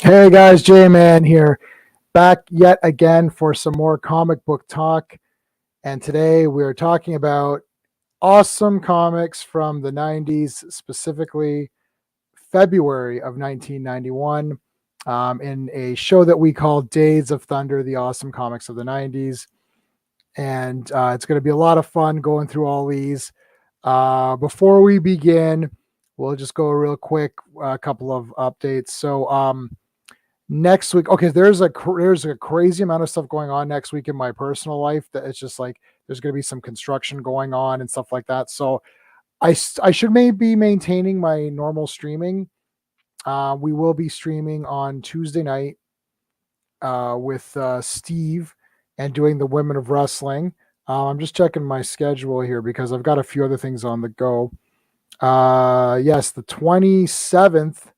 Hey guys, J-Man here, back yet again for some more comic book talk. And today we're talking about awesome comics from the 90s, specifically February of 1991, in a show that we call Days of Thunder, the awesome comics of the 90s. And it's going to be a lot of fun going through all these. Before we begin, we'll just go real quick, a couple of updates. So, next week, okay, there's a crazy amount of stuff going on next week in my personal life that it's just like there's going to be some construction going on and stuff like that. So I should maybe be maintaining my normal streaming. We will be streaming on Tuesday night with Steve and doing the Women of Wrestling. I'm just checking my schedule here because I've got a few other things on the go. Yes, the 27th.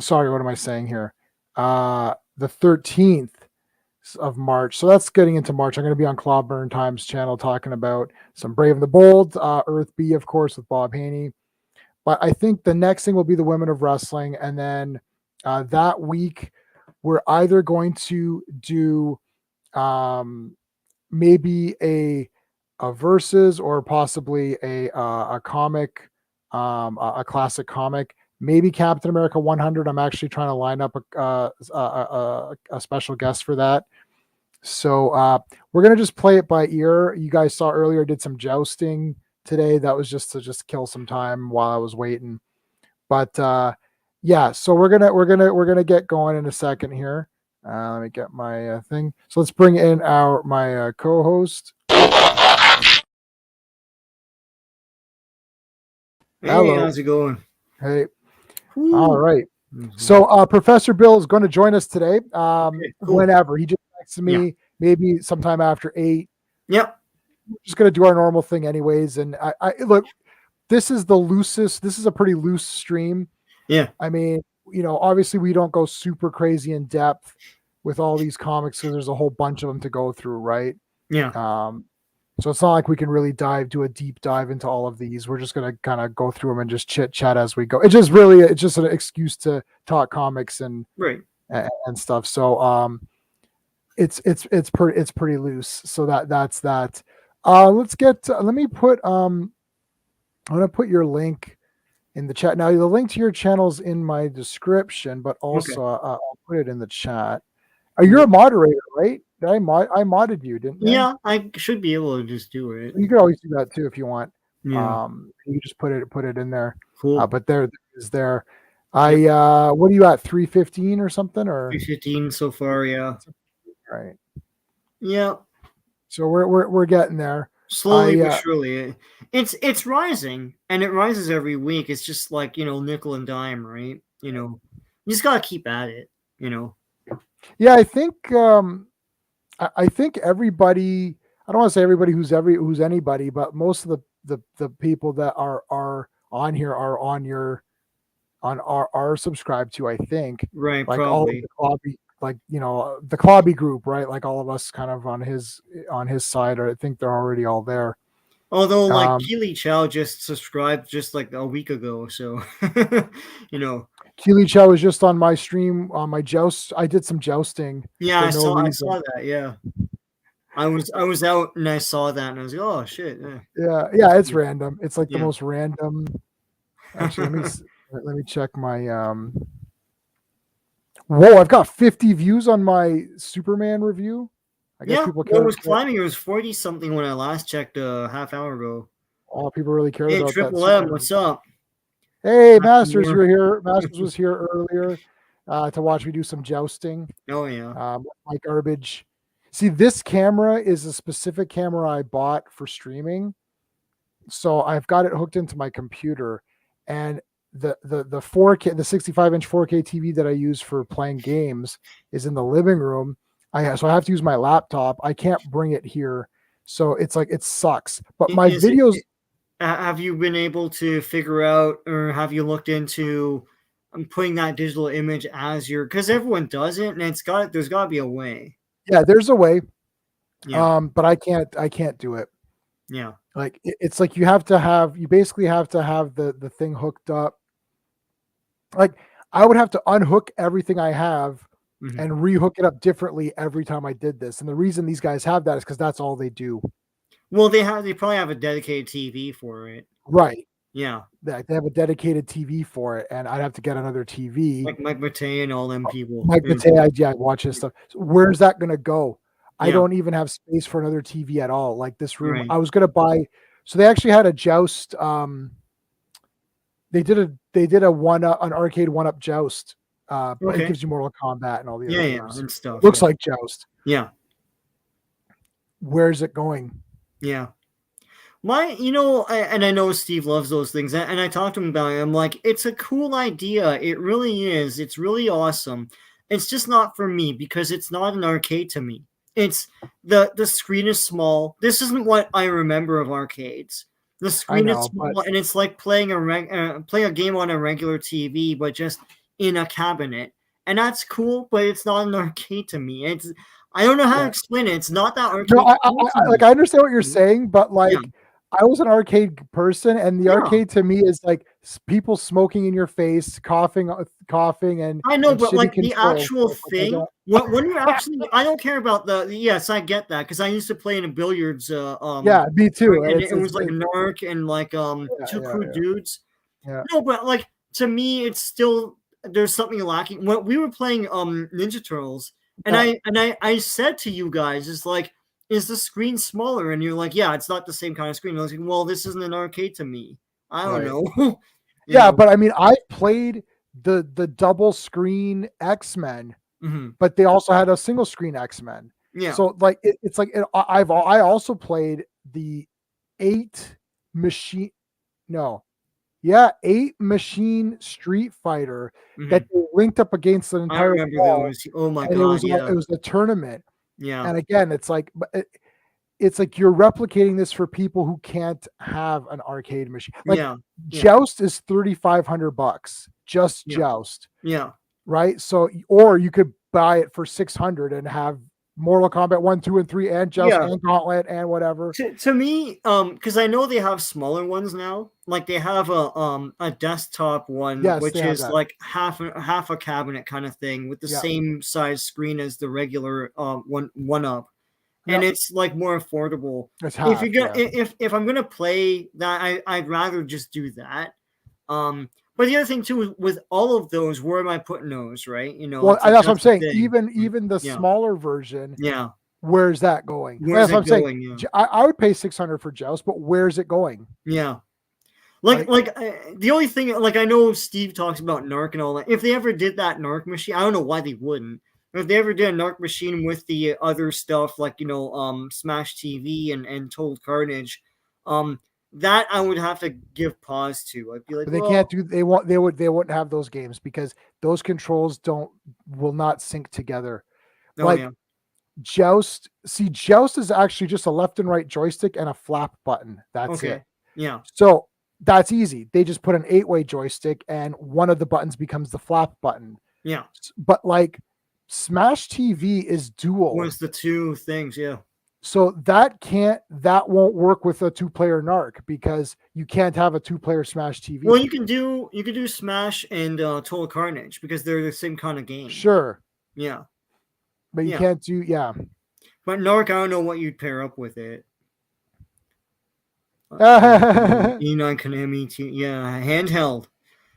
Sorry, what am I saying here? The 13th of March. So that's getting into March. I'm going to be on Clobberin Times channel talking about some Brave and the Bold, Earth B, of course, with Bob Haney. But I think the next thing will be the Women of Wrestling. And then that week, we're either going to do maybe a versus or possibly a comic, a classic comic. Maybe Captain America 100. I'm actually trying to line up a special guest for that. So we're going to just play it by ear. You guys saw earlier, I did some jousting today. That was just to kill some time while I was waiting. But yeah, so we're gonna get going in a second here. Let me get my thing. So let's bring in my co-host. Hey, hello. How's it going? Hey. Woo. All right. Mm-hmm. So Professor Bill is going to join us today. Okay, cool. Whenever. He just texted me, maybe sometime after 8. Yep. We're just going to do our normal thing anyways. And I look, this is a pretty loose stream. Yeah. I mean, obviously we don't go super crazy in depth with all these comics because there's a whole bunch of them to go through, right? Yeah. So it's not like we can really do a deep dive into all of these. We're just going to kind of go through them and just chit chat as we go. It's just an excuse to talk comics and stuff. So it's pretty loose. So that's that. Let me put I'm going to put your link in the chat. Now the link to your channel's in my description, but also I'll put it in the chat. You're a moderator, right? I modded you, didn't you? Yeah, I should be able to just do it. You could always do that too if you want. Yeah. You just put it in there. Cool. But there is there. What are you at? 315 or something? Or 315 so far, yeah. Right. Yeah. So we're getting there. Slowly but surely. It's rising, and it rises every week. It's just like, nickel and dime, right? You just gotta keep at it, Yeah, I think everybody, I don't want to say everybody who's anybody, but most of the people that are on here are subscribed to, I think. Right, like probably. All of the Clobby, the Clobby group, right? Like all of us kind of on his side, or I think they're already all there. Although, like, Keely Chow just subscribed just like a week ago, so Keely Chow was just on my stream on my joust. I did some jousting. Yeah, I saw that. Yeah, I was out and I saw that and I was like, oh shit. Yeah, it's random. It's like the most random. Actually, let me check my. Whoa, I've got 50 views on my Superman review. I guess people care. It was climbing. It was 40 something when I last checked a half hour ago. Oh, people really care about that. Triple M, what's up? Hey, Masters, you were here. Masters was here earlier to watch me do some jousting. Oh yeah. My garbage. See, this camera is a specific camera I bought for streaming, so I've got it hooked into my computer, and the 4K, the 65-inch 4K TV that I use for playing games is in the living room. So I have to use my laptop. I can't bring it here, so it's like it sucks. But my videos. Have you been able to figure out, or have you looked into putting that digital image as your? Because everyone does it, and there's got to be a way. Yeah, there's a way. Yeah. But I can't do it. Yeah. Like it's like you basically have to have the thing hooked up. Like I would have to unhook everything I have Mhm. and rehook it up differently every time I did this. And the reason these guys have that is because that's all they do. Well, they probably have a dedicated TV for it. Right. Yeah, They have a dedicated TV for it, and I'd have to get another TV. like Mike Matei and all them people. Mike Matei, yeah, I watch his stuff. So where's that going to go? I Yeah, don't even have space for another TV at all. Like this room, right. I was going to buy. So they actually had a joust. They did an arcade 1-up joust. But it Okay. gives you Mortal Kombat and all the Yeah, other yeah, games. and stuff. Looks Yeah. like joust. Yeah, Where's it going? yeah. And I know Steve loves those things, and I talked to him about it. I'm like, it's a cool idea. It really is. It's really awesome. It's just not for me because it's not an arcade to me. It's the screen is small. This isn't what I remember of arcades. The I screen is know, but small, and it's like playing a game on a regular TV, but just in a cabinet, and that's cool. But it's not an arcade to me. I don't know how to yeah. explain it. It's not that arcade. No, like I understand what you're Mhm. saying, but Yeah. like I was an arcade person, and the Yeah. arcade to me is like people smoking in your face, coughing, and I know, but shitty like the controls. actual So it's like, I thing, don't. when you actually, I don't care about yes, I get that because I used to play in a billiards, Yeah, me too. and It's it was like Narc and like two yeah, crew dudes. yeah. No, but like to me, it's still there's something lacking. When we were playing Ninja Turtles, and Yeah. I said to you guys, it's like, is the screen smaller? And you're like, yeah, it's not the same kind of screen. I was like, well, this isn't an arcade to me. I don't Right. know. Yeah, but I mean, I played the double screen X-Men, Mhm. but they also had a single screen X-Men. Yeah. So like it's like I also played the 8 machine no. Yeah, 8 machine Street Fighter that Mhm. they linked up against an I entire remember wall, those. Oh my and it god, was yeah. a tournament. Yeah. And again, it's like it's like you're replicating this for people who can't have an arcade machine. Like Yeah. Yeah. Joust is $3,500, just Yeah. Joust, Yeah. right? So or you could buy it for 600 and have Mortal Kombat 1, 2, and 3 and Joust Yeah. and Gauntlet and whatever. To me, because I know they have smaller ones now. Like they have a desktop one, Yes, which they have is that. like half a cabinet kind of thing with the Yeah. same size screen as the regular one up. And Yeah. it's like more affordable. It's If half, you're gonna yeah. if I'm gonna play that, I'd rather just do that. But the other thing too with all of those, where am I putting those? Right? Well, it's like that's what I'm that's the saying. thing. Even the Yeah. smaller version, Yeah. where's that going? Where's That's what it I'm saying. going? Yeah. I would pay 600 for Joust, but where's it going? Yeah. Like, The only thing, like I know Steve talks about Narc and all that. If they ever did that Narc machine, I don't know why they wouldn't. If they ever did a Narc machine with the other stuff, like Smash TV and Total Carnage, that I would have to give pause to. I'd be like, they well, can't do. They wouldn't have those games because those controls will not sync together. oh Like yeah, Joust. See, Joust is actually just a left and right joystick and a flap button. That's okay, it. yeah, So that's easy. They just put an 8-way joystick and one of the buttons becomes the flap button. yeah. But like Smash TV is dual. What's the two things? Yeah, So that won't work with a 2-player Narc because you can't have a 2-player Smash TV. well, you can do Smash and Total Carnage because they're the same kind of game. Sure. Yeah, But you Yeah. can't do but Narc, I don't know what you'd pair up with it. yeah. E9 Konami, yeah, handheld.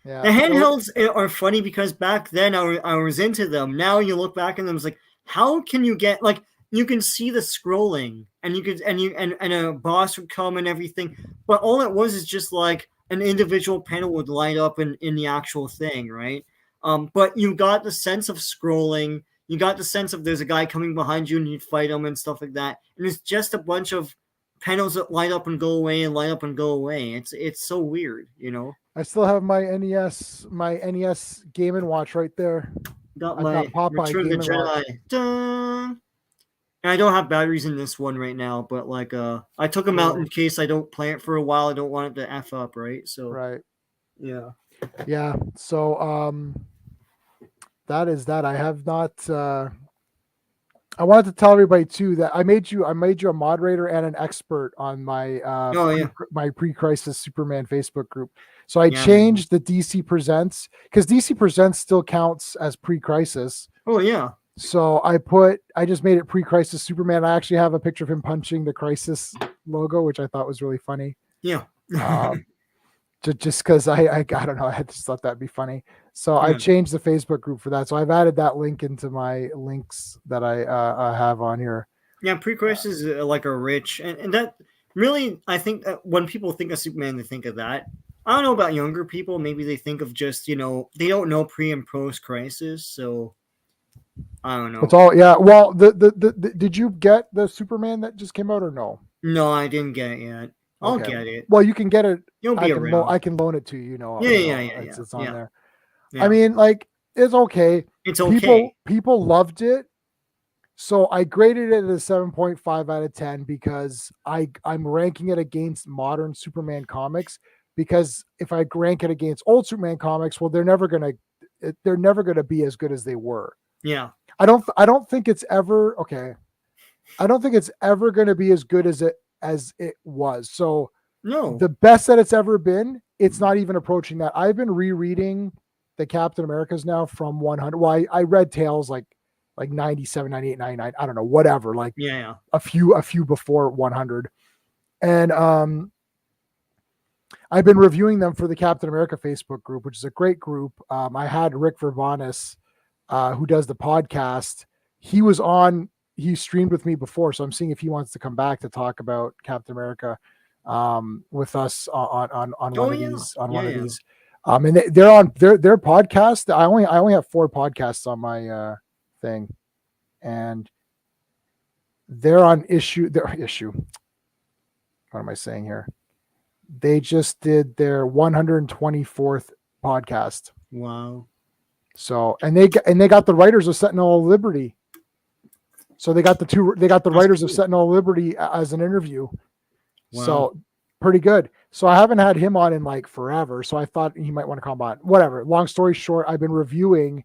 Yeah. The handhelds are funny because back then I was into them. Now you look back at them, it's like, how can you get like you can see the scrolling and you could and a boss would come and everything, but all it was is just like an individual panel would light up in the actual thing, right? But you got the sense of scrolling. You got the sense of there's a guy coming behind you and you'd fight him and stuff like that. And it's just a bunch of panels that light up and go away and light up and go away. It's so weird, you know. I still have my NES Game and Watch right there. Got I've my got Popeye Return of the Game and Watch. Jedi. Dun. And I don't have batteries in this one right now, but like I took them out Cool. in case I don't play it for a while. I don't want it to F up, right? So Right. yeah. Yeah. So that is that. I have not I wanted to tell everybody too that I made you a moderator and an expert on my Oh yeah. my pre-crisis Superman Facebook group. So I Yeah, man. changed the DC Presents because DC Presents still counts as pre-crisis. Oh yeah. So I just made it pre-crisis Superman. I actually have a picture of him punching the Crisis logo, which I thought was really funny. Yeah. Just because I don't know, I just thought that'd be funny. So I Yeah. changed the Facebook group for that. So I've added that link into my links that I have on here. Yeah, pre-crisis is like a rich, and that really, I think that when people think of Superman, they think of that. I don't know about younger people. Maybe they think of just, they don't know pre and post crisis. So I don't know. It's all, yeah. Well, the did you get the Superman that just came out or no? No, I didn't get it yet. I'll Okay. get it. Well, you can get it. You'll be around. I can loan it to you. Yeah. It's on there. Yeah. I mean, like, it's okay. It's okay. People loved it. So I graded it at a 7.5 out of 10 because I'm ranking it against modern Superman comics. Because if I rank it against old Superman comics, well, they're never gonna be as good as they were. Yeah. I don't think it's ever okay. I don't think it's ever gonna be as good as it was. So No. the best that it's ever been, it's not even approaching that. I've been rereading the Captain Americas now from 100. Well, I read Tales like 97, 98, 99. I don't know, whatever. Like Yeah. a few before 100. And I've been reviewing them for the Captain America Facebook group, which is a great group. I had Rick Verbanis, who does the podcast. He streamed with me before, so I'm seeing if he wants to come back to talk about Captain America with us on one of these these. And they're on their podcast. I only have 4 podcasts on my thing, and they're on issue. What am I saying here? They just did their 124th podcast. Wow. So and they got the writers of Sentinel of Liberty. So they got the writers of Sentinel of Liberty as an interview. Wow. So pretty good. So I haven't had him on in like forever. So I thought he might want to come on. Whatever. Long story short, I've been reviewing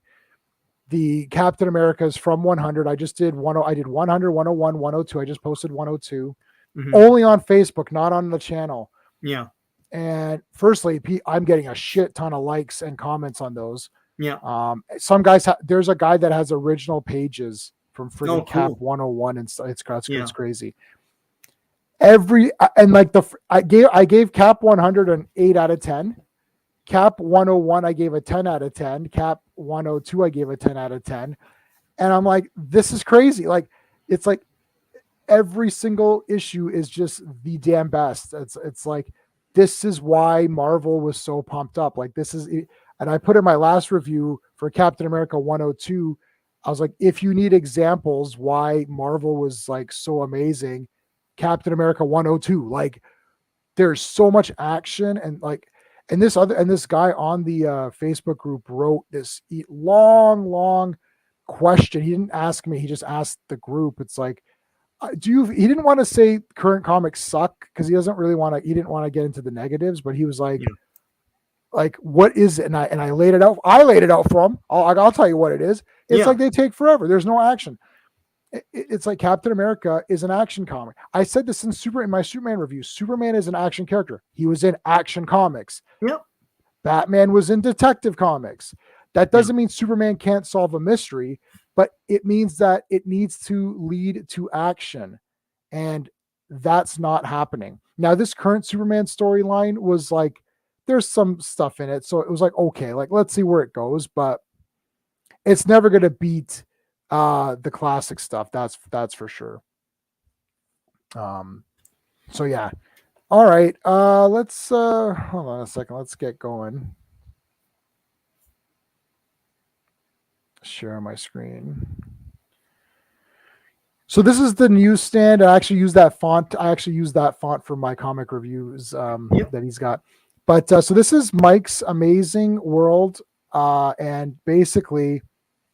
the Captain Americas from 100. I just did 100, 101, 102. I just posted 102. Mm-hmm. Only on Facebook, not on the channel. Yeah. And firstly, I'm getting a shit ton of likes and comments on those. Yeah. Some guys, there's a guy that has original pages from freaking cool. Cap 101 and stuff. It's crazy. I gave Cap 100 an 8 out of 10. Cap 101 I gave a 10 out of 10. Cap 102 I gave a 10 out of 10. And I'm like, this is crazy. Like, it's like every single issue is just the damn best. It's like, this is why Marvel was so pumped up. Like, this is, and I put in my last review for Captain America 102. I was like, if you need examples why Marvel was like so amazing, Captain America 102. Like, there's so much action and this guy on the Facebook group wrote this long question. He didn't ask me. He just asked the group. It's like, he didn't want to say current comics suck because he didn't want to get into the negatives, but he was like, like, what is it? And I laid it out. I laid it out for him. I'll tell you what it is. It's like they take forever. There's no action. It's like Captain America is an action comic. I said this in my Superman review. Superman is an action character. He was in Action Comics. Yep. Batman was in Detective Comics. That doesn't mean Superman can't solve a mystery, but it means that it needs to lead to action. And that's not happening. Now, this current Superman storyline was like, there's some stuff in it. So it was like, okay, like, let's see where it goes, but it's never going to beat the classic stuff. That's for sure. So yeah. All right. Let's hold on a second. Let's get going. Share my screen. So this is the newsstand. I actually use that font. For my comic reviews that he's got. But so this is Mike's Amazing World. And basically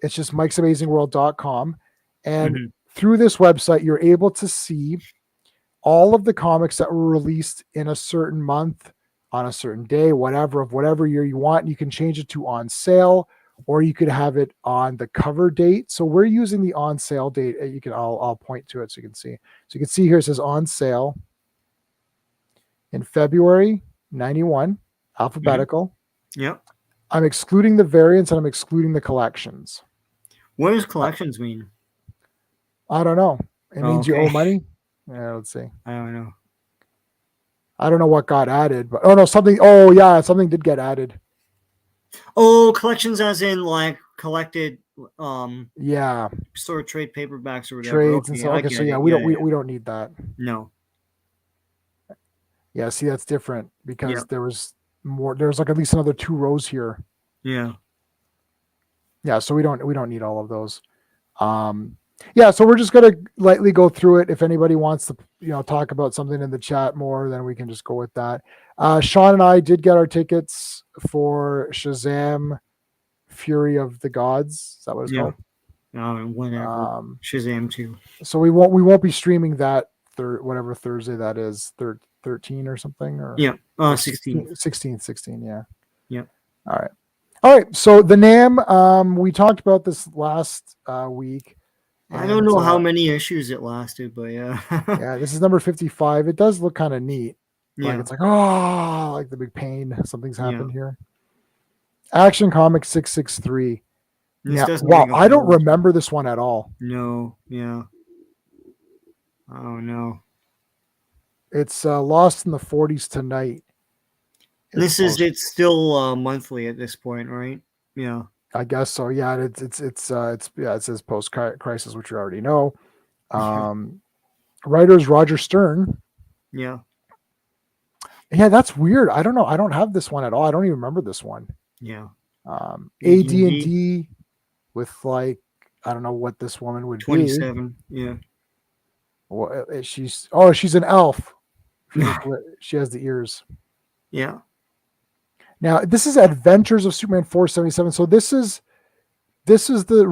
it's just mikesamazingworld.com. And through this website, you're able to see all of the comics that were released in a certain month, on a certain day, whatever year you want. You can change it to on sale, or you could have it on the cover date. So we're using the on sale date. I'll point to it so you can see. So you can see here, it says on sale in February 91. alphabetical. Yep. I'm excluding the variants and I'm excluding the collections. What does collections mean? I don't know. It means you okay. owe money. Yeah, let's see. I don't know. I don't know what got added, but oh no, something. Oh yeah, something did get added. Oh, collections as in like collected Yeah, sort of trade paperbacks or whatever. trades and Okay, so. I Okay, so get yeah, it. we don't need that. No. Yeah, see, that's different because Yeah. there was more. There's like at least another 2 rows here. Yeah. Yeah, so we don't need all of those. Yeah, so we're just gonna lightly go through it. If anybody wants to, talk about something in the chat more, then we can just go with that. Sean and I did get our tickets for Shazam: Fury of the Gods. Is that what it's called? Whatever. Shazam 2. So we won't be streaming that whatever Thursday that is, 13 or something, or Yeah. 16. 16, yeah. Yeah. All right. So the NAM, we talked about this last week. I don't know how many issues it lasted, but yeah. Yeah, this is number 55. It does look kind of neat. Yeah. Like it's like, oh, like the big pain. Something's happened here. Action Comics 663. Yeah. Wow, I don't remember this one at all. No. Yeah. Oh no. It's Lost in the 40s Tonight. It's still monthly at this point, right? Yeah. I guess so. Yeah, it says post crisis, which you already know. Writer is Roger Stern. Yeah. Yeah, that's weird. I don't know. I don't have this one at all. I don't even remember this one. Yeah. AD&D with like, I don't know what this woman would 27. be. Yeah. Well, she's an elf. She has the ears. Yeah. Now this is Adventures of Superman 477. So this is the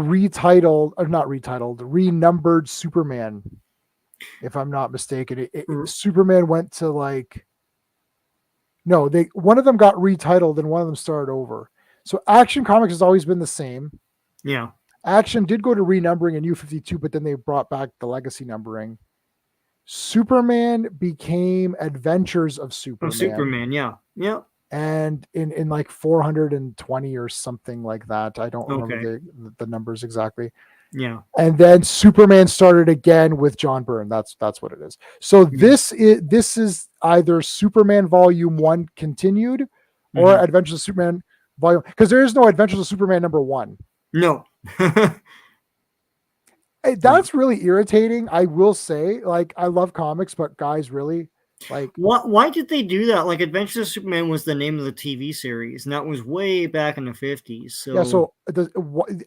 renumbered Superman, if I'm not mistaken. Superman went to like, no, one of them got retitled and one of them started over. So Action Comics has always been the same. Yeah. Action did go to renumbering in U52, but then they brought back the legacy numbering. Superman became Adventures of Superman. Superman, yeah. Yeah. And in like 420 or something like that. I don't remember the numbers exactly. Yeah. And then Superman started again with John Byrne. That's what it is. So this is either Superman Volume 1 continued or Adventures of Superman Volume, because there is no Adventures of Superman number 1. No. That's really irritating. I will say, like, I love comics, but guys, really, like, why did they do that? Like, Adventures of Superman was the name of the TV series, and that was way back in the 50s. So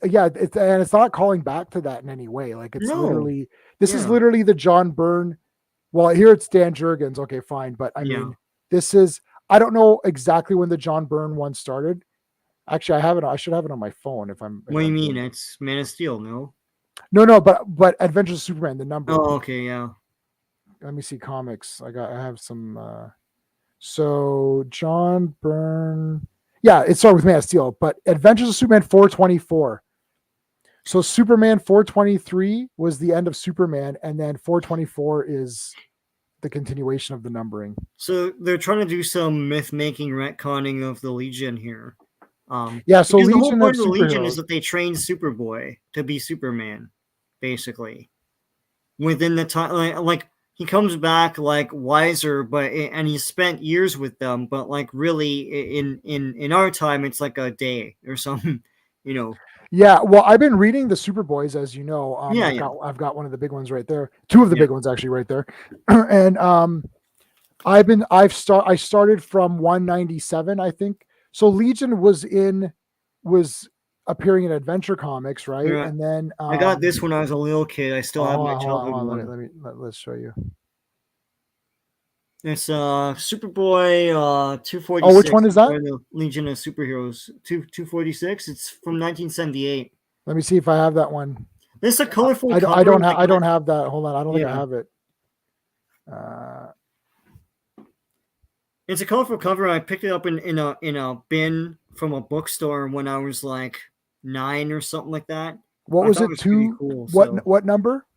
yeah, it's not calling back to that in any way. Like, it's literally is literally the John Byrne. Well, here it's Dan Jurgens. Okay, fine, but I mean, this is, I don't know exactly when the John Byrne one started. Actually, I should have it on my phone if I'm. What do you mean? It's Man of Steel, no? No, but Adventures of Superman, the number. Oh, okay, yeah. Let me see comics. I have some. So John Byrne. Yeah, it started with Man of Steel, but Adventures of Superman 424. So Superman 423 was the end of Superman, and then 424 is the continuation of the numbering. So they're trying to do some myth-making retconning of the Legion here. Yeah, so Legion, the whole point of of the Legion is that they trained Superboy to be Superman, basically. Within the time, like he comes back like wiser, and he spent years with them, but like really in our time, it's like a day or something, Yeah, well, I've been reading the Superboys, as you know. I've got one of the big ones right there. 2 of the big ones actually right there, and I started from 197, I think. So Legion was appearing in Adventure Comics, right? Yeah. And then I got this when I was a little kid. I still have my childhood one. Let's show you. It's Superboy 246. Oh, which one is that? The Legion of Superheroes 246. It's from 1978. Let me see if I have that one. It's a colorful. I don't have that. Hold on, I don't think I have it. It's a colorful cover. I picked it up in a bin from a bookstore when I was like 9 or something like that. What was it? Cool, what number?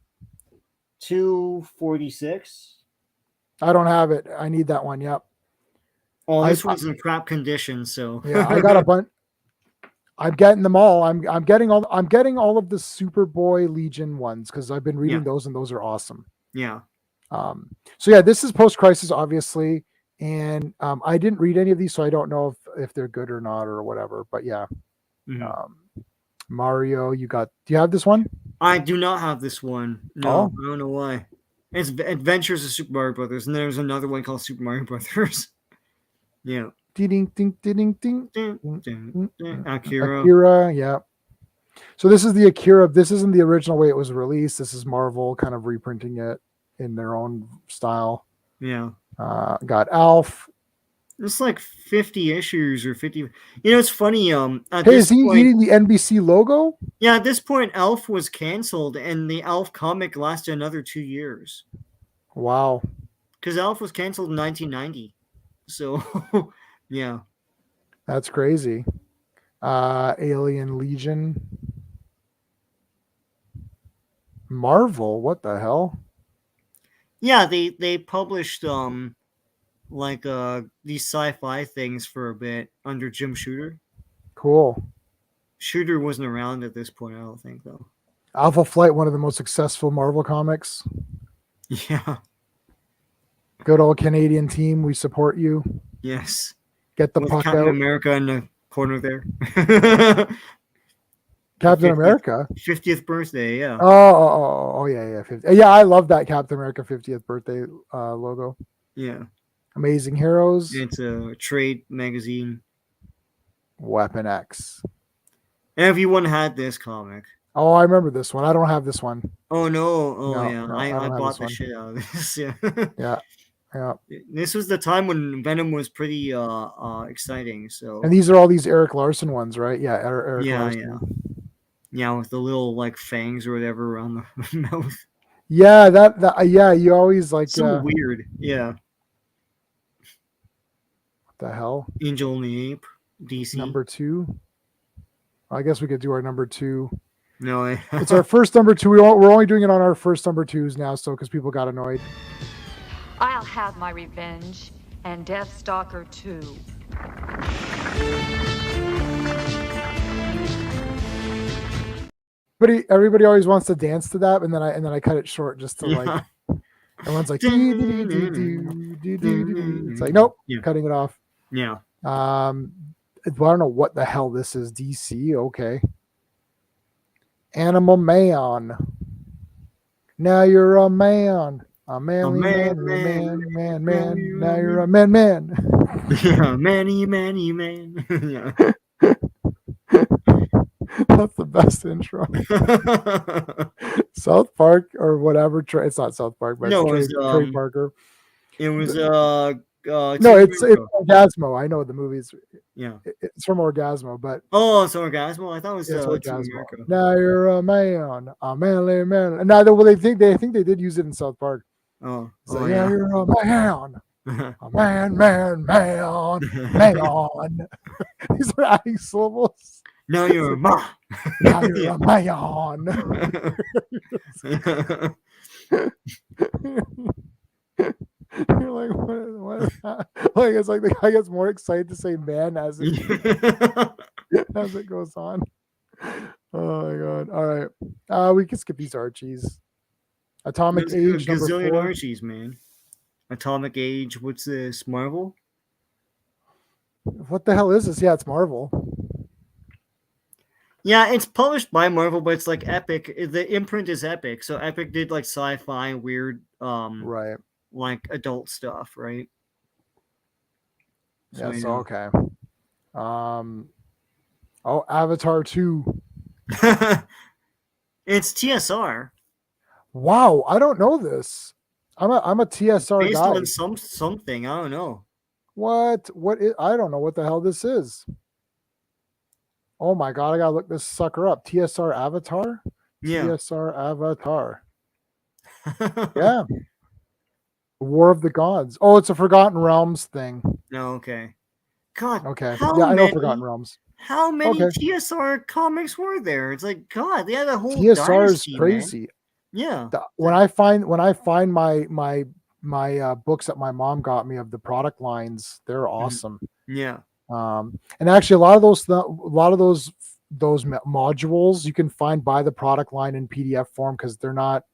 246. I don't have it. I need that one. Yep. Oh, I, this one's in crap condition, so yeah, I got a bunch. I'm getting them all. I'm getting all of the Superboy Legion ones because I've been reading yeah, those and those are awesome. yeah. So yeah, this is post crisis, obviously, and I didn't read any of these, so I don't know if they're good or not or whatever. But yeah, Mhm. Mario, you got? Do you have this one? I do not have this one. No, Oh, I don't know why. It's Adventures of Super Mario Brothers, and there's another one called Super Mario Brothers. Yeah. ding ding ding ding Dun, ding. dun, dun. Akira. Akira, yeah. So this is the Akira. This isn't the original way it was released. This is Marvel kind of reprinting it in their own style. Yeah. Got Alf. It's like 50 issues or 50. It's funny. At Hey, this is he point, eating the NBC logo? yeah, at this point, Elf was canceled, and the Elf comic lasted another 2 years Wow, because Elf was canceled in 1990. So, yeah. that's crazy. Alien Legion. Marvel, what the hell? Yeah, they published like these sci-fi things for a bit under Jim Shooter. Cool. Shooter wasn't around at this point, I don't think, though. Alpha Flight, one of the most successful Marvel comics. Yeah. Good old Canadian team. We support you. Yes. Get the With puck Captain out. America in the corner there. Captain 50th, America. 50th birthday, yeah. Oh, yeah. 50. Yeah, I love that Captain America 50th birthday logo. Yeah. Amazing Heroes. It's a trade magazine. Weapon X. Everyone had this comic. Oh, I remember this one. I don't have this one. Oh no! Oh No, yeah, no, I don't have bought this the one. shit out of this. Yeah. Yeah. This was the time when Venom was pretty exciting. So And these are all these Eric Larson ones, right? Yeah, Eric yeah, Larson. yeah, with the little like fangs or whatever around the mouth. Yeah, that yeah, you always like So weird. Yeah. what the hell? Angel and the Ape. DC. Number 2. I guess we could do our number 2. No, It's our first number 2. We're only doing it on our first number 2s now, so because people got annoyed. I'll have my revenge, and Deathstalker too. Everybody always wants to dance to that, and then I cut it short just to like everyone's like it's like nope, cutting it off. Yeah. I don't know what the hell this is. DC, okay. Animal Man. Now you're a man. A manly man. Now you're a man. Yeah, manny man. Yeah. That's the best intro. South Park or whatever. It's not South Park, but No, it's Trey Parker. It was no, it's Orgasmo. I know the movies. Yeah, it's from Orgasmo, but it's Orgasmo. I thought it was Orgasmo. Now you're a man, a manly man. Now they think they did use it in South Park. Oh, so yeah, you're a man, a man. These are adding syllables. Now you're a man. Now you're a man. You're like, what is that? Like, it's like the guy gets more excited to say man as it goes on. Oh my god. All right. We can skip these Archies. Atomic Age number 4. Archies, man. Atomic Age, what's this? Marvel? What the hell is this? Yeah, it's Marvel. Yeah, it's published by Marvel, but it's like Epic. The imprint is Epic. So Epic did like sci-fi weird right. Like adult stuff, right? So, yes, okay. Avatar 2. It's TSR. Wow, I don't know this. I'm a TSR based guy. on something. I don't know. What is, I don't know what the hell this is. Oh my god, I gotta look this sucker up. TSR Avatar? Yeah. TSR Avatar. Yeah. War of the Gods. Oh, it's a Forgotten Realms thing. No, okay. God. Okay. Yeah, I know Forgotten Realms. How many TSR comics were there? It's like God, they had a whole TSR dynasty, is crazy. Man. Yeah. When I find my my books that my mom got me of the product lines. They're awesome. Yeah. And actually, a lot of those modules you can find by the product line in PDF form because they're not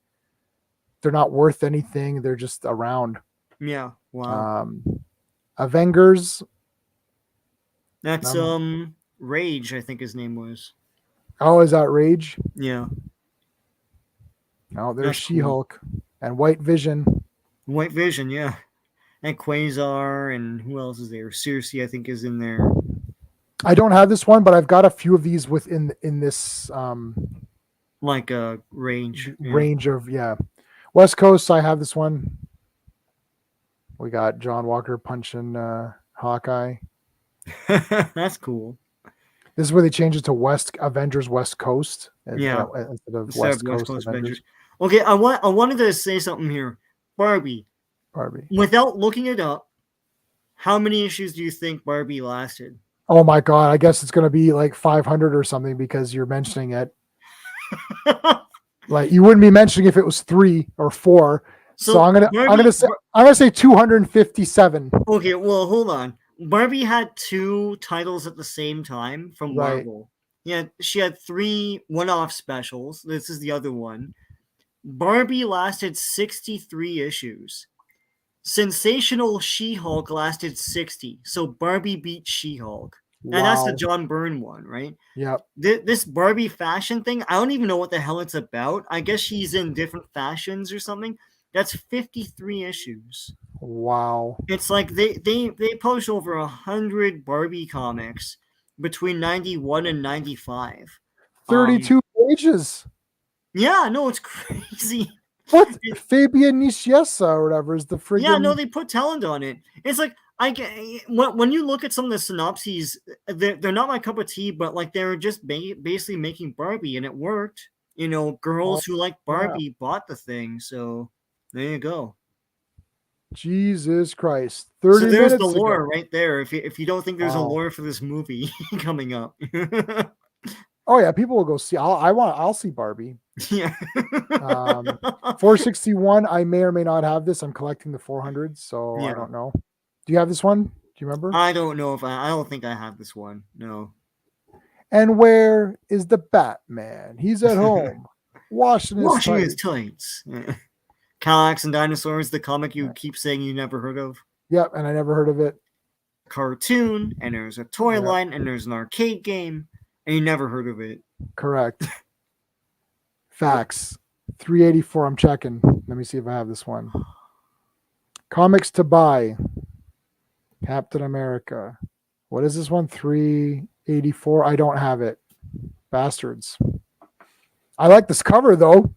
worth anything. They're just around. Yeah. Wow. Avengers. That's Rage, I think his name was. Oh, is that Rage? Yeah. Oh, there's That's She-Hulk and White Vision. White Vision, yeah. And Quasar, and who else is there? Circe, I think, is in there. I don't have this one, but I've got a few of these within this like a range of West Coast. I have this one. We got John Walker punching Hawkeye. That's cool. This is where they changed it to Avengers West Coast. Yeah, instead of West Coast Avengers. Okay, I wanted to say something here. Barbie. Without looking it up, how many issues do you think Barbie lasted? Oh my god! I guess it's going to be like 500 or something because you're mentioning it. Like you wouldn't be mentioning if it was 3 or 4. So I'm gonna say 257. Okay, well hold on. Barbie had 2 titles at the same time from Marvel. Yeah, she had 3 one-off specials. This is the other one. Barbie lasted 63 issues. Sensational She-Hulk lasted 60. So Barbie beat She-Hulk. Wow. And that's the John Byrne one, right? Yep. This Barbie fashion thing, I don't even know what the hell it's about. I guess she's in different fashions or something. That's 53 issues. Wow. It's like they published over 100 Barbie comics between 91 and 95. 32 pages. Yeah, no, it's crazy. What? Fabian Nicieza or whatever is the friggin'... Yeah, no, they put talent on it. It's like, when you look at some of the synopses, they're not my cup of tea, but like they're just basically making Barbie, and it worked. You know, girls who like Barbie bought the thing, so there you go. Jesus Christ. 30 so there's the lore right there. If you don't think there's a lore for this movie coming up. Oh yeah, people will go see. I'll see Barbie. Yeah. 461. I may or may not have this. I'm collecting the 400s, so I don't know. Do you have this one? Do you remember? I don't know if I don't think I have this one. No. And where is the Batman? He's at home washing his tights. Cadillacs and Dinosaurs, the comic you keep saying you never heard of. Yep, and I never heard of it. Cartoon, and there's a toy line, and there's an arcade game. And you never heard of it. Correct. Facts. 384. I'm checking. Let me see if I have this one. Comics to buy. Captain America. What is this one? 384. I don't have it. Bastards. I like this cover though.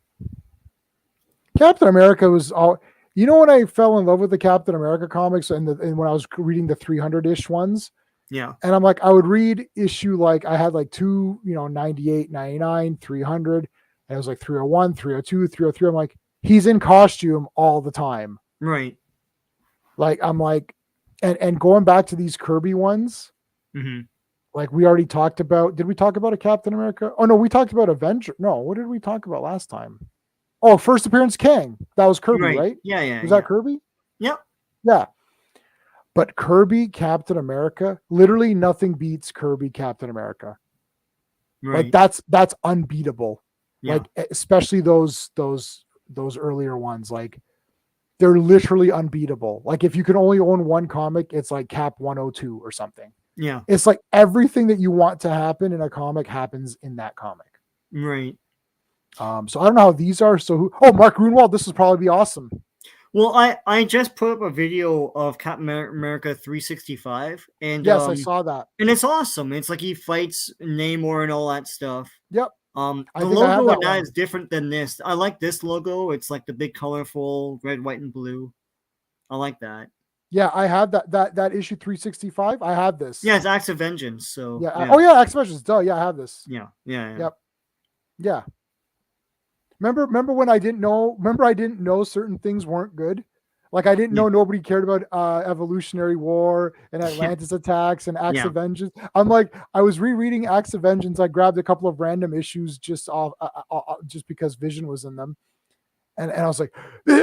Captain America was all. You know when I fell in love with the Captain America comics and when I was reading the 300-ish ones. Yeah. And I'm like, I would read issue like I had like 2, 98, 99, 300. And it was like 301, 302, 303. I'm like, he's in costume all the time. Right. Like, I'm like, and going back to these Kirby ones, like we already talked about. Did we talk about a Captain America? Oh, no, we talked about Avenger. No, what did we talk about last time? Oh, first appearance Kang. That was Kirby, right? Yeah. Was that Kirby? Yep. Yeah. But Kirby Captain America, literally nothing beats Kirby Captain America. Right. Like that's unbeatable. Yeah. Like especially those earlier ones. Like they're literally unbeatable. Like if you can only own one comic, it's like Cap 102 or something. Yeah. It's like everything that you want to happen in a comic happens in that comic. Right. So I don't know how these are. So Mark Grunwald, this would probably be awesome. Well, I just put up a video of Captain America 365, and yes, I saw that, and it's awesome. It's like he fights Namor and all that stuff. Yep. The logo on that is different than this. I like this logo. It's like the big colorful red, white, and blue. I like that. Yeah, I have that issue 365. I have this. Yeah, it's Acts of Vengeance. So yeah. Acts of Vengeance. Duh. Yeah, I have this. Yeah. Yep. Yeah. Remember when I didn't know? Remember I didn't know certain things weren't good. Like I didn't know nobody cared about Evolutionary War and Atlantis attacks and Acts of Vengeance. I'm like, I was rereading Acts of Vengeance. I grabbed a couple of random issues just because Vision was in them, And I was like,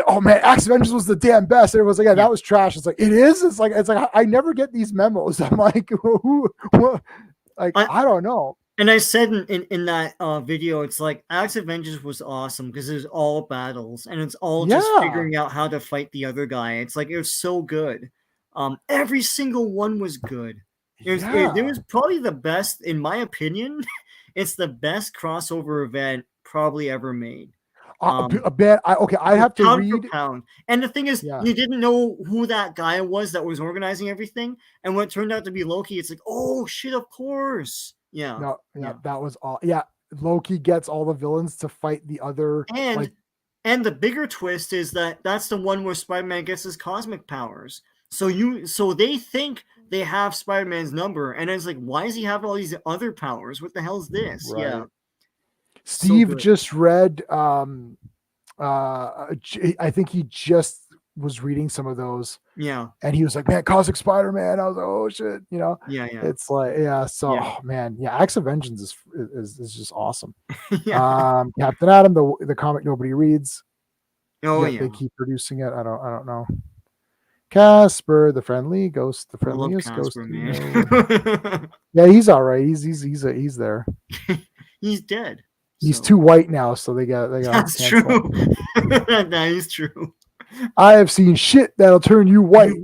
oh man, Axe of Vengeance was the damn best. And everyone's like, yeah, that was trash. It's like, it is. It's like I never get these memos. I'm like, what? Like, I don't know. And I said in that video, it's like Axe of Vengeance was awesome because it's all battles and it's all just figuring out how to fight the other guy. It's like, it was so good. Every single one was good. It was probably the best, in my opinion. It's the best crossover event probably ever made. A bit. I have to read. For pound. And the thing is, you didn't know who that guy was that was organizing everything, and when it turned out to be Loki, it's like, oh shit, of course. Yeah. That was all. Yeah, Loki gets all the villains to fight the other. And the bigger twist is that that's the one where Spider-Man gets his cosmic powers. So they think they have Spider-Man's number, and it's like, why does he have all these other powers? What the hell is this? Right. Yeah. Steve just read. I think he just was reading some of those. Yeah. And he was like, man, Cosmic Spider-Man. I was like, oh shit, you know? Yeah. It's like, oh man, Axe of Vengeance is just awesome. Captain Atom, the comic nobody reads. They keep producing it. I don't know. Casper, the friendliest ghost. Yeah, he's all right. He's there. He's dead. He's too white now, so they got. That's true. That is true. I have seen shit that'll turn you white.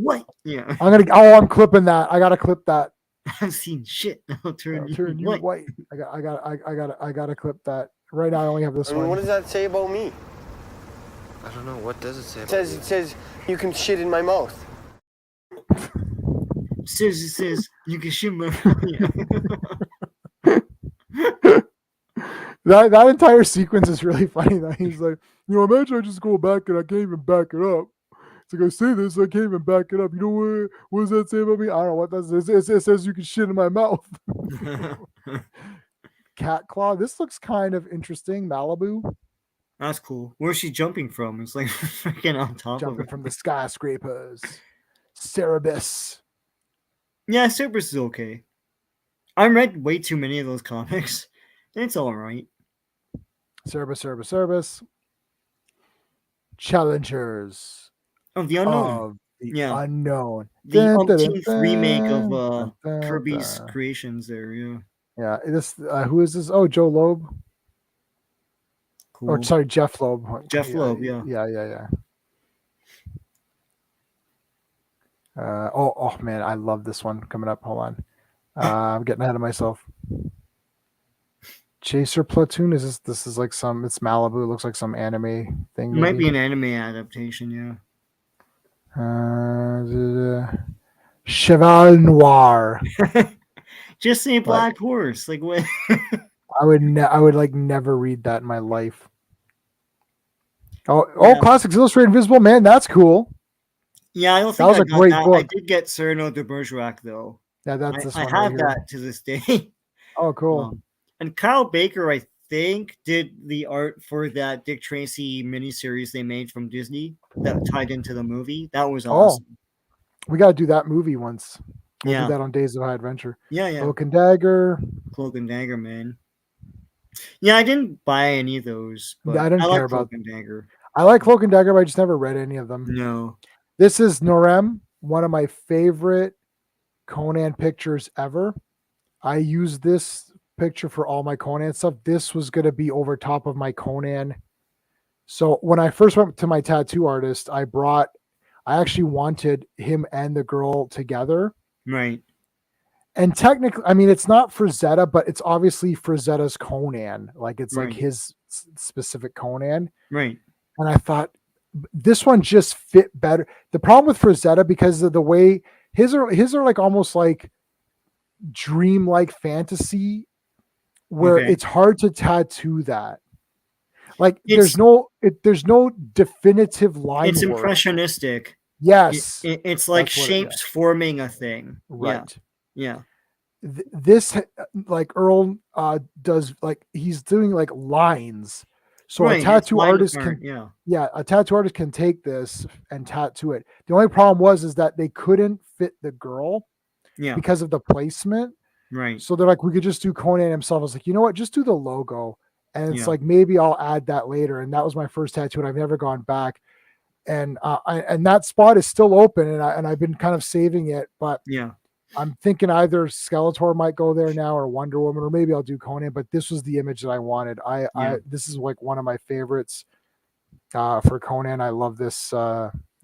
Yeah. I'm clipping that. I gotta clip that. I've seen shit that'll turn you white. I gotta clip that. Right now I only have this one. What does that say about me? I don't know. What does it say? It says you can shit in my mouth. It says you can shit in my That entire sequence is really funny. Though he's like, imagine I just go back and I can't even back it up. It's like, I say this, I can't even back it up. You know what does that say about me? I don't know what that says. It says you can shit in my mouth. Cat Claw. This looks kind of interesting. Malibu. That's cool. Where's she jumping from? It's like freaking on top jumping of it. from the skyscrapers. Cerebus. Yeah, Cerebus is okay. I read way too many of those comics. It's all right. Cerebus. Challengers of the Unknown. Unknown. The umpteenth remake of Kirby's creations there, yeah. Yeah, who is this? Oh, Joe Loeb. Cool. Or sorry, Jeff Loeb. Loeb, yeah. Yeah. Oh man, I love this one coming up. Hold on. I'm getting ahead of myself. Chaser Platoon, this is like it's Malibu, it looks like some anime thing. It might be an anime adaptation, yeah. Cheval Noir. Just say Black Horse. Like what? I would like never read that in my life. Oh, Classics Illustrated Invisible Man, that's cool. Yeah, I don't think that was a great book. I did get Cyrano de Bergerac though. Yeah, that's this one. I have that to this day. Oh, cool. And Kyle Baker, I think, did the art for that Dick Tracy miniseries they made from Disney that tied into the movie. That was awesome. We got to do that movie once. We'll do that on Days of High Adventure. Yeah. Cloak and Dagger, man. Yeah, I didn't buy any of those. But I didn't care about about Cloak and Dagger. I like Cloak and Dagger, but I just never read any of them. No. This is Norem, one of my favorite Conan pictures ever. I use this picture for all my Conan stuff. This was going to be over top of my Conan. So when I first went to my tattoo artist, I actually wanted him and the girl together. Right. And technically, I mean, it's not Frazetta, but it's obviously Frazetta's Conan. Like it's like his specific Conan. Right. And I thought this one just fit better. The problem with Frazetta, because of the way his are like almost like dream-like fantasy, where it's hard to tattoo that. Like there's no definitive line. It's impressionistic. Yes, it's like shapes forming a thing. Right. Yeah. This like Earl does, like he's doing like lines. So a tattoo artist can a tattoo artist can take this and tattoo it. The only problem was that they couldn't fit the girl because of the placement. Right. So they're like, we could just do Conan himself. I was like, you know what? Just do the logo And it's Yeah. like, maybe I'll add that later. And that was my first tattoo, and I've never gone back. And and that spot is still open, and I've been kind of saving it, but Yeah. I'm thinking either Skeletor might go there now, or Wonder Woman, or maybe I'll do Conan. But this was the image that I wanted. This is like one of my favorites for Conan. I love this.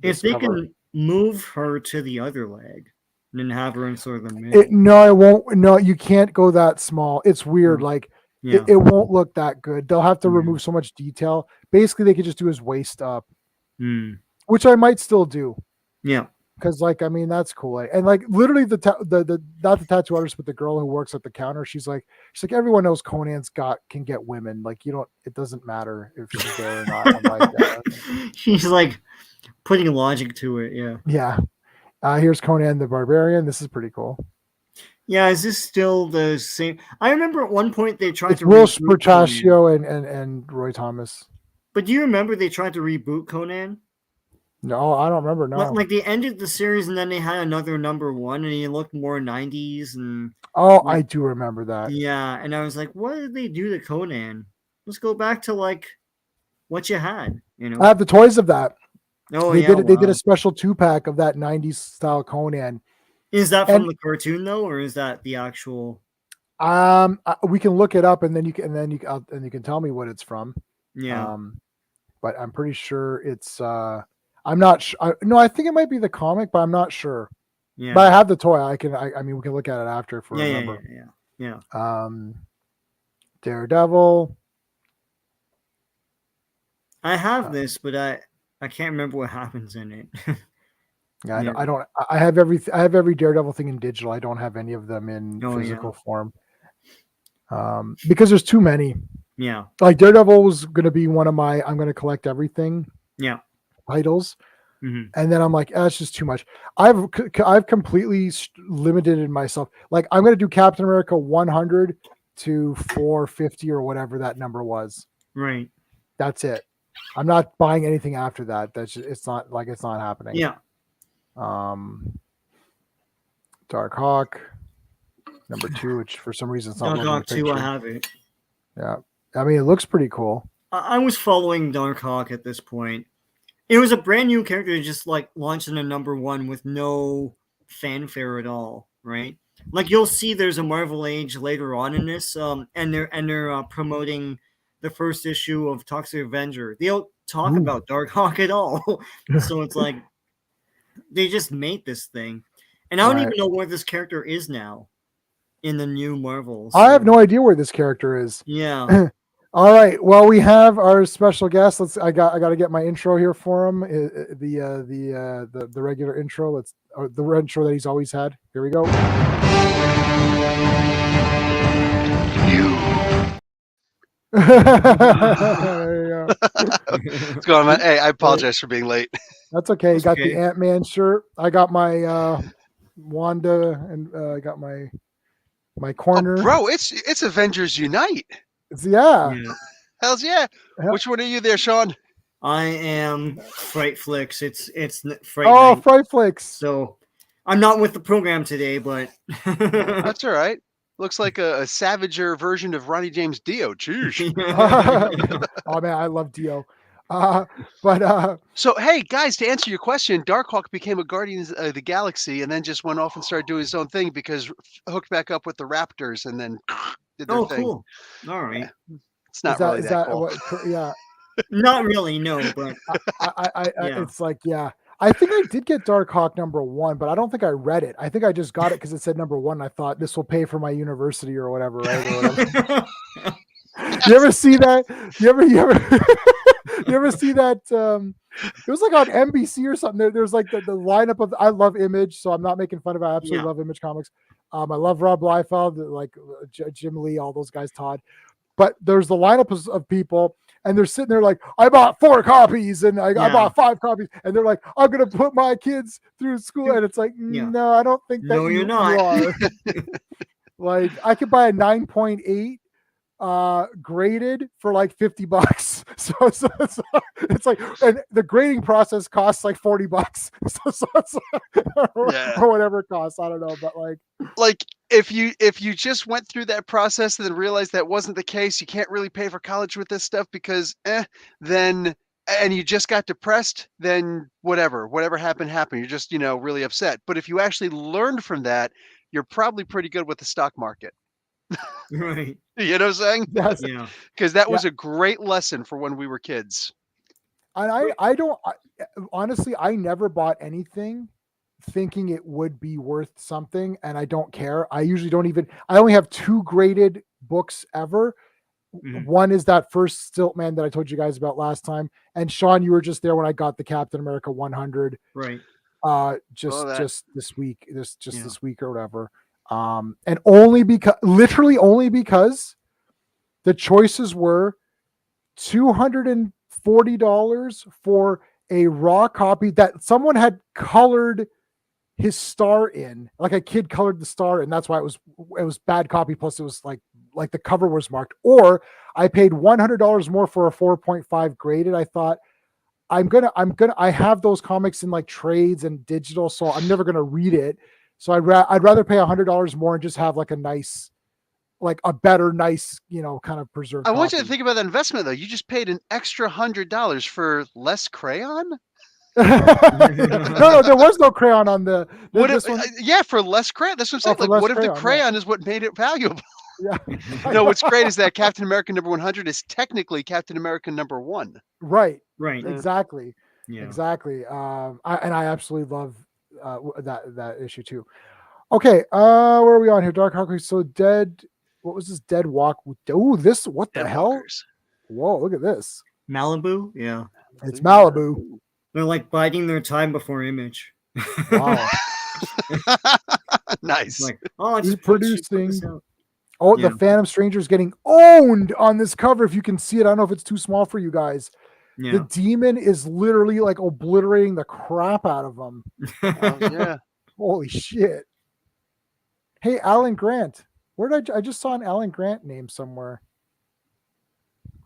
If they cover. can move her to the other leg, and then have her in sort of the middle. No, I won't. No, you can't go that small. It's weird. No. Like Yeah. it won't look that good. They'll have to Yeah. remove so much detail. Basically, they could just do his waist up, Hmm. which I might still do. Yeah. Because, like, I mean, that's cool. And like, literally, the not the tattoo artist, but the girl who works at the counter, she's like, everyone knows Conan's can get women. Like, it doesn't matter if she's there or not. I'm like, She's like putting logic to it. Yeah. yeah. Here's Conan the Barbarian. This is pretty cool. Yeah. Is this still the same? I remember at one point they tried It's to Will reboot Conan. Spertaccio and Roy Thomas. But do you remember they tried to reboot Conan? No, I don't remember. No. Like they ended the series and then they had another #1 and he looked more 90s and I do remember that. yeah, and I was like, what did they do to Conan? Let's go back to like what you had, you know. I have the toys of that. Oh They yeah, did. They did wow. a special 2-pack of that 90s style Conan. Is that from the cartoon though, or is that the actual? We can look it up and then you can tell me what it's from. Yeah. But I'm pretty sure it's. I'm not sure. No, I think it might be the comic, but I'm not sure. Yeah. But I have the toy. I mean, we can look at it after if we remember. Yeah. Daredevil. I have this, but I can't remember what happens in it. Yeah, I don't. I have every Daredevil thing in digital. I don't have any of them in physical form. Because there's too many. Yeah. Like Daredevil was going to be one of my. I'm going to collect everything. Yeah. Titles. Mm-hmm. And then I'm like, that's just too much. I've completely limited myself. Like I'm going to do Captain America 100 to 450 or whatever that number was. Right. That's it. I'm not buying anything after that. It's not happening. Yeah. Dark Hawk #2, which for some reason it's not. Dark Hawk 2, I have it. Yeah. I mean, it looks pretty cool. I was following Dark Hawk at this point. It was a brand new character that just like launched in a #1 with no fanfare at all, right? Like you'll see there's a Marvel Age later on in this, and they're promoting the first issue of Toxic Avenger. They don't talk about Dark Hawk at all. So it's like they just made this thing. And I don't even know where this character is now in the new Marvels. I have no idea where this character is. Yeah. All right. Well, we have our special guest. I got to get my intro here for him. The regular intro. The intro that he's always had. Here we go. There you go. What's going on, man? Hey, I apologize for being late. That's okay. You got okay. the Ant-Man shirt. I got my Wanda, and I got my corner. Oh, bro, it's Avengers Unite. Yeah. Hells yeah. Yep. Which one are you there, Sean? I am Fright Flicks. It's Fright Oh, Night. Fright Flicks. So I'm not with the program today, but That's all right. Looks like a savager version of Ronnie James Dio. Cheers. Oh man, I love Dio. So hey guys, to answer your question, Darkhawk became a Guardians of the Galaxy and then just went off and started doing his own thing because hooked back up with the Raptors and then did their thing. Cool. All right. It's not really that cool. Yeah. Not really, no, but It's like, yeah. I think I did get Dark Hawk #1, but I don't think I read it. I think I just got it because it said #1. And I thought this will pay for my university or whatever, right? Or whatever. You ever see that? You ever see that? It was like on NBC or something. There's like the lineup of. I love Image, so I'm not making fun of it. I absolutely love Image Comics. I love Rob Liefeld, like Jim Lee, all those guys, Todd. But there's the lineup of people, and they're sitting there like, I bought 4 copies, and I bought 5 copies, and they're like, I'm gonna put my kids through school, and it's like, no, I don't think that. No, you're not. You are. Like, I could buy a 9.8 graded for like $50. So it's like, and the grading process costs like $40. So it's Yeah. or whatever it costs. I don't know, but like if you just went through that process and then realized that wasn't the case, you can't really pay for college with this stuff because then and you just got depressed, then whatever happened. You're just, really upset. But if you actually learned from that, you're probably pretty good with the stock market. Right. You know what I'm saying? yes. Yeah. Because that was a great lesson for when we were kids. And honestly, I never bought anything thinking it would be worth something, and I don't care. I only have 2 graded books ever. Mhm. One is that first Stiltman that I told you guys about last time, and Sean, you were just there when I got the Captain America 100. Right. Just this week, this week or whatever. And literally only because the choices were $240 for a raw copy that someone had colored his star in, like a kid colored the star, and that's why it was bad copy. Plus, it was like the cover was marked. Or I paid $100 more for a 4.5 graded. I thought I have those comics in like trades and digital, so I'm never gonna read it. So I'd rather pay $100 more and just have like a nice, like a better, nice, kind of preserved. I want you to think about that investment though. You just paid an extra $100 for less crayon. No, there was no crayon on the. Yeah, for less crayon. That's what I'm saying. What if the crayon is what made it valuable? Yeah. No, what's great is that Captain America number 100 is technically Captain America number 1. Right. Right. Exactly. Yeah. Exactly. I absolutely love that issue too. Okay. Where are we on here? Dark Hawk. So dead. What was this? Dead Walk. Oh, this. What the hell? Walkers. Whoa! Look at this. Malibu. Yeah. It's Malibu. They're like biding their time before Image. Wow. Nice. Like, oh, He's just put producing. this out. Oh, Yeah. the Phantom Stranger's getting owned on this cover. If you can see it, I don't know if it's too small for you guys. Yeah. The demon is literally like obliterating the crap out of them. Yeah. Holy shit. Hey, Alan Grant. Where did I just saw an Alan Grant name somewhere?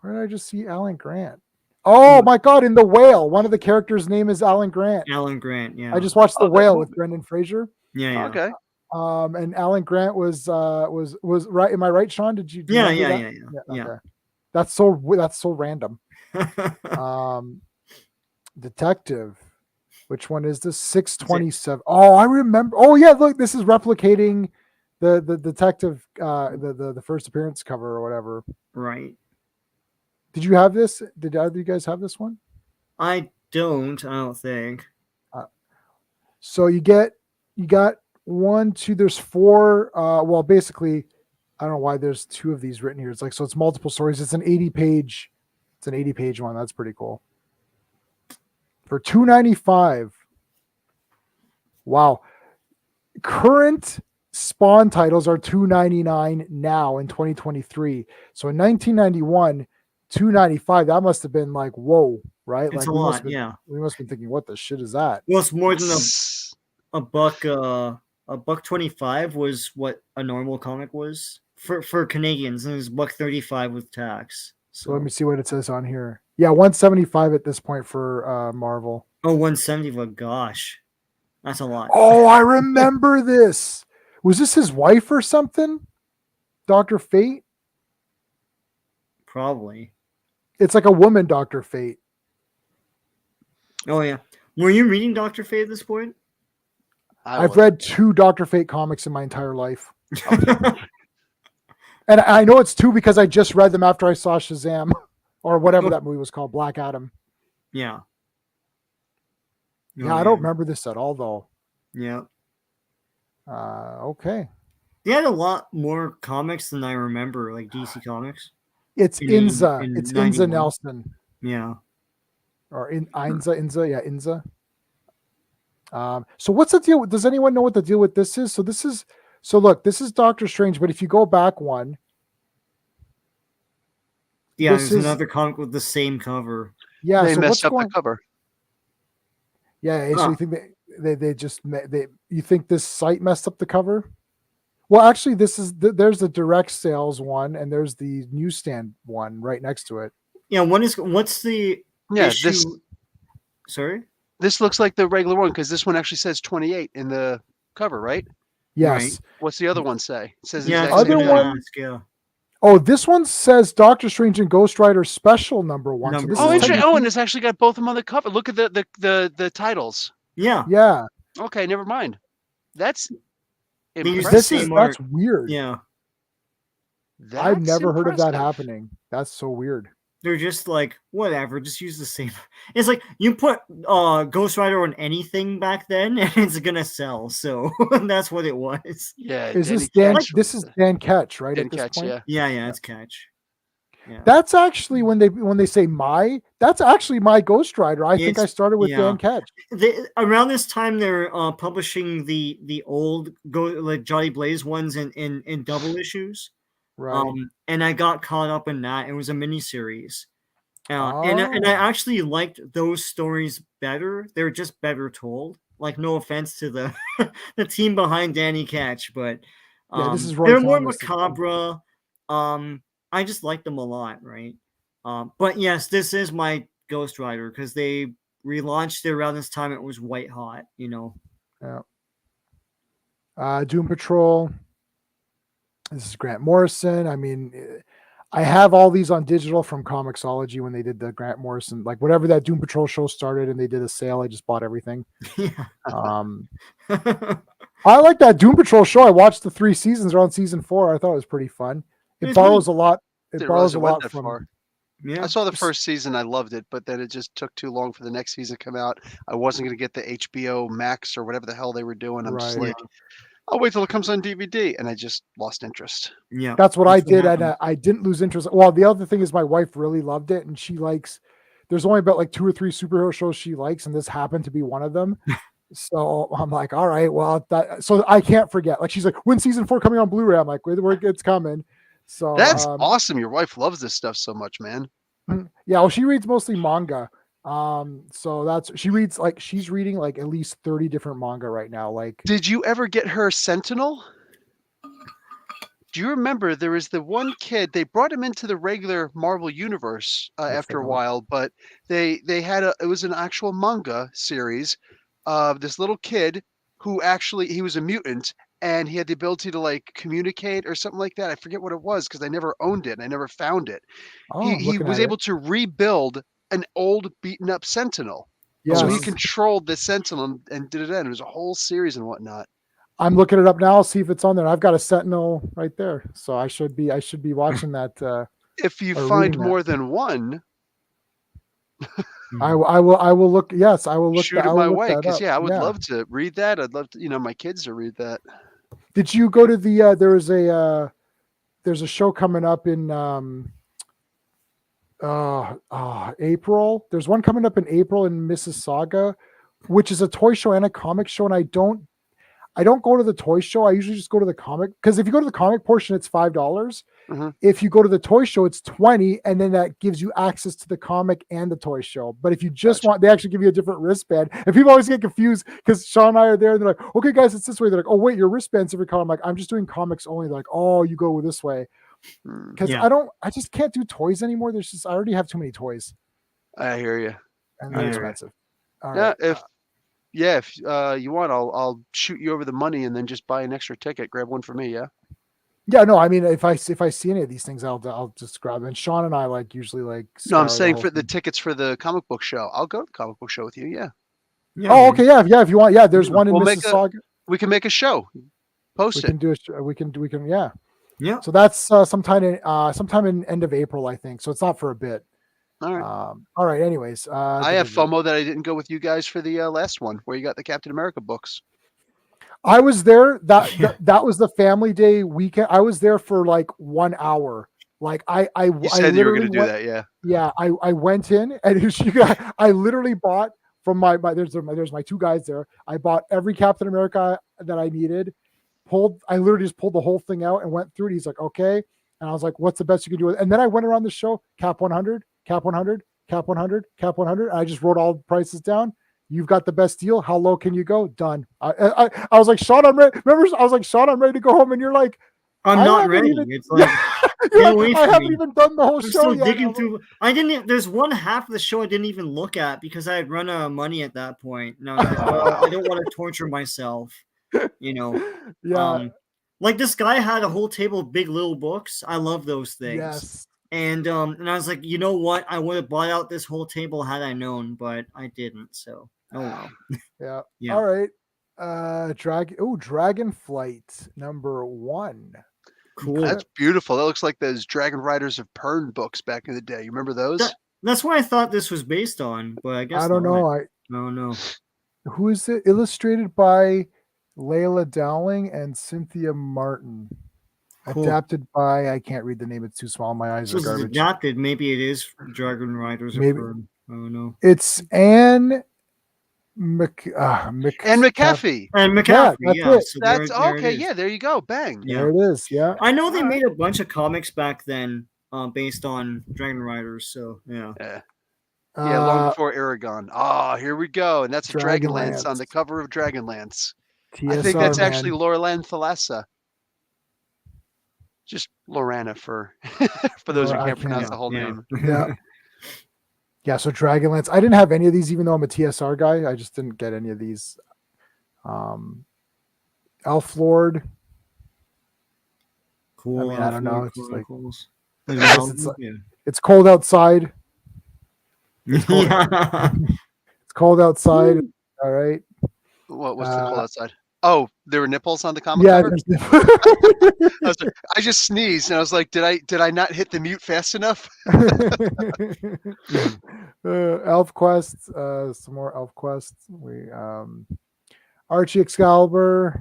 Where did I just see Alan Grant? Oh my God, in The Whale. One of the characters' name is Alan Grant. Alan Grant, yeah. I just watched The Whale with Brendan Fraser. Yeah. Okay. And Alan Grant was right. Am I right, Sean? Did you? Yeah. Okay. That's so random. Detective. Which one is this? 627. Oh, I remember. Oh yeah, look, this is replicating the detective the first appearance cover or whatever. Right. Did you have this? Did either of you guys have this one? I don't think. So you got 1, 2, there's 4. Well, basically, I don't know why there's 2 of these written here. It's like, so it's multiple stories. It's an 80-page one. That's pretty cool. For $2.95. Wow. Current Spawn titles are $2.99 now in 2023. So in 1991, $2.95. That must have been like, whoa, right? It's like a lot, yeah. We must have been thinking, what the shit is that? Well, it's more than a buck. $1.25 was what a normal comic was for Canadians, and it was $1.35 with tax. So let me see what it says on here. Yeah, $175 at this point for Marvel. Oh, $170. Gosh, that's a lot. Oh, I remember this. Was this his wife or something? Dr. Fate? Probably. It's like a woman, Dr. Fate. Oh yeah. Were you reading Dr. Fate at this point? I've read 2 Dr. Fate comics in my entire life. And I know it's 2 because I just read them after I saw Shazam or whatever that movie was called, Black Adam. Yeah. Yeah, I don't remember this at all, though. Yeah. Okay. They had a lot more comics than I remember, like DC Comics. It's Inza. It's 91. Inza Nelson. Yeah. Or Inza. Yeah, Inza. So what's the deal? Does anyone know what the deal with this is? So look, this is Doctor Strange, but if you go back one. Yeah, there's another comic with the same cover. Yeah, they messed up the cover. Yeah, so you think you think this site messed up the cover? Well, actually, this is there's the direct sales one, and there's the newsstand one right next to it. Yeah, what's the Yeah, issue? Sorry. this looks like the regular one because this one actually says 28 in the cover, right? Yes. What's the other one say? It says the Yeah, exact Other same one- thing. Yeah. Oh, this one says Doctor Strange and Ghost Rider Special number 1. Number so this Oh, is one. interesting. technically- Oh, and it's actually got both of them on the cover. Look at the titles. Yeah. yeah. Okay, never mind. That's They use the impressive. same That's art. weird. Yeah. I've That's never heard of that impressive. happening. That's so weird. They're just like, whatever, just use the same. It's like you put Ghost Rider on anything back then and it's gonna sell. So that's what it was. Yeah. Is this Danny Dan? Ketch This was is Dan Ketch, right? Dan at this Ketch, point. yeah. Yeah, it's Catch. Yeah. That's actually when they say that's actually my Ghost Rider. I think I It's- started with yeah. Dan Ketch. Around this time they're publishing the old like Johnny Blaze ones in double issues. Right. And I got caught up in that. It was a miniseries. And I actually liked those stories better. They're just better told. Like, no offense to the the team behind Danny Ketch, but Yeah, this is Roy they're more Thomas. macabre. I just like them a lot, right? But yes, this is my Ghost Rider because they relaunched it around this time. It was white hot, you know. Yeah. Doom Patrol. This is Grant Morrison. I mean, I have all these on digital from Comixology when they did the Grant Morrison, like whatever that Doom Patrol show started and they did a sale. I just bought everything. Yeah. I like that Doom Patrol show. I watched the 3 seasons. They're on season 4. I thought it was pretty fun. It It's borrows a lot. It Didn't borrows realize a it went lot that from. far. Yeah. I saw the first season. I loved it, but then it just took too long for the next season to come out. I wasn't going to get the HBO Max or whatever the hell they were doing. I'm just Right. like, I'll wait till it comes on DVD, and I just lost interest. Yeah. That's what I did, and happened. I didn't lose interest. Well, the other thing is my wife really loved it, and she likes. There's only about like 2 or 3 superhero shows she likes, and this happened to be one of them. So I'm like, all right, well, so I can't forget. Like, she's like, when season 4 coming on Blu-ray? I'm like, it's coming. So That's awesome. Your wife loves this stuff so much, man. yeah. Well, she reads mostly manga. So she's reading like at least 30 different manga right now. Like, Did you ever get her Sentinel? Do you remember there was the one kid, they brought him into the regular Marvel universe after a while, but they had it was an actual manga series of this little kid who actually, he was a mutant and he had the ability to like communicate or something like that. I forget what it was because I never owned it and I never found it. I'm He looking was at it. able to rebuild an old beaten up Sentinel. Yes. So he controlled the Sentinel and did it in. It was a whole series and whatnot. I'm looking it up now. See if it's on there. I've got a Sentinel right there, so I should be watching that. If you Or find reading that. more than one, I will look. Yes, I will look. shoot I it will my look way that because up. yeah, I would love to read that. I'd love to, my kids to read that. Did you go to the? There's a show coming up in April. There's one coming up in April in Mississauga, which is a toy show and a comic show, and I don't go to the toy show. I usually just go to the comic, because if you go to the comic portion, it's $5. Mhm. If you go to the toy show, it's 20, and then that gives you access to the comic and the toy show. But if you just Gotcha. want, they actually give you a different wristband. And people always get confused because Sean and I are there, and they're like, "Okay, guys, it's this way." They're like, "Oh, wait, your wristband's every color." I'm like, "I'm just doing comics only." They're like, "Oh, you go this way," because Yeah. I just can't do toys anymore. I already have too many toys, I hear you. and they're Yeah. expensive. All Yeah, right. if you want, I'll shoot you over the money and then just buy an extra ticket. Grab one for me. Yeah. Yeah, no, I mean, if I see any of these things, I'll just grab them. And Sean and I usually No, I'm scour saying whole for the thing. tickets for the comic book show. I'll go to the comic book show with you. Yeah. Oh, okay, yeah, if you want, yeah. There's one in We'll make Mississauga. We can make a show. Post We it. can do it. Yeah. Yeah. So that's sometime in end of April, I think. So it's not for a bit. All right. All right. Anyways, I have FOMO that I didn't go with you guys for the last one where you got the Captain America books. I was there. Yeah. That was the family day weekend. I was there for like 1 hour. Like I You said you were going to do that. Yeah. Yeah, I went in and I literally bought from my there's my 2 guys there. I bought every Captain America that I needed. I literally just pulled the whole thing out and went through it. He's like, okay. And I was like, what's the best you can do? And then I went around the show, Cap 100, Cap 100, Cap 100, Cap 100. And I just wrote all the prices down. You've got the best deal. How low can you go? Done. I was like, Sean, I'm ready. Remember, I was like, Sean, I'm ready to go home. And you're like, I'm I not haven't ready. even- It's like, you're get like, away I from haven't me. even done the whole I'm show still yet. digging I'm through. I didn't. There's one half of the show I didn't even look at because I had run out of money at that point. And I was like, I don't want to torture myself. You know. Yeah. Like this guy had a whole table of Big Little books. I love those things. Yes. And I was like, you know what? I would have bought out this whole table had I known, but I didn't. So oh well. Yeah. Yeah. All right. Dragonflight #1. Cool. That's beautiful. That looks like those Dragon Riders of Pern books back in the day. You remember those? That's what I thought this was based on, but I guess I don't not. know. No. Who is it? Illustrated by Layla Dowling and Cynthia Martin. Cool. Adapted by, I can't read the name. It's too small. My eyes So are this is garbage. adapted. Maybe it is Dragon Riders. Maybe. I don't know. It's Anne And McAfee. And McAfee. that's Yeah. it. So That's there it okay. is. Yeah, there you go. Bang. Yeah. There it is. Yeah. I know they made a bunch of comics back then, based on Dragon Riders. So yeah. Yeah, long before Aragon. Ah, here we go. And that's a Dragonlance Dragonlance. on the cover of Dragonlance. TSR, I think that's man. actually Laurelan Thalassa. Just Lorana for those who can't pronounce the whole name. Yeah. Yeah, so Dragonlance. I didn't have any of these, even though I'm a TSR guy. I just didn't get any of these. Elf Lord. Cool. I mean, I don't know. It's just like yeah. it's cold outside. It's cold outside. All right. What's the cold outside? Oh, there were nipples on the comic Yeah. cover? I just sneezed and I was like, did I not hit the mute fast enough? Elf Quest. Some more Elf Quest. We Archie Excalibur.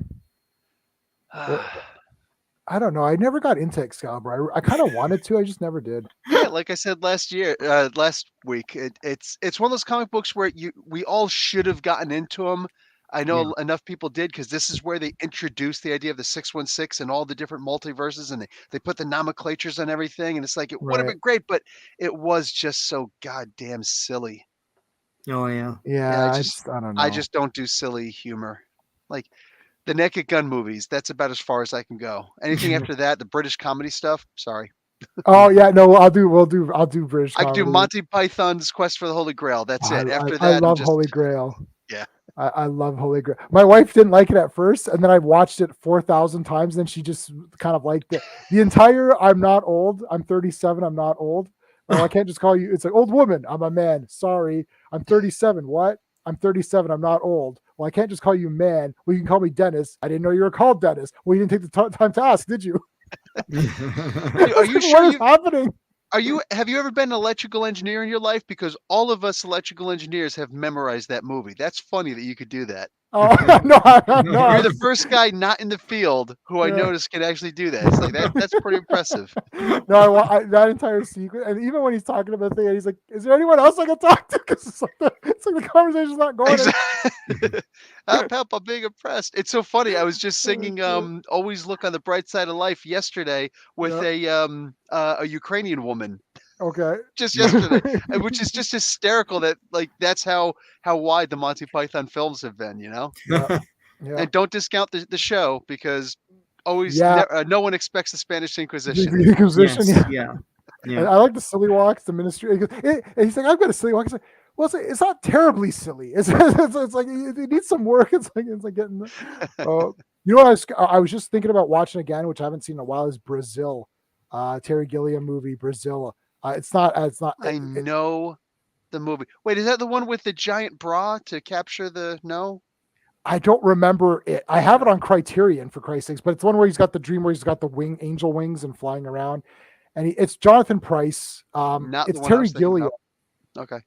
I don't know. I never got into Excalibur. I kind of wanted to. I just never did. Yeah, like I said last week, it's one of those comic books where we all should have gotten into them. I know enough people did because this is where they introduced the idea of the 616 and all the different multiverses, and they put the nomenclatures on everything, and it's like it would have been great, but it was just so goddamn silly. Oh yeah. Yeah, I don't know. I just don't do silly humor. Like the Naked Gun movies, that's about as far as I can go. Anything after that, the British comedy stuff, sorry. Oh yeah, no, I'll do British. I can do comedy. Monty Python's Quest for the Holy Grail. That's it. After that, I love Holy Grail. Yeah. I love Holy Grail. My wife didn't like it at first, and then I watched it 4,000 times. Then she just kind of liked it. The entire I'm not old. I'm 37. I'm not old. Oh, I can't just call you. It's like old woman. I'm a man. Sorry. I'm 37. What? I'm 37. I'm not old. Well, I can't just call you man. Well, you can call me Dennis. I didn't know you were called Dennis. Well, you didn't take the time to ask, did you? Are you sure? What is happening? Have you ever been an electrical engineer in your life? Because all of us electrical engineers have memorized that movie. That's funny that you could do that. Oh no! You're the first guy not in the field who I noticed can actually do that. It's like that's pretty impressive. No, that entire sequence, and even when he's talking about the thing, he's like, "Is there anyone else I can talk to?" Because it's like the conversation's not going. Help! I'm being impressed. It's so funny. I was just singing "Always Look on the Bright Side of Life" yesterday with a Ukrainian woman. Okay. Just yesterday, which is just hysterical. That like that's how wide the Monty Python films have been. You know. Yeah. And don't discount the show because always no one expects the Spanish Inquisition. The Inquisition, Yes, yeah. Yeah. And I like the silly walks, the ministry. And he's like, I've got a silly walk. He's like, well, it's not terribly silly. It's like it needs some work. It's like getting. You know what I was just thinking about watching again, which I haven't seen in a while, is Brazil, Terry Gilliam movie Brazil. It's not. I know the movie. Wait, is that the one with the giant bra to capture the no? I don't remember it. I have it on Criterion for Christ's sakes, but it's one where he's got the dream where he's got the angel wings and flying around, and it's Jonathan Price. It's Terry Gilliam. Okay.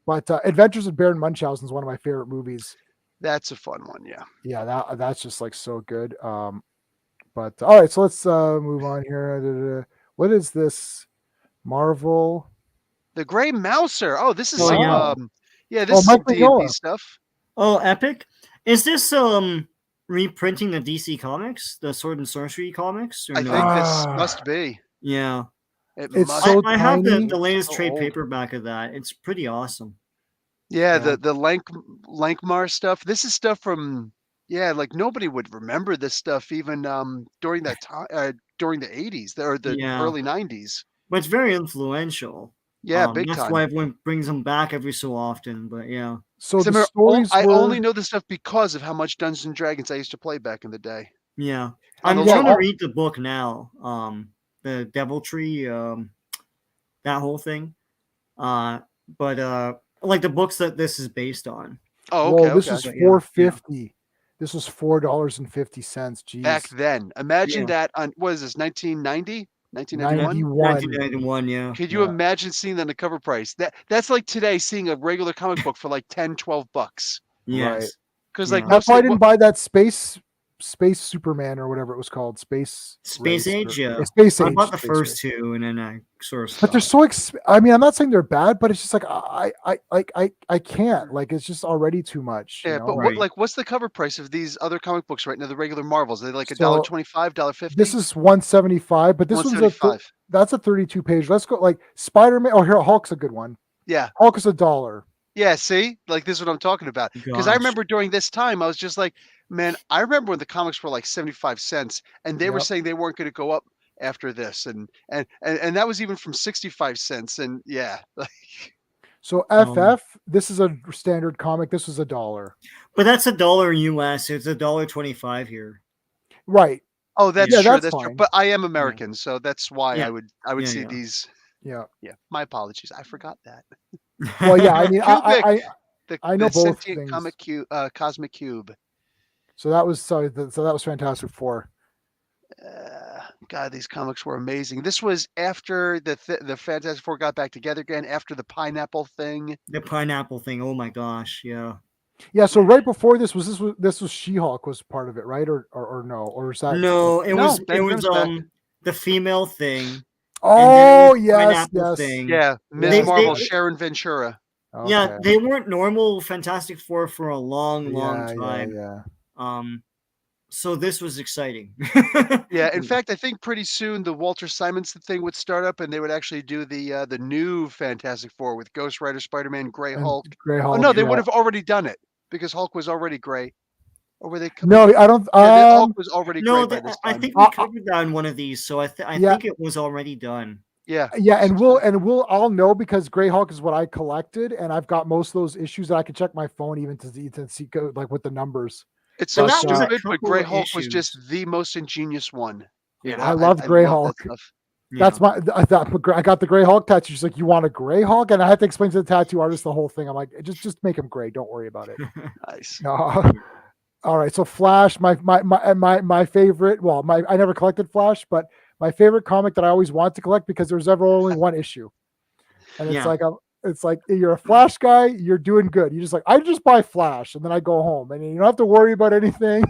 But Adventures of Baron Munchausen is one of my favorite movies. That's a fun one. Yeah. Yeah, that's just like so good. But all right, so let's move on here. What is this? Marvel. The Gray Mouser. Oh, this is this is some D&D stuff. Oh, epic! Is this reprinting the DC comics, the Sword and Sorcery comics? Or I think this must be. Yeah, it's so I have the latest so trade old. paperback of that. It's pretty awesome. Yeah, Yeah. the Lankmar stuff. This is stuff from like nobody would remember this stuff even during that time during the 80s or the Yeah. early 90s. But it's very influential. Yeah, big That's time. why everyone brings them back every so often. But yeah, So 'Cause I the remember stories I were only know this stuff because of how much Dungeons and Dragons I used to play back in the day. yeah. On I'm the trying low. to read the book now. The Deviltry, that whole thing. But like the books that this is based on. Oh, Whoa, okay, this okay. is But yeah, $4.50. This was $4.50. Back Jeez. then. Imagine Yeah. that on what is this, 1990? 1991? 91. 1991, yeah. Could you Yeah. imagine seeing that on the cover price? That's like today seeing a regular comic book for like 10, 12 bucks. Right. Yes. Because Yeah. like That's most why I of didn't buy that Space Superman or whatever it was called. Space Space Race Age, or- yeah. Space I Age. bought the Space first Race. two, and then I sort of But they're stopped. so I mean, I'm not saying they're bad, but it's just like I can't. Like it's just already too much. yeah, You know? but Right. what's the cover price of these other comic books right now? The regular Marvels, are they like So, $1.25, $1.50? This is 175, but this one's $1.75. that's a 32 page. Let's go like Spider-Man. Oh, here Hulk's a good one. Yeah, Hulk is $1. yeah. See, like this is what I'm talking about. Because I Gosh. remember during this time, I was just like, man, I remember when the comics were like 75 cents, and they were Yep. saying they weren't going to go up after this, and that was even from 65 cents, and yeah, like. So FF, this is a standard comic. This was $1. But that's $1 US. It's $1.25 here. Right. Oh, that's Yeah, true. that's That's true. fine. But I am American, so that's why Yeah. I would Yeah, see yeah. these. Yeah. Yeah, my apologies. I forgot that. Well, yeah. I mean, I know the both sentient things. comic cube, cosmic cube. So that was Fantastic Four. God, these comics were amazing. This was after the Fantastic Four got back together again, after the pineapple thing. The pineapple thing. Oh my gosh. Yeah. Yeah. So right before this was She-Hulk was part of it, right? Or no? Or is that No, it No, was Ben Grimm's back. the female thing. Oh and then the yes, pineapple yes. thing. Yeah, Ms. Yes, Marvel, yes. Sharon Ventura. Yeah, Okay. they weren't normal Fantastic Four for a long Yeah, time. yeah. So this was exciting. Yeah, in fact, I think pretty soon the Walter Simonson thing would start up, and they would actually do the new Fantastic Four with Ghost Rider, Spider-Man, Grey And Hulk. Grey Oh Hulk. no, they yeah. would have already done it because Hulk was already gray. Or were they? No, I don't. Yeah, Hulk was already no, gray by this I time. think we covered that in one of these, so I Yeah. think it was already done. Yeah, Yeah, and I'll know because Grey Hulk is what I collected, and I've got most of those issues that I can check my phone even to see like with the numbers. it's so But, that was a stupid, but couple Grey of Hulk was issues. just the most ingenious one. You know, I loved Grey love Hulk. that stuff. That's I got the Grey Hulk tattoo. She's like, "You want a Grey Hulk?" And I had to explain to the tattoo artist the whole thing. I'm like, just make him gray. Don't worry about it. Nice. No. All right. So Flash, my favorite. Well, I never collected Flash, but my favorite comic that I always want to collect because there's ever only one issue, and it's Yeah. it's like you're a Flash guy, you're doing good. You just like I just buy Flash and then I go home and you don't have to worry about anything.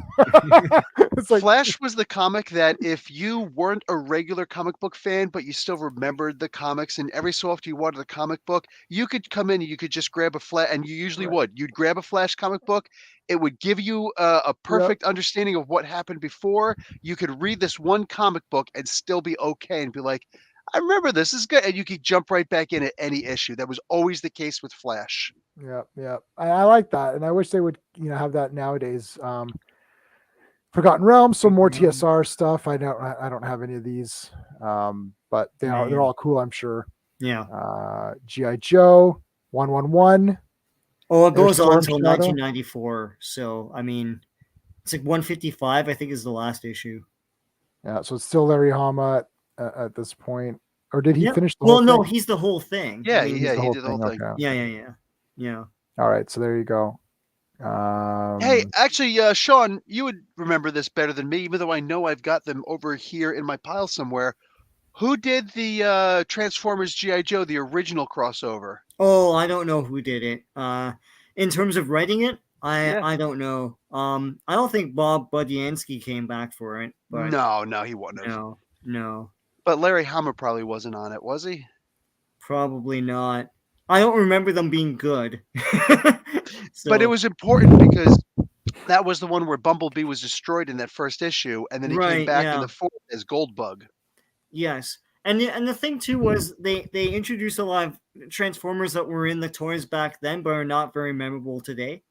It's like Flash was the comic that if you weren't a regular comic book fan, but you still remembered the comics, and every so often you wanted a comic book, you could come in and you could just grab a Flash, and you usually would. You'd grab a Flash comic book. It would give you a perfect understanding of what happened before. You could read this one comic book and still be okay and be like, I remember this is good. And you could jump right back in at any issue. That was always the case with Flash. Yeah. I like that, and I wish they would have that nowadays. Forgotten Realms, some more TSR stuff. I don't have any of these, but they're all cool. I'm sure. Yeah. GI Joe 111. Oh, it goes on Storm until Shadow. 1994. So I mean, it's like 155. I think is the last issue. Yeah, so it's still Larry Hama at this point, or did he Yep. finish the Well, whole no, thing? he's the whole thing. Yeah, I mean, he did the whole thing. Okay. Yeah. All right, so there you go. Hey, actually, Sean, you would remember this better than me, even though I know I've got them over here in my pile somewhere. Who did the Transformers G.I. Joe, the original crossover? Oh, I don't know who did it. In terms of writing it, Yeah. I don't know. I don't think Bob Budiansky came back for it. But No, he wouldn't have. No, But Larry Hama probably wasn't on it, was he? probably not. I don't remember them being good. But it was important because that was the one where Bumblebee was destroyed in that first issue, and then he came Right, back yeah. in the fourth as Goldbug. Yes. And the thing too was they introduced a lot of Transformers that were in the toys back then, but are not very memorable today.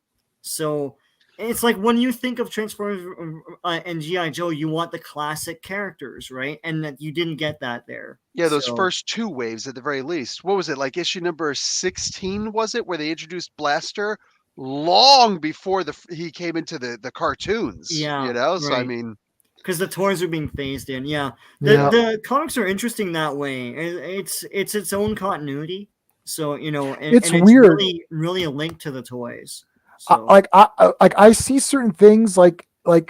So it's like when you think of Transformers and GI Joe, you want the classic characters, right? And that you didn't get that there. Yeah, those So, first 2 waves at the very least. What was it, like issue number 16, was it, where they introduced Blaster long before he came into the cartoons, Yeah, you know? So, I right. mean, because the toys are being phased in. Yeah, Yeah. the comics are interesting that way. It's its own continuity. So and It's it's weird. really a link to the toys. So I see certain things like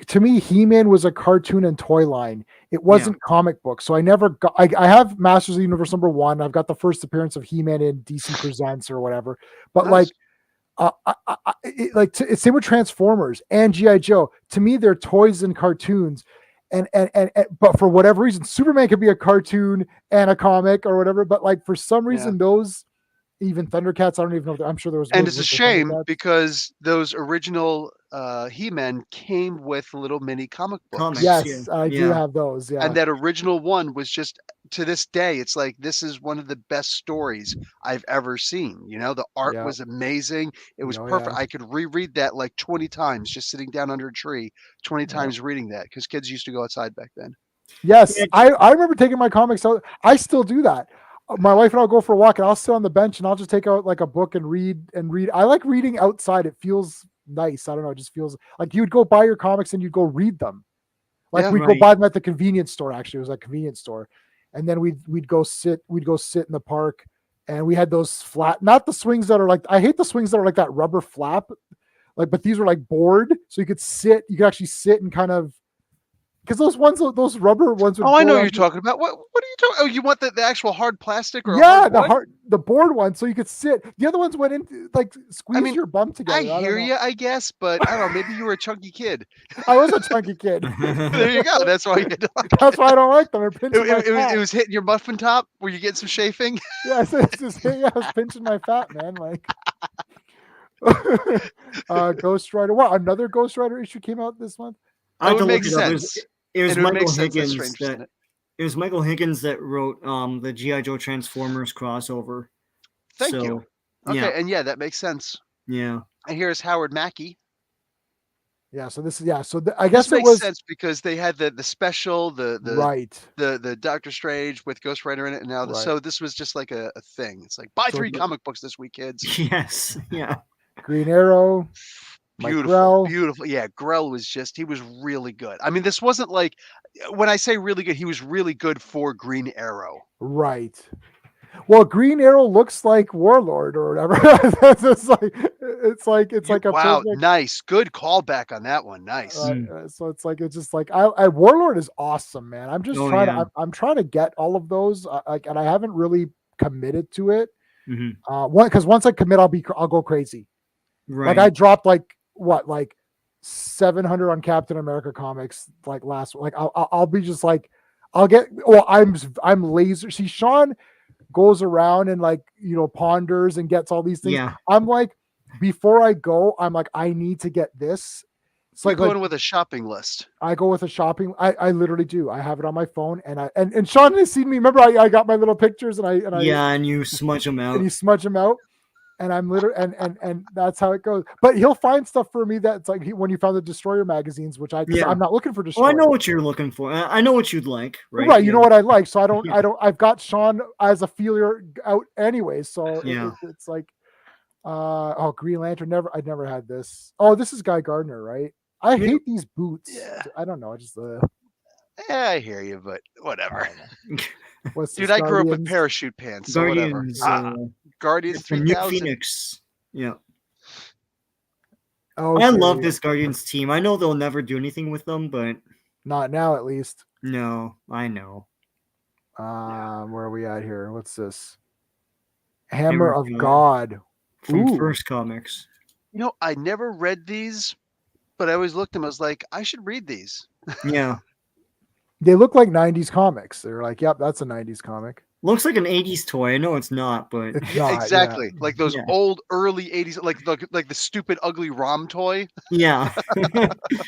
to me, He-Man was a cartoon and toy line. It wasn't comic book. So I never got. I have Masters of the Universe #1. I've got the first appearance of He-Man in DC Presents or whatever. But nice. it's same with Transformers and GI Joe. To me, they're toys and cartoons. And but for whatever reason, Superman could be a cartoon and a comic or whatever. But like for some reason, those. Even Thundercats, I don't even know. I'm sure there was. And it's a shame because those original He-Men came with little mini comic books. Yes, I do have those. Yeah, and that original one was just, to this day, it's like, this is one of the best stories I've ever seen. You know, the art was amazing. It was perfect. I could reread that like 20 times, just sitting down under a tree, 20 times reading that, because kids used to go outside back then. Yes, I remember taking my comics out. I still do that. My wife and I'll go for a walk, and I'll sit on the bench, and I'll just take out like a book and read. I like reading outside. It feels nice. I don't know. It just feels like you'd go buy your comics and you'd go read them. Like we'd go buy them at the convenience store. Actually, it was a convenience store, and then we'd go sit in the park, and we had those flat, not the swings that are like. I hate the swings that are like that rubber flap, but these were like board, so you could actually sit and kind of. Because those rubber ones. Oh, I know what you're talking about. What are you talking? Oh, you want the actual hard plastic or the board one, so you could sit. The other ones went in like squeeze your bum together. I hear you, I guess, but I don't know. Maybe you were a chunky kid. I was a chunky kid. There you go. That's why you had to like That's why I don't like them. It was hitting your muffin top. Were you getting some chafing? Yeah, I was pinching my fat, man. Like Ghost Rider. What? Another Ghost Rider issue came out this month. That would make sense. It was Michael Higgins that. It was Michael Higgins that wrote the GI Joe Transformers crossover. Thank you. Okay, and that makes sense. Yeah. And here's Howard Mackie. Yeah, so this is I guess this makes sense because they had the special, the Doctor Strange with Ghost Rider in it, and now so this was just like a thing. It's like buy 3 comic books this week, kids. Yes. Yeah. Green Arrow. Beautiful. Yeah, Grell he was really good. I mean, this wasn't like, when I say really good, he was really good for Green Arrow. Right. Well, Green Arrow looks like Warlord or whatever. it's like a wow, perfect... nice, good callback on that one. Nice. So it's just like I Warlord is awesome, man. I'm just I'm trying to get all of those, and I haven't really committed to it. Because once I commit, I'll go crazy. Right. Like I dropped like 700 on Captain America comics like last. Like I'll be just like I'm laser. See, Sean goes around and ponders and gets all these things. Yeah. I'm like, before I go, I'm like, I need to get this. It's like going with a shopping list. I go with a shopping. I literally do. I have it on my phone, and Sean has seen me. Remember, I got my little pictures and you smudge them out. And you smudge them out. And I'm literally and that's how it goes. But he'll find stuff for me that's like when you found the Destroyer magazines, which I'm not looking for Destroyer. Well, I know what you're looking for. I know what you'd like, right? Right. You know what I like. So I've got Sean as a feeler out anyway. So it's like, Green Lantern. I never had this. Oh, this is Guy Gardner, right? I hate these boots. Yeah. I don't know. I just. Yeah, I hear you, but whatever. Dude, I grew up with parachute pants. So Guardians. Guardians 3000. New Phoenix. Yeah. Oh, I love this Guardians team. I know they'll never do anything with them, but not now, at least. No, I know. Where are we at here? What's this? Hammer of God from First Comics. You know, I never read these, but I always looked at them. I was like, I should read these. Yeah. They look like 90s comics. They're like, yep, that's a 90s comic. Looks like an 80s toy. I know it's not, but it's not, exactly. Like those old early 80s, like the stupid ugly ROM toy. Yeah.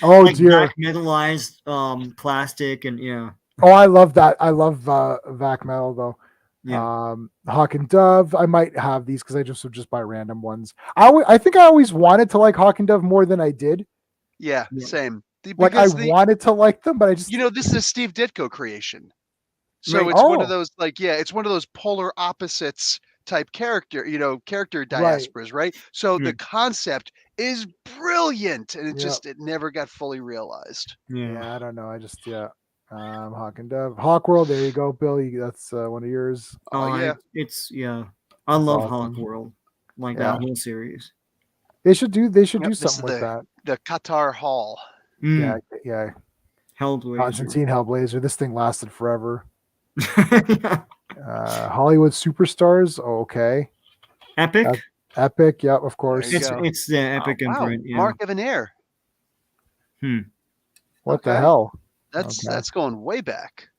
Oh dear. Metallized plastic and Oh, I love that. I love Vac Metal though. Yeah. Hawk and Dove. I might have these because I just would just buy random ones. I think I always wanted to like Hawk and Dove more than I did. Yeah, Yeah. same. Like I Because wanted to like them, but I just this is a Steve Ditko creation. So Right. it's one of Oh. those it's one of those polar opposites type character, character Right. diasporas, right? So the Mm. concept is brilliant, and Yeah. it never got fully realized. Yeah, I don't know. I just Hawk and Dove. Hawk World, there you go, Bill. That's one of yours. Oh yeah, It's I That's love awesome. Hawk World, like Yeah. that whole series. They should do Yep, something this is with that. the Qatar Hall. Yeah, Mm. yeah. Hellblazer. Constantine Hellblazer. This thing lasted forever. Yeah. Hollywood Superstars. Oh, okay. Epic. Epic. Yeah, of course. you It's go. it's the Epic wow, imprint. Yeah. Mark Evanair. What the Okay. hell? That's Okay. that's going way back.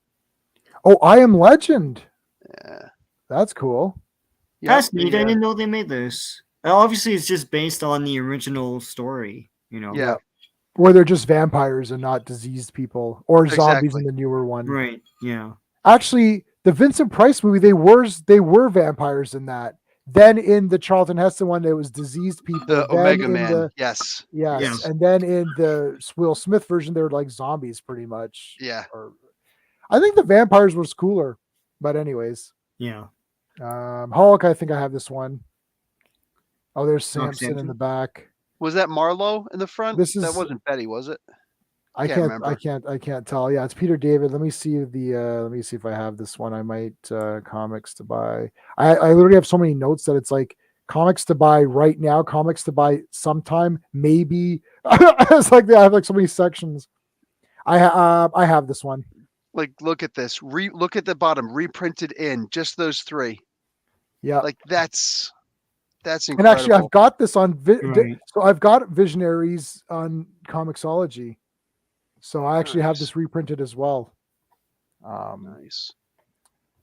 Oh, I Am Legend. Yeah. That's cool. That's Yep, neat. I didn't know they made this. Obviously, it's just based on the original story. Yeah. Where they're just vampires and not diseased people or zombies Exactly. in the newer one. Right. Yeah. Actually, the Vincent Price movie, they were vampires in that. Then in the Charlton Heston one, it was diseased people. The then Omega in Man. Yes. Yes. Yes. And then in the Will Smith version, they were like zombies pretty much. Yeah. Or, I think the vampires was cooler. But anyways. Yeah. Hulk, I think I have this one. Oh, there's Samson in Samson. the back. Was that Marlowe in the front? This That is- wasn't Betty, was it? I Can't can't remember. tell. Yeah, it's Peter David. Let me see let me see if I have this one. I might comics to buy. I literally have so many notes that it's like comics to buy right now, comics to buy sometime, maybe. It's like I have like so many sections. I have this one. Like, look at this. Look at the bottom, reprinted in just those three. Yeah. Like that's incredible. And actually I've got this on Right. so I've got Visionaries on Comixology. So I actually have this reprinted as well. Nice.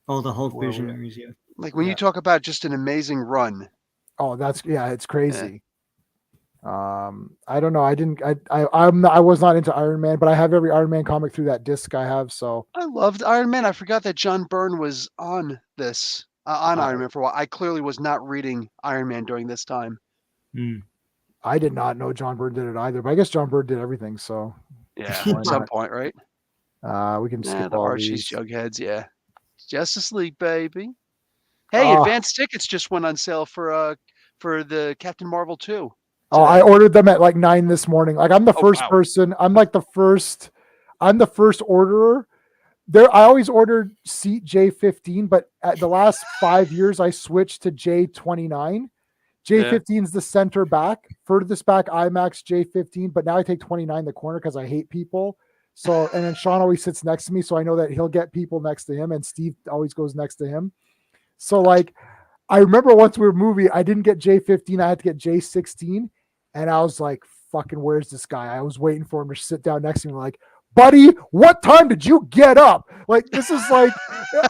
Oh, the Hulk Where we- Visionaries. Yeah. Like when Yeah. you talk about just an amazing run. Oh, it's crazy. I don't know. I was not into Iron Man, but I have every Iron Man comic through that disc I have. So I loved Iron Man. I forgot that John Byrne was on this on Iron Man for a while. I clearly was not reading Iron Man during this time. Mm. I did not know John Byrne did it either, but I guess John Byrne did everything. So Yeah, Why at some not? point, right? we can skip The all Archie's these. Jugheads, yeah. Justice League, baby. Hey, advanced tickets just went on sale for the Captain Marvel 2. Oh, I ordered them at like 9 this morning. Like I'm the first wow. person. I'm the first orderer. I always ordered seat J15, but at the last 5 years I switched to J29. J15 is the center back, furthest back IMAX J15, but now I take 29 the corner because I hate people. So and then Sean always sits next to me, so I know that he'll get people next to him, and Steve always goes next to him. So like I remember once we were moving, I didn't get J15, I had to get J16, and I was like, fucking, where's this guy? I was waiting for him to sit down next to me, like, buddy, what time did you get up? Like, this is like,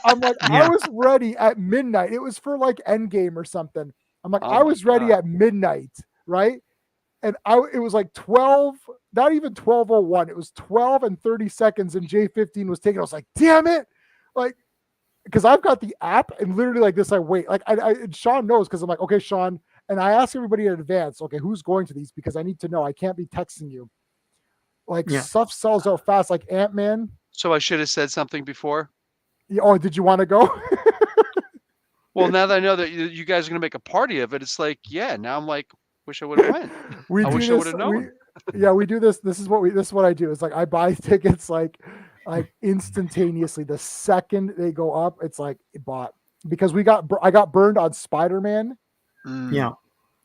I'm like, I was ready at midnight. It was for like Endgame or something. I'm like, I was ready at midnight, right? And it was like 12, not even 12:01. It was 12 and 30 seconds, and J15 was taken. I was like, damn it. Like, because I've got the app, and literally like this, I wait. Like, and Sean knows, because I'm like, okay, Sean. And I ask everybody in advance, okay, who's going to these? Because I need to know. I can't be texting you. Like, stuff sells out fast, like Ant-Man. So I should have said something before. Oh, did you want to go? Well, now that I know that you guys are going to make a party of it, it's like, yeah, now I'm like, wish I would have went. I wish I would have known. We do this. This is what I do. It's like I buy tickets like instantaneously. The second they go up, it's like bought. Because I got burned on Spider-Man. Yeah.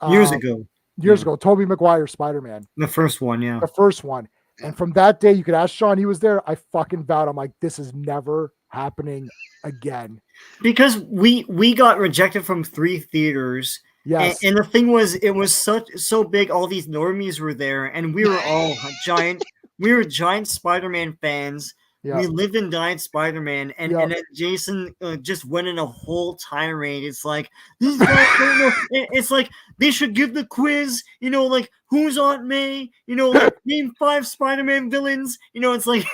Years ago. Years ago. Tobey Maguire Spider-Man. The first one, yeah. The first one. And from that day, you could ask Sean, he was there. I fucking vowed. I'm like, this is never happening again. Because we got rejected from 3 theaters. Yes. And the thing was, it was so big, all these normies were there, and we were all giant Spider-Man fans. Yeah. We lived and died Spider-Man, and then Jason just went in a whole tirade. It's like, these guys don't know. It's like they should give the quiz, like who's Aunt May, like name 5 Spider-Man villains, it's like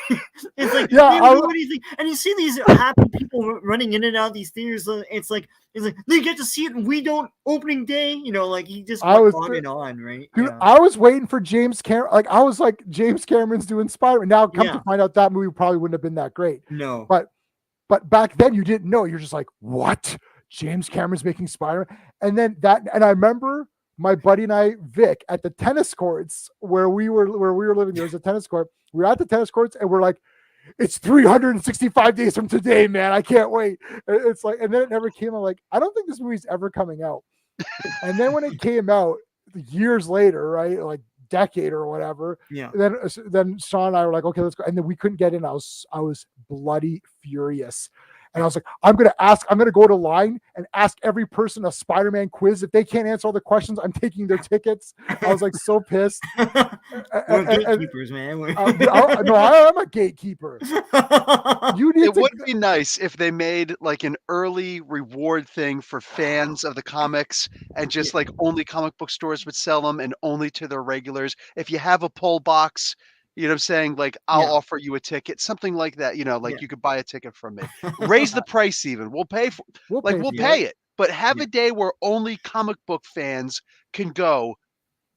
it's like Yeah, do anything. And you see these happy people running in and out of these theaters. It's like they get to see it and we don't. Opening day, like he just went on and on, right? Dude, I was waiting for James Cameron. Like I was like, James Cameron's doing Spider-Man. Now come to find out that movie probably wouldn't have been that great. No. But back then you didn't know. You're just like, what? James Cameron's making Spider-Man? And then and I remember my buddy and I, Vic, at the tennis courts where we were living. There was a tennis court. We were at the tennis courts and we're like, it's 365 days from today, man. I can't wait. It's like, and then it never came out. Like, I don't think this movie's ever coming out. And then when it came out years later, right, like decade or whatever, then Sean and I were like, okay, let's go. And then we couldn't get in. I was bloody furious. And I was like, I'm going to go to line and ask every person a Spider-Man quiz. If they can't answer all the questions, I'm taking their tickets. I was like so pissed. We're gatekeepers, man. No, I'm a gatekeeper. It would be nice if they made like an early reward thing for fans of the comics and just like only comic book stores would sell them and only to their regulars. If you have a pull box, you know what I'm saying? Like, I'll offer you a ticket, something like that. You could buy a ticket from me. Raise the price even. We'll pay for we'll pay it. But have a day where only comic book fans can go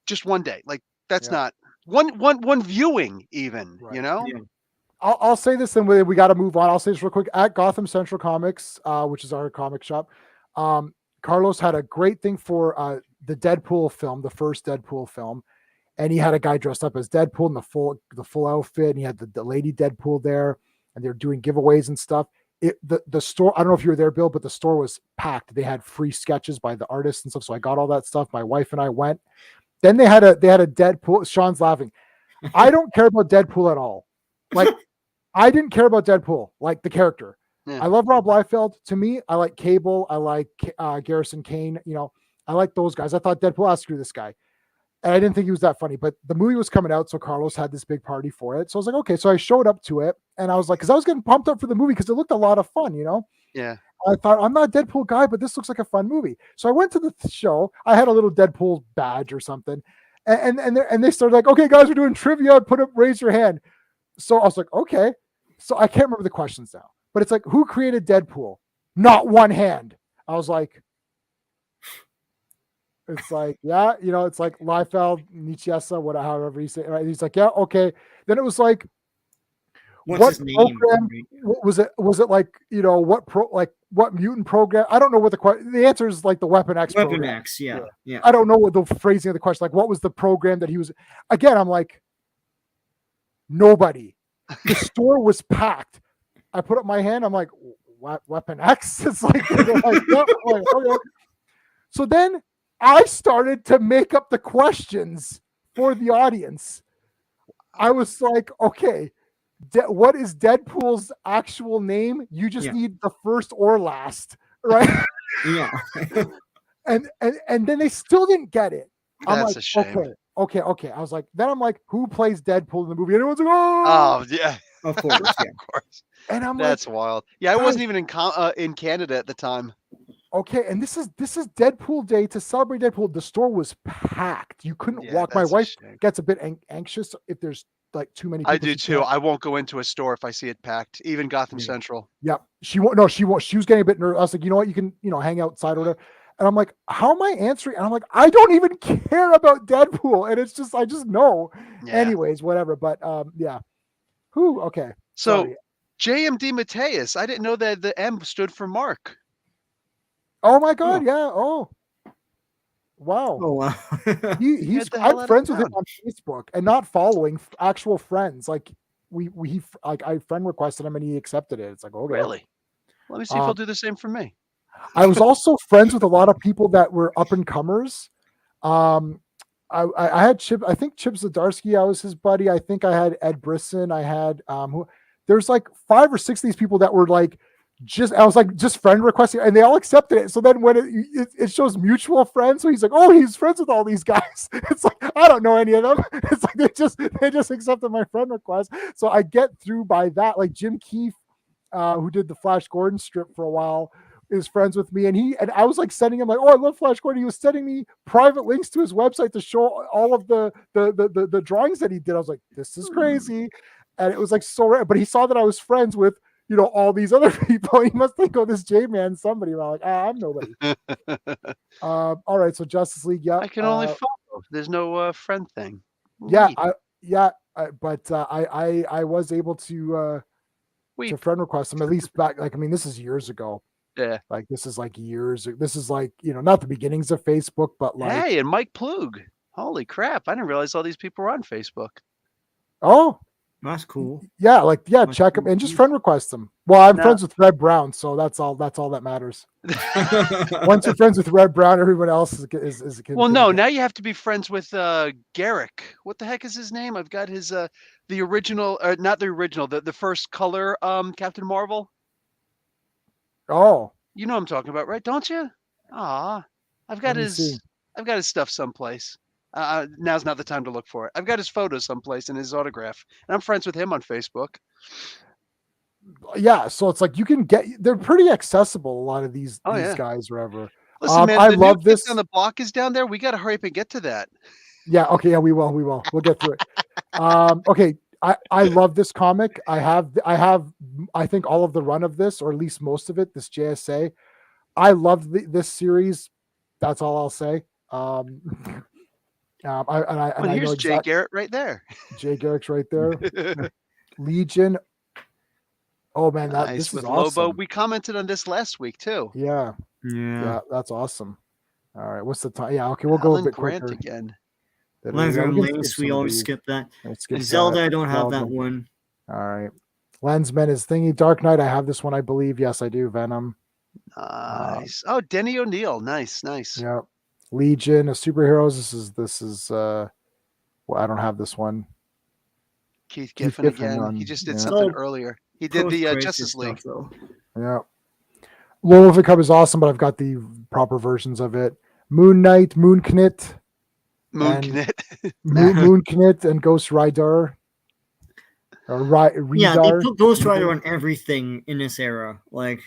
just one day. Like, that's not one viewing even, right. you know? Yeah. I'll say this and we got to move on. I'll say this real quick. At Gotham Central Comics, which is our comic shop, Carlos had a great thing for the Deadpool film, the first Deadpool film. And he had a guy dressed up as Deadpool in the full outfit. And he had the lady Deadpool there, and they're doing giveaways and stuff. The store, I don't know if you were there, Bill, but the store was packed. They had free sketches by the artists and stuff. So I got all that stuff. My wife and I went. Then they had a Deadpool. Sean's laughing. I don't care about Deadpool at all. Like, I didn't care about Deadpool, like the character. Yeah. I love Rob Liefeld. To me, I like Cable. I like Garrison Kane. I like those guys. I thought Deadpool, screw this guy. And I didn't think he was that funny, but the movie was coming out, so Carlos had this big party for it. So I was like, okay. So I showed up to it, and I was like, because I was getting pumped up for the movie because it looked a lot of fun, Yeah. I thought, I'm not a Deadpool guy, but this looks like a fun movie. So I went to the show. I had a little Deadpool badge or something, and they started like, okay, guys, we're doing trivia. Raise your hand. So I was like, okay. So I can't remember the questions now, but it's like, who created Deadpool? Not one hand. I was like. It's like, it's like Liefeld, Nietzschesa, however you say it, right? He's like, yeah, okay. Then it was like, what's his name? Program was it? Was it like, what mutant program? I don't know what the answer is, like the Weapon X Weapon program. X, yeah. I don't know what the phrasing of the question, like what was the program that he was, again, I'm like, nobody. The store was packed. I put up my hand, I'm like, Weapon X? It's like, okay. So then I started to make up the questions for the audience. I was like, okay, what is Deadpool's actual name? You just need the first or last, right? Yeah. and then they still didn't get it. I'm That's like, a shame. Okay. I was like, then I'm like, who plays Deadpool in the movie? And everyone's like, oh yeah, of course, yeah. Of course. And I'm that's like, wild. Yeah, I wasn't even in Canada at the time. Okay, and this is Deadpool Day to celebrate Deadpool. The store was packed. You couldn't walk. My wife gets a bit anxious if there's like too many people. I do too. I won't go into a store if I see it packed, even Gotham Central. Yeah, she won't. No, she won't. She was getting a bit nervous. I was like, you know what? You can, hang outside or whatever. And I'm like, how am I answering? And I'm like, I don't even care about Deadpool. And it's just, I just know. Yeah. Anyways, whatever. But yeah. Who? Okay. So sorry. JMD Mateus. I didn't know that the M stood for Marc. Oh my God! Yeah. Oh, wow. Oh wow. I'm friends with him on Facebook and not following, actual friends. Like I friend requested him and he accepted it. It's like, okay. Really? Let me see if he'll do the same for me. I was also friends with a lot of people that were up and comers. I had Chip. I think Chip Zdarsky. I was his buddy. I think I had Ed Brisson. I had there's like 5 or 6 of these people that were like. I was like, just friend requesting, and they all accepted it. So then when it shows mutual friends, so he's like, oh, he's friends with all these guys. It's like, I don't know any of them. It's like they just accepted my friend request. So I get through by that. Like Jim Keefe, who did the Flash Gordon strip for a while, is friends with me, and I was like sending him like, oh, I love Flash Gordon. He was sending me private links to his website to show all of the drawings that he did. I was like, this is crazy, and it was like so rare. But he saw that I was friends with all these other people. He must think, oh, this J-Man somebody. And I'm like, I'm nobody. All right, so Justice League, yeah. I can only follow. There's no friend thing. Yeah, Weep. I was able to Weep. friend request him at least back. Like, I mean, this is years ago. Yeah. Like this is like years. This is like not the beginnings of Facebook, but like Hey, and Mike Plug. Holy crap! I didn't realize all these people were on Facebook. oh That's cool. yeah, like That's check him cool. and just friend request him. Well, I'm No. friends with Red Brown, so that's all that matters. Once you're friends with Red Brown, everyone else is Well, no, now you have to be friends with Garrick. What the heck is his name? I've got his the original, not the original, the first color Captain Marvel. Oh, You know what I'm talking about, right? Don't you? Ah, I've got Let me see. his stuff someplace. Now's not the time to look for it. I've got his photos someplace and his autograph, and I'm friends with him on Facebook. yeah. So it's like they're pretty accessible. A lot of these Oh, yeah. guys, wherever. Listen, man, I the love new this. Kids on the Block is down there. We got to hurry up and get to that. Yeah. Okay. Yeah, we will. We'll get through it. Okay. I love this comic. I have I think all of the run of this, or at least most of it. This JSA. I love this series. That's all I'll say. I Here's know Jay Garrett right there. Jay Garrick's right there. Legion. Oh man, Nice, this is with awesome. Lobo. We commented on this last week too. Yeah, Yeah. that's awesome. All right, what's the time? Yeah, okay, we'll go Alan a bit Grant quicker. again. Live Yeah, and we can Lace, skip we some of always these. skip that. Let's skip Zelda, that. I don't have that Zelda. one. All right. Lensman is thingy. Dark Knight, I have this one, I believe. Yes, I do. Venom. Nice. Oh, Denny O'Neil. Nice. Yeah. Legion of Superheroes. This is well, I don't have this one. Keith Keith Giffen Giffen again. on- He just did yeah. something Oh, earlier. He did the Post-crisis Justice stuff, League. though. Yeah. Wolf Cup is awesome, but I've got the proper versions of it. Moon Knight, Moon Knit, Moon and- Knit. Moon Knit, and Ghost Rider. Or Yeah, they Ridar. put Ghost Rider on everything in this era. Like,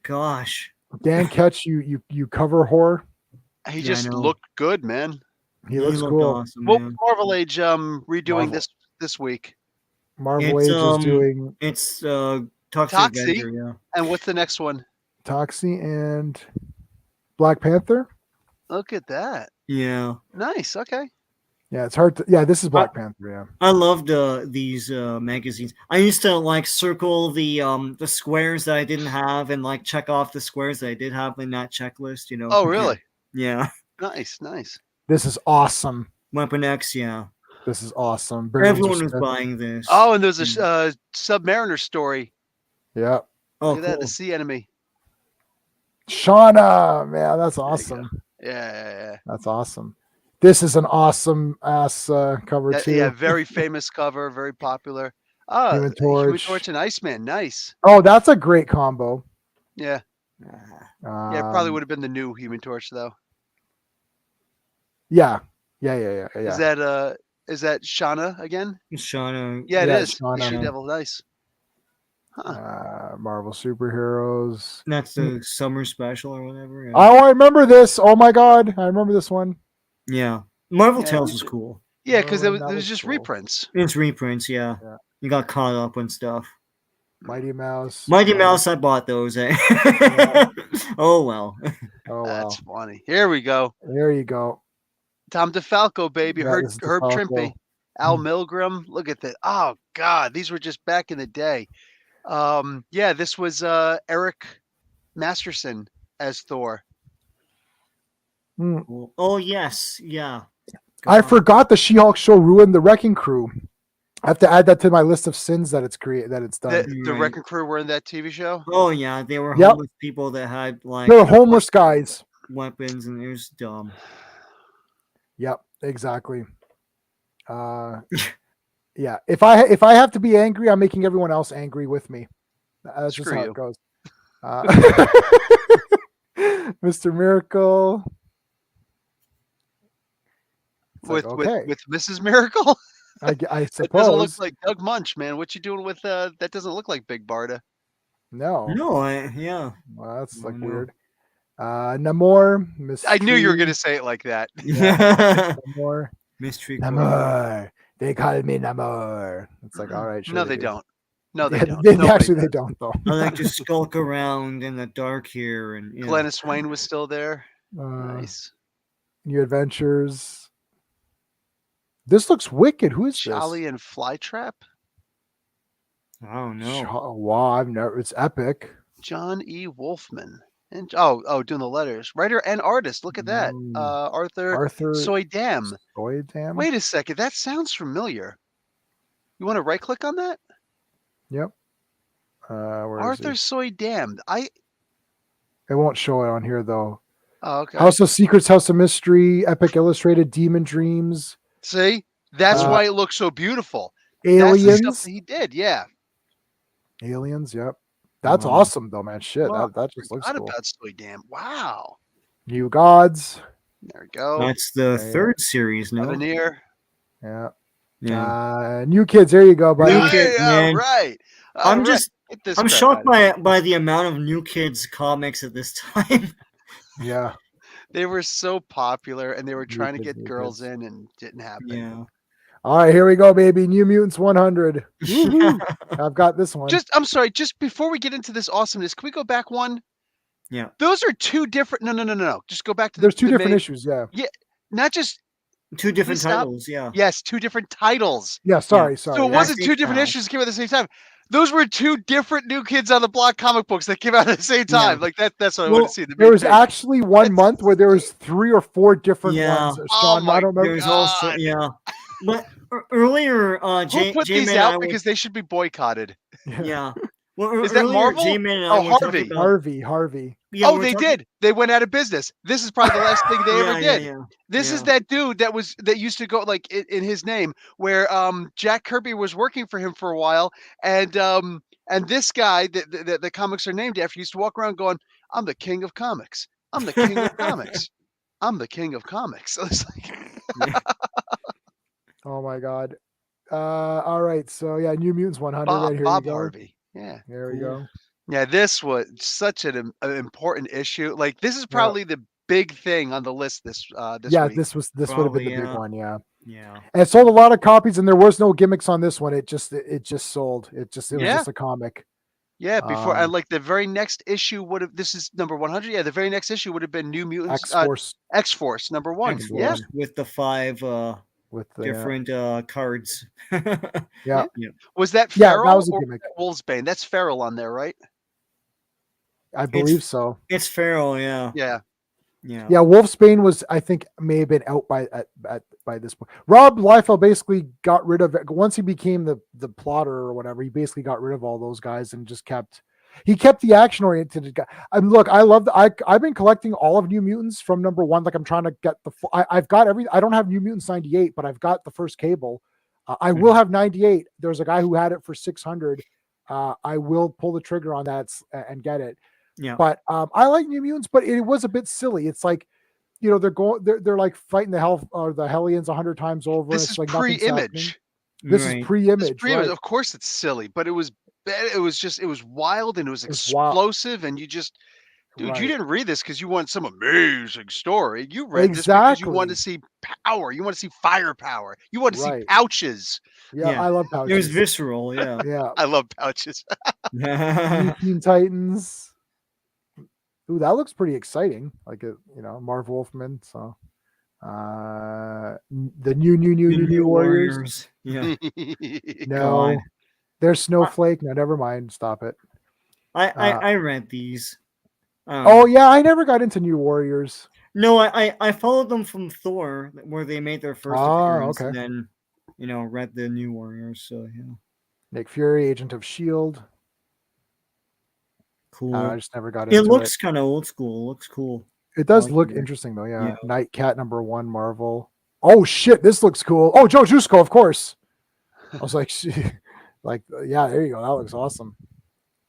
gosh. Dan Ketch, you cover horror. He Yeah, I just know. looked good, man. He looks looked cool. awesome, What man. was Marvel Age redoing Marvel. this week? Marvel It's, Age is doing It's Toxic Toxie? Avenger, yeah. And what's the next one? Toxie and Black Panther. Look at that. Yeah. Nice. Okay. Yeah, it's hard to. Yeah, this is Black Panther. Yeah. I loved these magazines. I used to like circle the squares that I didn't have and like check off the squares that I did have in that checklist, you know. Oh, really? Yeah. Nice. This is awesome. Weapon X, yeah. This is awesome. Everyone was buying this. Oh, and there's a Submariner story. Yeah. Oh, Look at that, cool. the sea enemy. Shauna, man, that's awesome. Yeah. That's awesome. This is an awesome ass cover too. Yeah, very famous cover, very popular. Ah, Human Human Torch. Torch and Iceman. Nice. Oh, that's a great combo. Yeah. Yeah, it probably would have been the new Human Torch though. Yeah. Is that Shauna again? Shauna. Yeah, it Yeah, is. Shauna. She Devil. Nice. Marvel superheroes. That's the summer special or whatever. Yeah. Oh, I remember this. Oh my god, I remember this one. Yeah. Marvel Yeah. Tales was cool. Yeah, because Oh, it that was was just cool. reprints. It's reprints, yeah. Yeah. You got caught up on stuff. Mighty Mouse. Mighty Mouse, I bought those. Eh? Oh well. Oh wow. That's funny. Here we go. There you go. Tom DeFalco, baby. Yeah, Herb this is Herb DeFalco. Trimpe. Al Milgram. Look at that. Oh God, these were just back in the day. Yeah, this was Eric Masterson as Thor. Mm. Oh yes, yeah. I forgot the She-Hulk show ruined the Wrecking Crew. I have to add that to my list of sins that it's done. The Right. Wrecking Crew were in that TV show. Oh yeah, they were Yep. homeless people that had like They're homeless guys. weapons, and it was dumb. Yep, exactly. Yeah. If I have to be angry, I'm making everyone else angry with me. That's just Screw how you. it goes. Mr. Miracle. It's like, okay. With Mrs. Miracle. I It doesn't look suppose. like Doug Munch, man. What you doing with that? Doesn't look like Big Barda. No. No, yeah. Well, that's Oh, like no. weird. Namor, Miss I knew you were Tree, going to say it like that. Namor. Mystery. Namor. They call me Namor. It's like, all right, sure. No, they do. don't. No, they Yeah, don't. They, Nobody actually, they does. don't though. I like to skulk around in the dark here, and Glennis Wayne was still there. Uh, Nice. New Adventures. This looks wicked. Who is Jolly this? and Flytrap. I don't know. Wow, I've never. It's epic. John E. Wolfman. And doing the letters. Writer and artist. Look at that. Arthur Soydam. Soydam. Wait a second. That sounds familiar. You want to right click on that? Yep. Where is Arthur he? Soydam. It won't show it on here though. Oh, okay. House of Secrets, House of Mystery, Epic Illustrated, Demon Dreams. See? That's why it looks so beautiful. Aliens. That's the stuff that he did, yeah. Aliens, yep. That's Wow. awesome though, man. Shit, Well, that just looks Forgot cool. about Soydam. Wow. New Gods. There we go. That's the Yeah. third series, no? Avenir. Yeah. Yeah. New Kids. There you go, buddy. New Kids, man. Right. I'm I'm shocked by the amount of New Kids comics at this time. Yeah. They were so popular, and they were New trying to Kids, get New girls Kids. in, and didn't happen. Yeah. All right, here we go, baby. New Mutants 100. Woohoo. I've got this one. I'm sorry. Just before we get into this awesomeness, can we go back one? Yeah. Those are two different. No. Just go back to There's two the different main- issues. Yeah. Not just Two different Please stop. titles, yeah. yes, two different titles. Yeah. Sorry. So Sorry. it yeah. wasn't That's two it different now. issues that came out at the same time. Those were two different New Kids on the Block comic books that came out at the same time. Yeah. Like that's what I Well, want to see. The There main was thing. actually one month where there was 3 or 4 different Yeah. ones. Oh Sean, my I don't remember. There's also God. yeah. But earlier Who put these J-Man and I out were- because they should be boycotted? yeah. Well, Is that earlier, Marvel? J-Man and Oh, I were talking Harvey. about- Harvey. Yeah, Oh, we're they talking- did. They went out of business. This is probably the last thing they ever did. Yeah. This is Yeah. that dude that used to go like in his name, where Jack Kirby was working for him for a while, and this guy that the comics are named after used to walk around going, "I'm the king of comics. I'm the king of comics. I'm the king of comics." So it's like, Oh my God. All right. So yeah, New Mutants 100. Bob, Right here Bob you go. Harvey. Yeah. There we go. Yeah, this was such an important issue. Like this is probably the big thing on the list this Yeah, week. this would have been Probably, the big yeah. one. Yeah. Yeah. And it sold a lot of copies, and there was no gimmicks on this one. It just sold. It was Yeah. just a comic. Yeah, before Um, the very next issue would have. This is number 100. Yeah, the very next issue would have been New Mutants X-Force X-Force number 1. X-Force Yeah, with the 5 with the different cards. yeah. was that Yeah, Feral that was a or gimmick. Wolfsbane? That's Feral on there, right? I believe so. It's Feral, yeah. Yeah. Yeah. Yeah, Wolfsbane was, I think, may have been out by this point. Rob Liefeld basically got rid of it once he became the plotter or whatever. He basically got rid of all those guys and just kept the action oriented guy. Look, I love I've been collecting all of New Mutants from number 1. Like I'm trying to get the I've got I don't have New Mutants 98, but I've got the first Cable. I will have 98. There's a guy who had it for 600. I will pull the trigger on that and get it. Yeah. But I like New Mutants, but it was a bit silly. It's like, they're like fighting the Hellions 100 times over. This It's is like nothing's happening. pre-image. This Right. is pre-image. It's pre-image. Right. Of course, it's silly, but it was wild and it was It's wild. explosive, and you just. Dude, Right. you didn't read this because you want some amazing story. You read this because you wanted Exactly. to see power. You want to see firepower. You want to see Right. pouches. Yeah, Yeah. I love It was pouches. visceral, yeah. Yeah. I love pouches. New Teen Titans. Ooh, that looks pretty exciting. Like Marv Wolfman. So the new Warriors. Yeah. No. God. There's Snowflake. No, never mind. Stop it. I read these. Oh yeah, I never got into New Warriors. No, I followed them from Thor, where they made their first appearance, okay. and then read the New Warriors. So yeah, Nick Fury, Agent of Shield. cool. I just never got into It looks kind of old school. Looks cool. It does like look it. interesting though. Yeah. Yeah. Nightcat number 1, Marvel. Oh shit, this looks cool. Oh, Joe Jusko, of course. I was like, yeah, there you go. That looks awesome.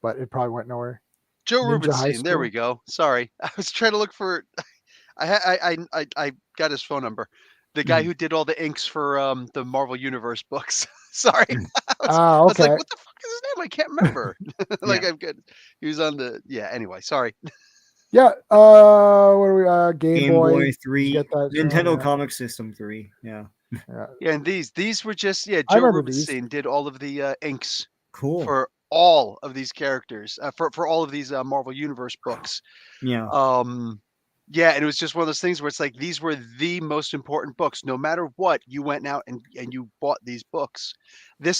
But it probably went nowhere. Joe Ninja High Rubenstein. There School. we go. Sorry, I was trying to look for. I got his phone number. The guy who did all the inks for the Marvel Universe books. Sorry. I was Okay. like, what the fuck is his name? I can't remember. Like I'm good. He was on the anyway, sorry. Yeah. What are we? Game Boy. Did you 3, get that shown? Nintendo Yeah. Comic System 3. Yeah. Yeah, and these were just Joe remember these. Rubenstein did all of the inks Cool. for all of these characters, for all of these Marvel Universe books. Yeah. Yeah, and it was just one of those things where it's like these were the most important books. No matter what, you went out and you bought these books.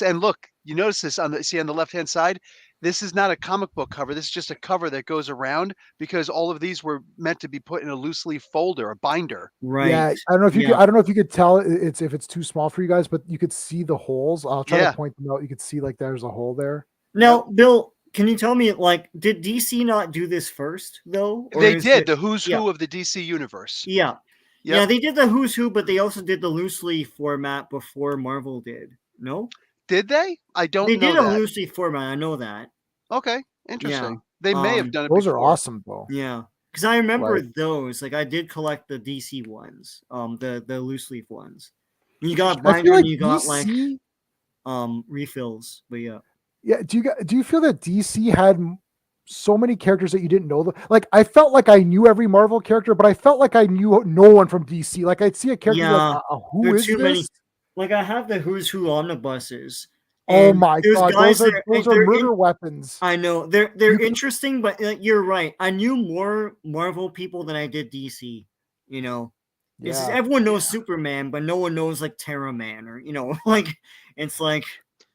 And look, you notice this on the left-hand side. This is not a comic book cover. This is just a cover that goes around because all of these were meant to be put in a loose leaf folder, a binder. Right. Yeah, I don't know if you could, I don't know if you could tell if it's too small for you guys, but you could see the holes. I'll try to point them out. You could see like there's a hole there. Now, Bill, can you tell me, like, did DC not do this first though? They did the who's who of the DC universe. Yeah. Yep. Yeah, they did the who's who, but they also did the loose leaf format before Marvel did. No? Did they? I don't know. They did a loose leaf format. I know that. Okay. Interesting. Yeah. They may have done it Those before. are awesome, though. Yeah. Because I remember those. Like, I did collect the DC ones, the loose leaf ones. You got a binder and you got DC... like refills. But yeah. Yeah. Do you feel that DC had so many characters that you didn't know? Like, I felt like I knew every Marvel character, but I felt like I knew no one from DC. Like, I'd see a character like, who is this? Many. Like, I have the who's who omnibuses. Oh my god, those are murder weapons. I know they're interesting, but you're right. I knew more Marvel people than I did DC. You know, everyone knows Superman, but no one knows like Terra Man or like it's like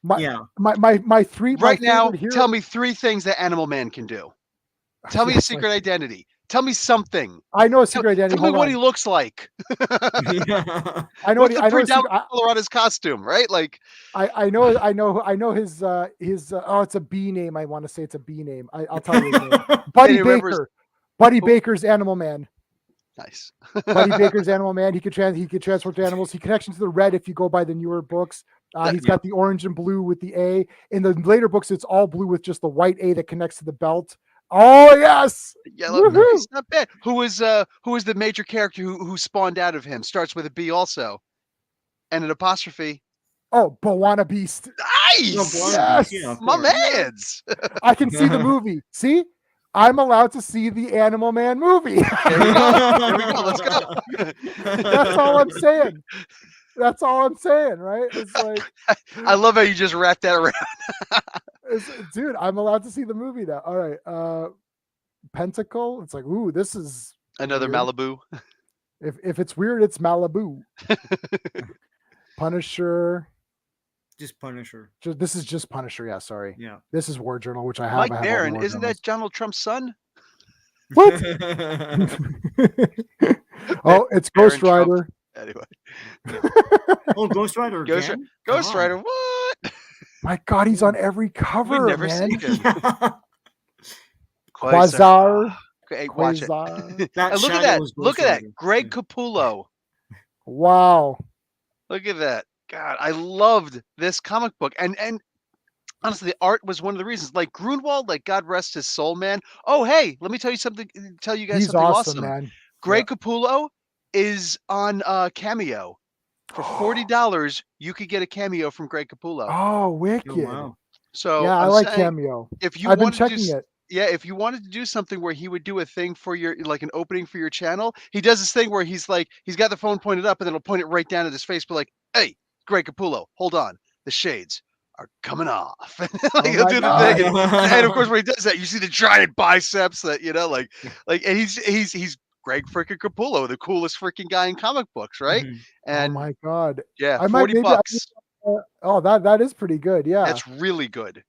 my three right now. Tell me 3 things that Animal Man can do. Tell me a secret identity. Tell me something. I know a secret identity. Tell me what he looks like. I know what's the pre-down color on his costume, right? Like I know his it's a B name. I want to say it's a B name. I'll tell you his name. Buddy Baker. Buddy Baker's Animal Man. Nice. Buddy Baker's Animal Man. He could transport to animals. He connects to the red if you go by the newer books. He's got the orange and blue with the A. In the later books, it's all blue with just the white A that connects to the belt. Oh yes, yellow. Nice. Not bad. Who is the major character who spawned out of him? Starts with a B also, and an apostrophe. Oh, Bawana Beast. Nice. Yes. My man's. I can see the movie. See, I'm allowed to see the Animal Man movie. There we go. Let's go. That's all I'm saying. That's all I'm saying, right? It's like I love how you just wrapped that around. Dude, I'm allowed to see the movie now. All right. Pentacle. It's like, ooh, this is another weird. Malibu. If it's weird, it's Malibu. Punisher. Just Punisher. This is just Punisher. Yeah, sorry. Yeah. This is War Journal, which I have. Mike Barron, isn't that Donald Trump's son? What? Oh, it's Ghost Rider. Trump. Anyway. Oh, Ghost Rider again? Ghost Rider, what? My God, he's on every cover. We've never man. seen him. Quasar. Okay, watch it. Quasar. Look at that. Look at that. Greg Capullo. Wow. Look at that. God, I loved this comic book. And honestly, the art was one of the reasons. Like Grunwald, like God rest his soul, man. Oh, hey, let me tell you something. Tell you guys he's something awesome. Man. Greg Capullo is on Cameo. For $40, you could get a cameo from Greg Capullo. Oh, wicked! Oh, wow. So yeah, I like Cameo. If you I've been checking it. Yeah, if you wanted to do something where he would do a thing for your, like an opening for your channel, he does this thing where he's got the phone pointed up and then he'll point it right down at his face, but like, hey, Greg Capullo, hold on, the shades are coming off. He'll do the thing, and of course when he does that, you see the giant biceps that and he's Greg freaking Capullo, the coolest freaking guy in comic books, right? Mm-hmm. And oh my God, yeah, $40. That is pretty good. Yeah, that's really good.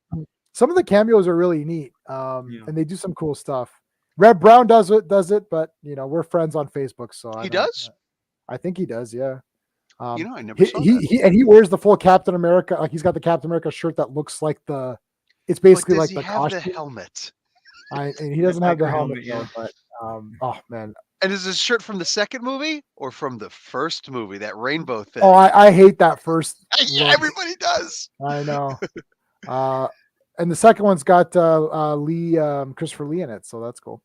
Some of the cameos are really neat, and they do some cool stuff. Red Brown does it, but we're friends on Facebook, so he does. I think he does. Yeah. I never saw that. He wears the full Captain America. Like he's got the Captain America shirt that looks like it's basically like the costume. The helmet. And he doesn't have the helmet, though, but oh man. And is this shirt from the second movie or from the first movie, that rainbow thing? Oh, I hate that first. Yeah, everybody does. I know. And the second one's got Christopher Lee in it, so that's cool.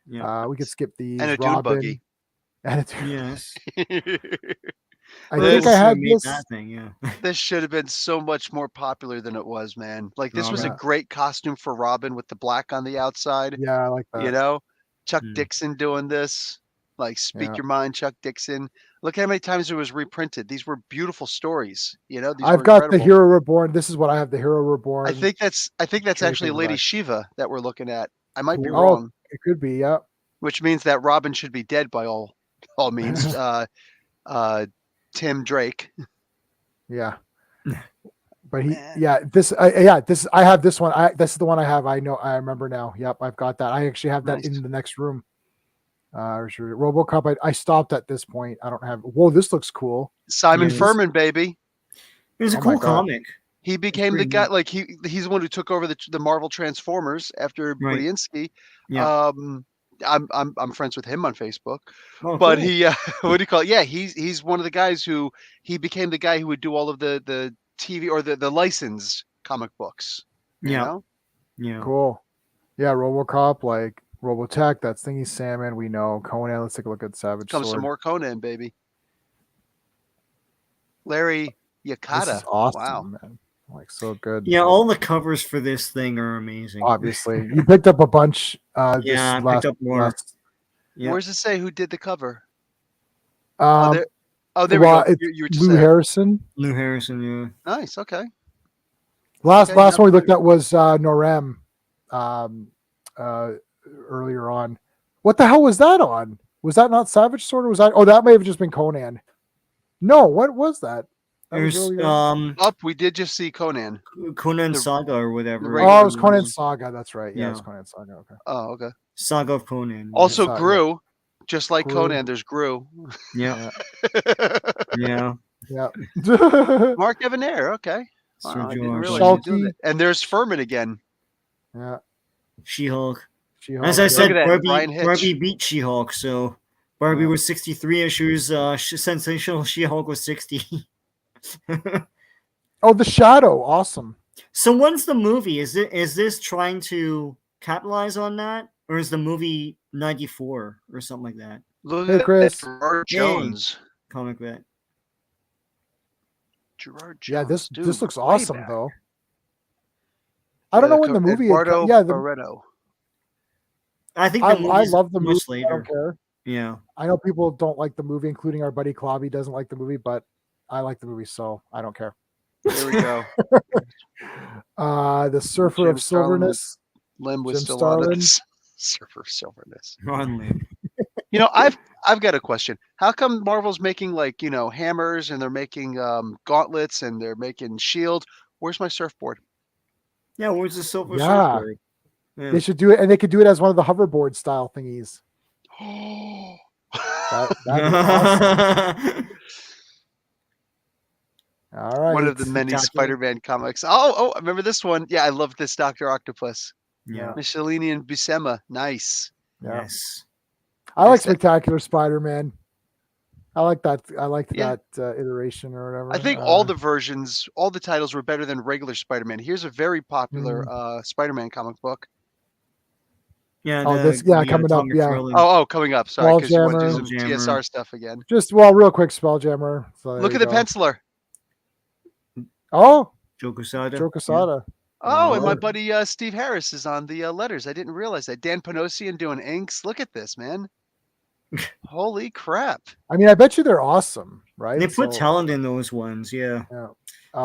Yeah. We could skip the and a dune buggy. And yes. I This- think I had made this. that thing. Yeah. This should have been so much more popular than it was, man. Like this Oh, was a yeah. great costume for Robin with the black on the outside. Yeah, I like that. You know, Chuck Hmm. Dixon doing this. Like speak Yeah. your mind, Chuck Dixon. Look how many times it was reprinted. These were beautiful stories. You know, these I've were got the incredible. Hero Reborn. This is what I have. The Hero Reborn. I think that's trade actually Lady paperback. Shiva that we're looking at. I might be Cool. Oh, wrong, it could be. Yeah. which means that Robin should be dead by all means. Tim Drake. Yeah. But he, Man. yeah, this, I have this one. This is the one I have. I know, I remember now. Yep, I've got that. I actually have that Nice. in the next room. RoboCop. I stopped at this point. I don't have. Whoa, this looks cool. Simon Yes. Furman, baby. It was a Oh my cool God. comic. He became the pretty guy. neat. Like he's the one who took over the Marvel Transformers after Right. Budiansky. Yeah. I'm friends with him on Facebook. Oh, But cool. he what do you call it? Yeah, he's one of the guys who he became the guy who would do all of the TV or the licensed comic books. You Yeah. know? Yeah. Cool. Yeah, RoboCop, like Robotech. That's Thingy Salmon. We know Conan. Let's take a look at Savage Comes Sword. some more Conan, baby. Larry This Yakata. is awesome, Wow. man. Like so good. Yeah, all the covers for this thing are amazing. Obviously, you picked up a bunch. Yeah, I this picked up more. last- Yeah. Where's it say who did the cover? um, There well, we go. it's You were just Lou saying. Harrison. Lou Harrison. Yeah. Nice. Okay. Last Okay, last not one we looked bad. at was Norem. Earlier on. What the hell was that on? Was that not Savage Sword? Or was that? Oh, that may have just been Conan. No, what was that? That was There's earlier on. Up. We did just see Conan. Conan the- Saga or whatever. regular Oh, it was Conan one. Saga. That's right. Yeah, it was Yeah. Conan Saga. Okay. Oh, okay. Saga of Conan. Also Saga. Gru, just like Gru. Conan. There's Gru. Yeah. Yeah. Yeah. Yeah. Mark Evanair. Okay. Sir Wow, I didn't George. realize he was doing Shulky. that. And there's Furman again. Yeah. She-Hulk. She-Hulk, As I yeah. said, at that, Brian Barbie, Hitch. Barbie beat She-Hulk, so Barbie Yeah. was 63 issues. Sensational She-Hulk was 60. Oh, The Shadow. Awesome. So when's the movie? Is this trying to capitalize on that, or is the movie 94 or something like that? Look Hey, at Chris. Gerard Hey. Jones. Comic vet. Gerard Jones. Yeah, this dude, looks way awesome back. though. I don't know when the movie. Eduardo Yeah, Barreto. I think the I movie's love the movie. much I later. don't care. Yeah. I know people don't like the movie, including our buddy Clobby doesn't like the movie, but I like the movie, so I don't care. There we go. The Surfer Jim of Silverness. Lim was Jim still on Starlin. it. Surfer of Silverness. Ron Lim. You know, I've got a question. How come Marvel's making like, you know, hammers and they're making gauntlets and they're making shield? Where's my surfboard? Yeah, where's the Silver Yeah. Surfer? Yeah. They should do it, and they could do it as one of the hoverboard style thingies. That'd be awesome. All right. One of the many Spectacular. Spider-Man comics. Oh, I remember this one. Yeah, I love this Dr. Octopus. Yeah. Michelinian Buscema. Nice. Yeah. Yes. I like Nice. Spectacular Spider-Man. I like that. I like Yeah. that iteration or whatever. I think all the versions, all the titles were better than regular Spider-Man. Here's a very popular Spider-Man comic book. Yeah. Oh, this- yeah, coming up, Tom yeah. McFarlane. Oh, coming up. Sorry, because you want to do some Spelljammer. TSR stuff again. just real quick, Spelljammer. So there Look you at the go. penciler. Oh, Joe Quesada. Joe Quesada. Oh, and my Lord. buddy Steve Harris is on the letters. I didn't realize that. Dan Panosian doing inks. Look at this, man. Holy crap. I mean, I bet you they're awesome, right? They put So, talent in those ones, yeah. So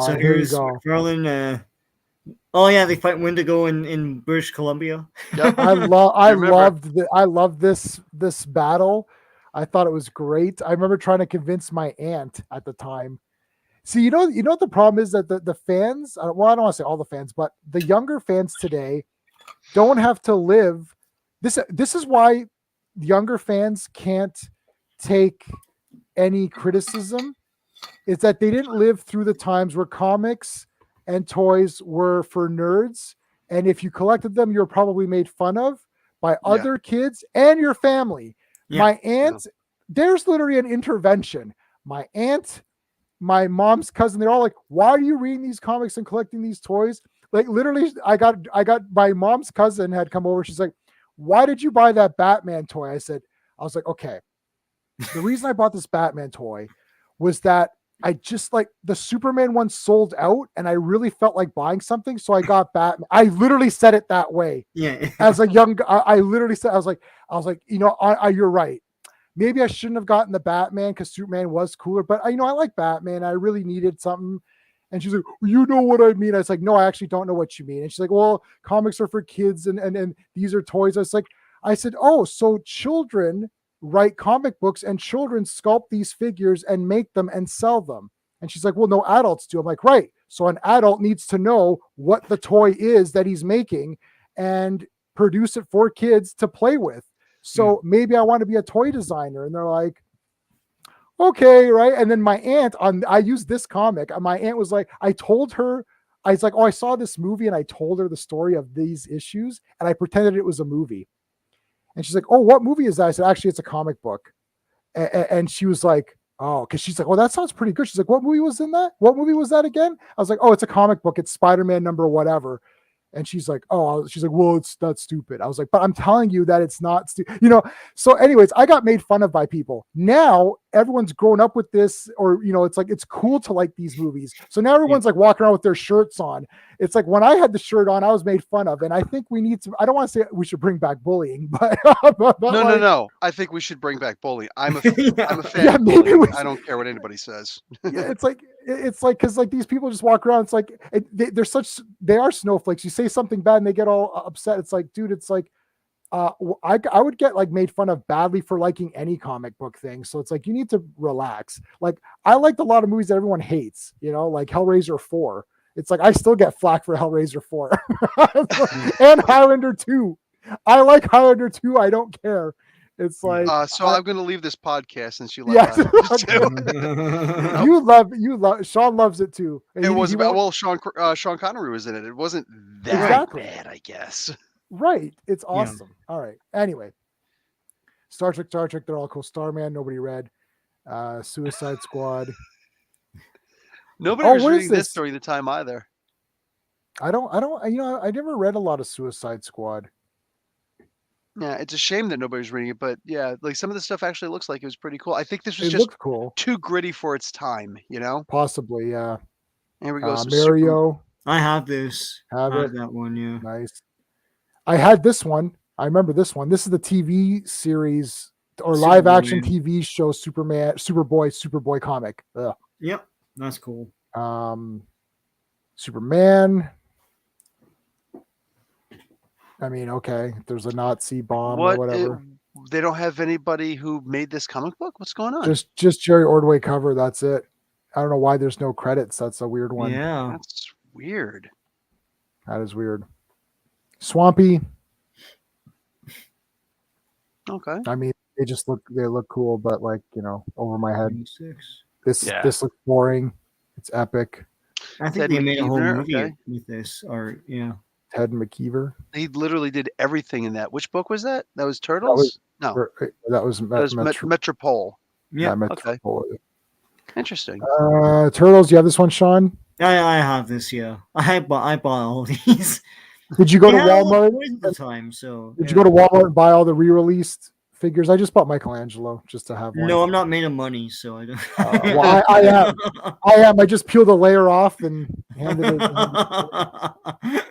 here you here's go. McFarlane. Oh yeah, they fight Wendigo in British Columbia. Yep. I remember? loved this battle. I thought it was great. I remember trying to convince my aunt at the time. See, you know what the problem is, that the fans, well, I don't want to say all the fans, but the younger fans today don't have to live. This is why younger fans can't take any criticism, is that they didn't live through the times where comics and toys were for nerds, and if you collected them, you're probably made fun of by other kids and your family. Yeah. My aunt, there's literally an intervention. My aunt, my mom's cousin, they're all like, why are you reading these comics and collecting these toys? Like, literally, I got my mom's cousin had come over. She's like, why did you buy that Batman toy? I was like, okay, the reason I bought this Batman toy was that I just like the Superman one sold out and I really felt like buying something. So I got Batman. I literally said it that way. Yeah. As a young guy, I literally said, I was like, you're right. Maybe I shouldn't have gotten the Batman because Superman was cooler, but I like Batman. I really needed something. And she's like, well, you know what I mean? I was like, no, I actually don't know what you mean. And she's like, well, comics are for kids and these are toys. I said, oh, so children write comic books and children sculpt these figures and make them and sell them. And she's like, well, no, adults do. I'm like, right. So an adult needs to know what the toy is that he's making and produce it for kids to play with. So maybe I want to be a toy designer. And they're like, okay, right. And then my aunt I used this comic. My aunt was like, I told her, I was like, oh, I saw this movie and I told her the story of these issues and I pretended it was a movie. And she's like, oh, what movie is that? I said, actually, it's a comic book. And she was like, oh, because she's like, well, that sounds pretty good. She's like, what movie was in that? What movie was that again? I was like, oh, it's a comic book. It's Spider-Man number whatever. And she's like, oh, she's like, well, that's stupid. I was like, but I'm telling you that it's not stupid. So anyways, I got made fun of by people. Now everyone's grown up with this, or, it's like, it's cool to like these movies. So now everyone's like walking around with their shirts on. It's like when I had the shirt on, I was made fun of. And I think we need to, I don't want to say we should bring back bullying, but No. I think we should bring back bullying. I'm a fan Yeah, of maybe bullying. I don't care what anybody says. Yeah, it's like because like these people just walk around. It's like they are snowflakes. You say something bad and they get all upset. It's like, dude, it's like I would get like made fun of badly for liking any comic book thing. So it's like you need to relax. Like I liked a lot of movies that everyone hates, like Hellraiser 4. It's like I still get flack for Hellraiser 4 and Highlander 2. I like Highlander 2. I don't care. It's like so I'm going to leave this podcast since you like that. you love Sean loves it too. It was about Sean Connery was in it. It wasn't that bad, I guess. Right. It's awesome. Yeah. All right. Anyway, Star Trek. They're all cool. Starman. Nobody read. Suicide Squad. Nobody was reading this during the time either. I don't. I never read a lot of Suicide Squad. Yeah, it's a shame that nobody's reading it, but yeah, like some of the stuff actually looks like it was pretty cool. I think this was just cool. Too gritty for its time, Possibly, yeah. Here we go. Mario. I have this. I have that one, yeah. Nice. I had this one. I remember this one. This is the TV series or live action TV show Superboy comic. Ugh. Yep, that's cool. Superman. I mean, okay, there's a Nazi bomb or whatever. They don't have anybody who made this comic book? What's going on? Just Jerry Ordway cover. That's it. I don't know why there's no credits. That's a weird one. Yeah. That's weird. That is weird. Swampy. Okay. I mean, they look cool, but like, over my head. This looks boring. It's epic. I think they made a whole movie with this, Ted McKeever. He literally did everything in that. Which book was that? That was Turtles? That was Metropole. Yeah. Metropole. Okay. Interesting. Turtles. You have this one, Sean? I have this. Yeah, I bought all these. Did you go to Walmart at the time? So did you go to Walmart and buy all the re-released figures? I just bought Michelangelo just to have one. No, I'm not made of money, so I don't. Well, I am. I just peeled the layer off and handed it.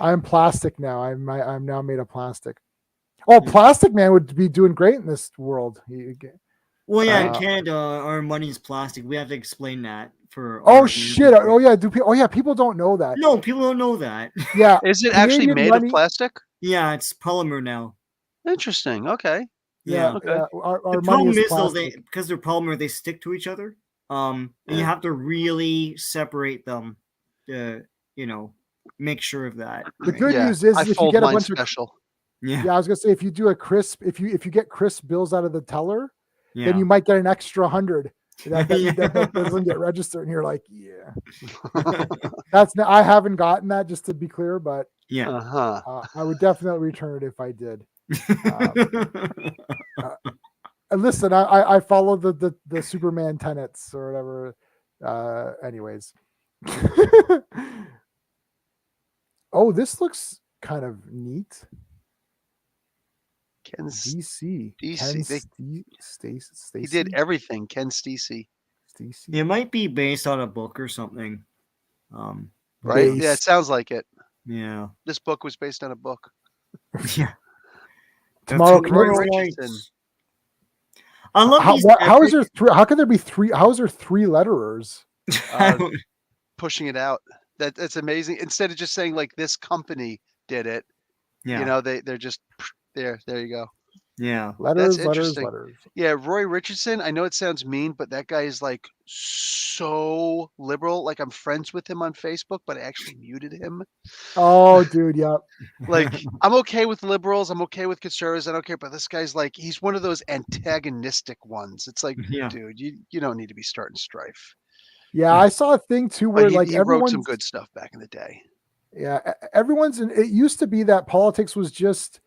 I'm plastic now. I'm now made of plastic. Oh, Plastic Man would be doing great in this world. Well, yeah, in Canada, our money's plastic. We have to explain that for. Oh shit! Oh yeah, people don't know that. No, people don't know that. Yeah, is it actually made of plastic? Yeah, it's polymer now. Interesting. Okay. Yeah. Okay. Our the problem is though, because they're polymer, they stick to each other. And you have to really separate them to, make sure of that. The good news is if you get a bunch special. of I was gonna say if you do a crisp, if you get crisp bills out of the teller, then you might get an extra 100 that doesn't get registered, and you're like, I haven't gotten that, just to be clear, but I would definitely return it if I did. Listen, I follow the Superman tenets or whatever. Anyways. Oh, this looks kind of neat. Ken DC. DC. Stacy. He did everything. Ken Stacy. Stacy. It might be based on a book or something. Right? Based. Yeah, it sounds like it. Yeah. This book was based on a book. Yeah. Tomorrow, That's Roy Tomorrow Richardson. Nights. I love these. How is there three? How can there be three? How is there three letterers? Pushing it out. That's amazing. Instead of just saying like this company did it, yeah. you know, they're just there. There you go. Yeah. Letters. interesting. Yeah, Roy Richardson. I know it sounds mean, but that guy is like so liberal. Like I'm friends with him on Facebook, but I actually muted him. Oh, dude, yeah. Like I'm okay with liberals, I'm okay with conservatives, I don't care. But this guy's like he's one of those antagonistic ones. It's like, Yeah. dude, you don't need to be starting strife. Yeah, I saw a thing too where But like he wrote everyone's some good stuff back in the day. Yeah, everyone's in. It used to be that politics was just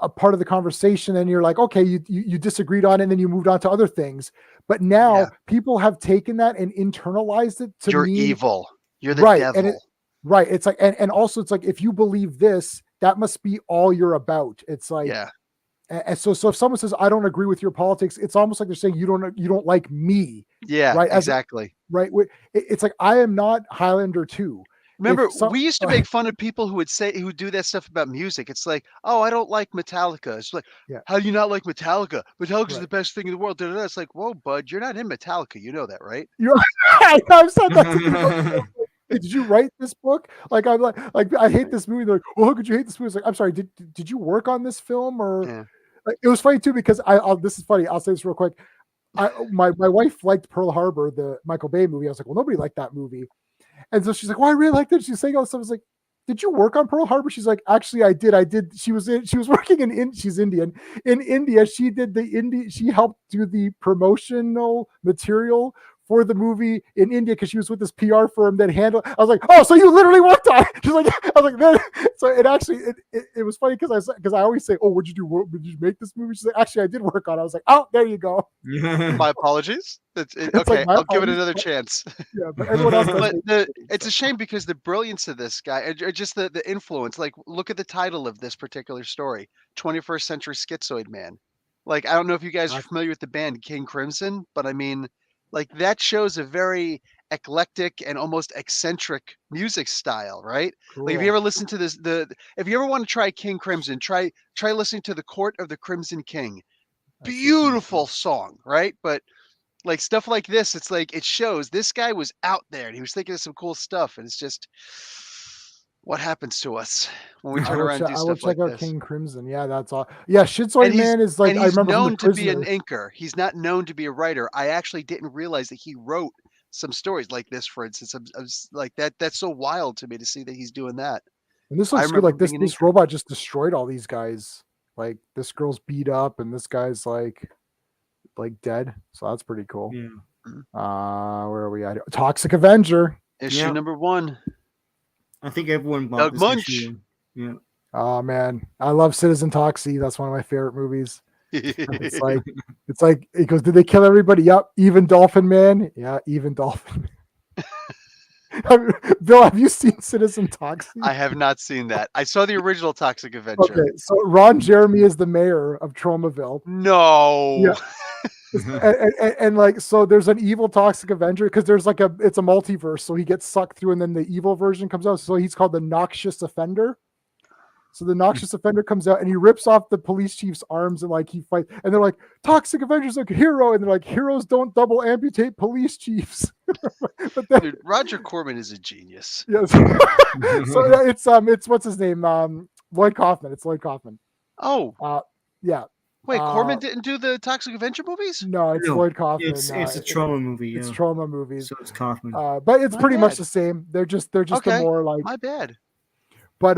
a part of the conversation, and you're like, okay, you disagreed on it, and then you moved on to other things. But now Yeah. people have taken that and internalized it to You're mean evil. You're the right, devil. and right. It's like, and also it's like if you believe this, that must be all you're about. It's like, yeah. and so if someone says I don't agree with your politics, it's almost like they're saying you don't like me. Yeah, right? exactly. Right. It's like I am not Highlander 2. Remember, we used to make fun of people who would do that stuff about music. It's like, oh, I don't like Metallica. It's like, Yeah. how do you not like Metallica? Metallica's Right. the best thing in the world. Da-da-da. It's like, whoa, bud, you're not in Metallica. You know that, right? I've said that to people. Hey, did you write this book? Like I'm like I hate this movie. They're like, well, how could you hate this movie? It's like, I'm sorry, did you work on this film or? Yeah. Like, it was funny too because this is funny. I'll say this real quick. My wife liked Pearl Harbor, the Michael Bay movie. I was like, well, nobody liked that movie. And so she's like, well, I really liked it. She's saying all this stuff. I was like, did you work on Pearl Harbor? She's like, actually, I did. She was working she's Indian. In India, she helped do the promotional material for the movie in India because she was with this PR firm that handled. I was like, oh, so you literally worked on it. She's like, I was like, man. So it actually it was funny because I always say, oh, did you make this movie? She's like, actually, I did work on it. I was like, oh, there you go. My apologies. Okay, like, I'll give it another chance. Yeah, but everyone else does. But it's a shame because the brilliance of this guy, or just the influence. Like, look at the title of this particular story: 21st Century Schizoid Man. Like, I don't know if you guys are familiar with the band King Crimson, but I mean, like that shows a very eclectic and almost eccentric music style, right? Cool. Like, if you ever listen to this, if you ever want to try King Crimson, try listening to The Court of the Crimson King. Beautiful song, right? But like stuff like this, it's like it shows this guy was out there and he was thinking of some cool stuff, and it's just what happens to us when we turn around and do I will stuff like check out this. King Crimson. Yeah, that's all. Yeah, Schizoid Man is like, and I he's remember known to be Prisoner. an inker. He's not known to be a writer. I actually didn't realize that he wrote some stories like this, for instance. I was like that. That's so wild to me to see that he's doing that. And this looks good. remember Like this being an inker. robot just destroyed all these guys. Like this girl's beat up and this guy's like dead. So that's pretty cool. Yeah. Where are we at? Toxic Avenger. Issue number 1. I think everyone bought Doug this Munch. issue. Yeah. Oh man, I love Citizen Toxie. That's one of my favorite movies. It's like it goes, did they kill everybody? Yep. Even Dolphin Man. Yeah, even Dolphin. Bill, have you seen Citizen Toxie? I have not seen that. I saw the original Toxic Avenger. Okay, so Ron Jeremy is the mayor of Tromaville. No. Yeah. and like, so there's an evil Toxic Avenger because there's like it's a multiverse, so he gets sucked through and then the evil version comes out, so he's called the Noxious Offender. So the Noxious Offender comes out and he rips off the police chief's arms and like he fights, and they're like, Toxic Avenger's like a hero, and they're like, heroes don't double amputate police chiefs. But then, Dude, Roger Corman is a genius. yes. So it's what's his name? Lloyd Kaufman. It's Lloyd Kaufman. Oh. Yeah. Wait, Corman didn't do the Toxic Avenger movies? No, it's Lloyd Kaufman. It's a trauma movie. Yeah. It's trauma movies. So it's Kaufman. But it's My pretty much bad. the same. They're just Okay. a more like. My bad. But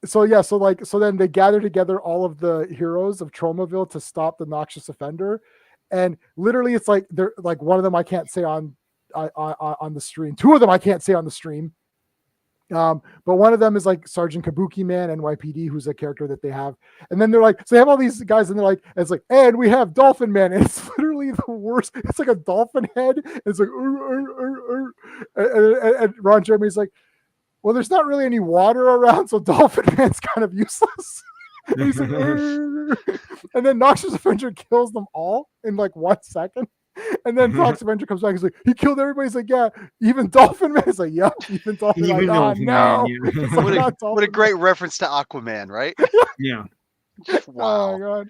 so then they gather together all of the heroes of Tromaville to stop the Noxious Offender, and literally it's like they're like one of them I can't say on the stream. Two of them I can't say on the stream. But one of them is like Sergeant Kabuki Man, NYPD, who's a character that they have. And then they're like, so they have all these guys, and they're like, and it's like, and we have Dolphin Man, and it's literally the worst. It's like a dolphin head. It's like, and Ron Jeremy's like, well, there's not really any water around, so Dolphin Man's kind of useless. And he's like, and then Noxious Avenger kills them all in like 1 second. And then Noxious Avenger comes back. He's like, he killed everybody. He's like, yeah, even Dolphin Man. He's like, yep, even Dolphin Man. Even Like, oh, Dolphin no. Man, yeah. It's like, What not a Dolphin great reference to Aquaman, right? Yeah. Man. Oh, Wow. my God.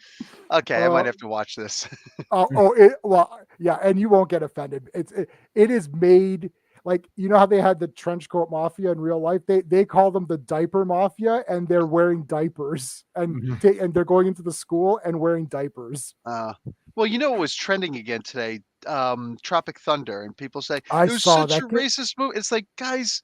Okay, I might have to watch this. Well, yeah, and you won't get offended. It is made like, you know how they had the trench coat mafia in real life. They call them the diaper mafia, and they're wearing diapers, and and they're going into the school and wearing diapers. Well, you know what was trending again today? Tropic Thunder, and people say I it was saw such that. a racist movie. It's like, guys,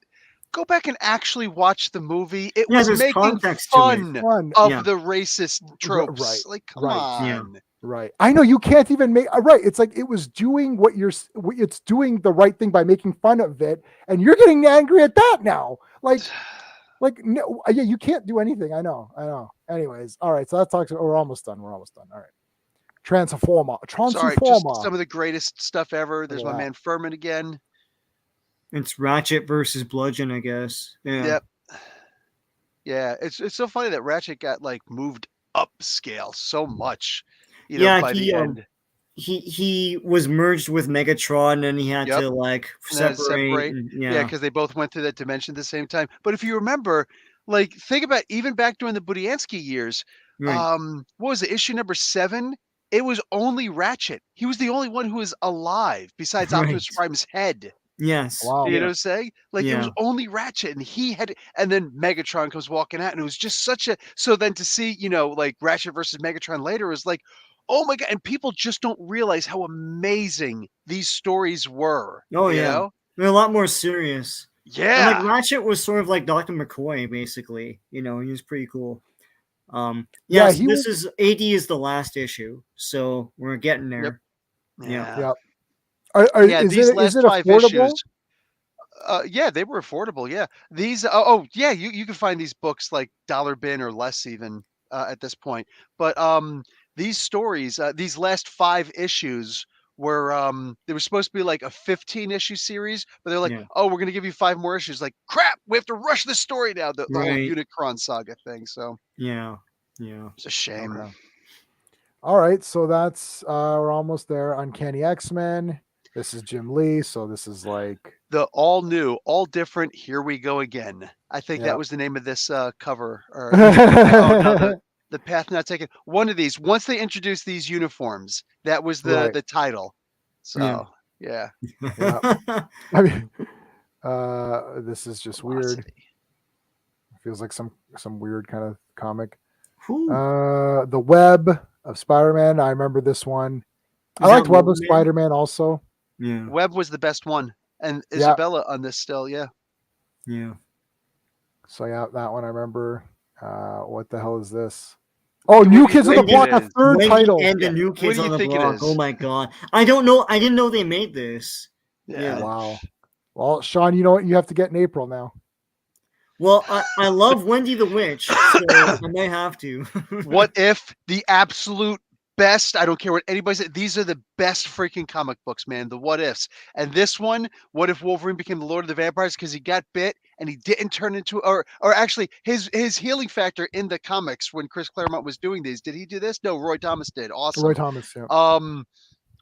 go back and actually watch the movie. It Yeah, was there's making context to it. Fun. of Yeah. the racist tropes. Right, Like, come right. on. Yeah. Right. I know you can't even make right. It's like it was doing it's doing the right thing by making fun of it, and you're getting angry at that now. Like no, yeah, you can't do anything. I know. Anyways, all right. So that talks. We're almost done. All right. Transformer. Sorry, just some of the greatest stuff ever. There's my Yeah. man Furman again. It's Ratchet versus Bludgeon, I guess. Yeah. Yep. Yeah, it's so funny that Ratchet got like moved upscale so much, by the end. He was merged with Megatron, and he had Yep. to like And then separate. Yeah, because they both went through that dimension at the same time. But if you remember, like think about even back during the Budiansky years, Right. what was it, issue number 7? It was only Ratchet. He was the only one who was alive besides Optimus Right. Prime's head. Yes. Wow. You know what I'm saying? Like it was Yeah. only Ratchet, and he had, and then Megatron comes walking out, and it was just such a. So then to see, like Ratchet versus Megatron later was like, oh my God! And people just don't realize how amazing these stories were. Oh, you yeah. know? They're a lot more serious. And Yeah. like Ratchet was sort of like Dr. McCoy, basically. He was pretty cool. Yeah, so he this is AD is the last issue, so we're getting there. Yeah. Is These it last 5 affordable? issues. Yeah, they were affordable. Yeah, these. Yeah, you can find these books like dollar bin or less even at this point. But these stories, these last 5 issues were they were supposed to be like a 15-issue series, but they're like, Yeah. oh, we're gonna give you 5 more issues. Like, crap, we have to rush the story now. The whole Right. Unicron saga thing. So Yeah. it's a shame. Okay. All right, so that's we're almost there. Uncanny X-Men. This is Jim Lee, so this is like The all new, all different. Here we go again. I think Yeah. that was the name of this cover. Or no, the path not taken. One of these. Once they introduced these uniforms, that was the title. So yeah. I mean, this is just weird. Velocity. Feels like some weird kind of comic. Whew. The Web of Spider-Man. I remember this one. I that liked Web of Wolverine? Spider-Man also. Yeah. Webb was the best one, and Yeah. Isabella on this still. Yeah. Yeah. So yeah, that one I remember. What the hell is this? Oh, New Kids on the Wendy Block, a is. third Wendy title. and Yeah. the New What Kids do you on the think it Block. is? Oh my God! I don't know. I didn't know they made this. Yeah. Wow. Well, Sean, you know what? You have to get in April now. Well, I love Wendy the Witch, so I may have to. What if the absolute best? I don't care what anybody says. These are the best freaking comic books, man. The what ifs. And this one, what if Wolverine became the Lord of the Vampires because he got bit and he didn't turn into, or actually his healing factor in the comics when Chris Claremont was doing these. Did he do this? No, Roy Thomas did. Awesome. Roy Thomas. Yeah.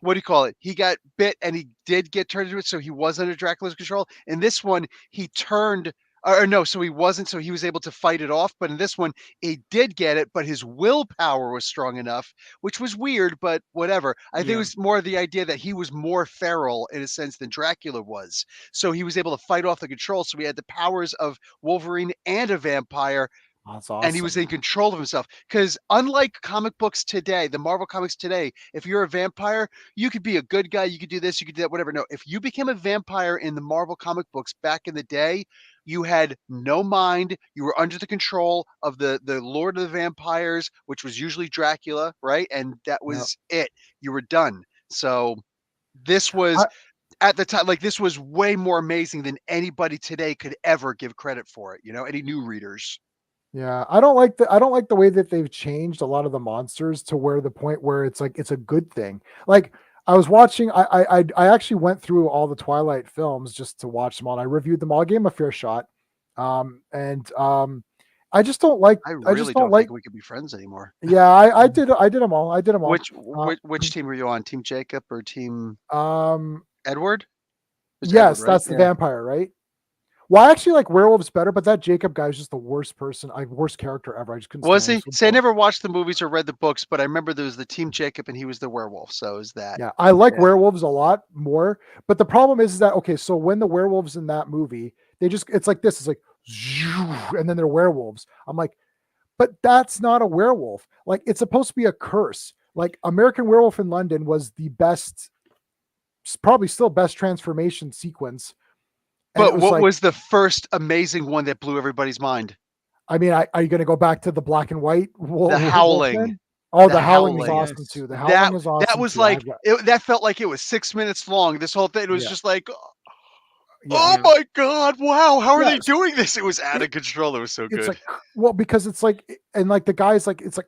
What do you call it? He got bit and he did get turned into it, so he was under Dracula's control. In this one, he turned. Or no, so he wasn't, so he was able to fight it off. But in this one, he did get it, but his willpower was strong enough, which was weird, but whatever. I think it was more the idea that he was more feral in a sense than Dracula was. So he was able to fight off the control. So he had the powers of Wolverine and a vampire. That's awesome. And he was in control of himself. Because unlike comic books today, the Marvel comics today, if you're a vampire, you could be a good guy, you could do this, you could do that, whatever. No, if you became a vampire in the Marvel comic books back in the day, you had no mind. You were under the control of the Lord of the Vampires, which was usually Dracula, right? And that was it. You were done. So this was at the time, like this was way more amazing than anybody today could ever give credit for it. Any new readers. Yeah, I don't like the way that they've changed a lot of the monsters to where the point where it's like it's a good thing. Like I was watching, I actually went through all the Twilight films just to watch them all. And I reviewed them all, gave them a fair shot, and I just don't like. I I really just don't don't like. think we could be friends anymore. Yeah, I did them all. I did them all. Which team were you on? Team Jacob or Team Um, Edward? It was yes, Edward, right? that's the vampire, right? Well, I actually like werewolves better, but that Jacob guy is just the worst person, like worst character ever. I just couldn't Was stand he? him. See, I never watched the movies or read the books, but I remember there was the Team Jacob and he was the werewolf. So is that? Yeah, I like Yeah. werewolves a lot more, but the problem is that okay, so when the werewolves in that movie, it's like this, it's like and then they're werewolves. I'm like, but that's not a werewolf. Like it's supposed to be a curse. Like American Werewolf in London was the best, probably still best transformation sequence. And But what like, was the first amazing one that blew everybody's mind? I mean, are you going to go back to the black and white? The Howling. Oh, The the Howling is Howling. awesome too. The Howling is awesome. That was too. like that felt like it was 6 minutes long. This whole thing, it was Yeah. just like, Yeah. oh my god, wow, how are they Yes. doing this? It was out of control. It was so It's good. like, well, because it's like, and like the guy's like, it's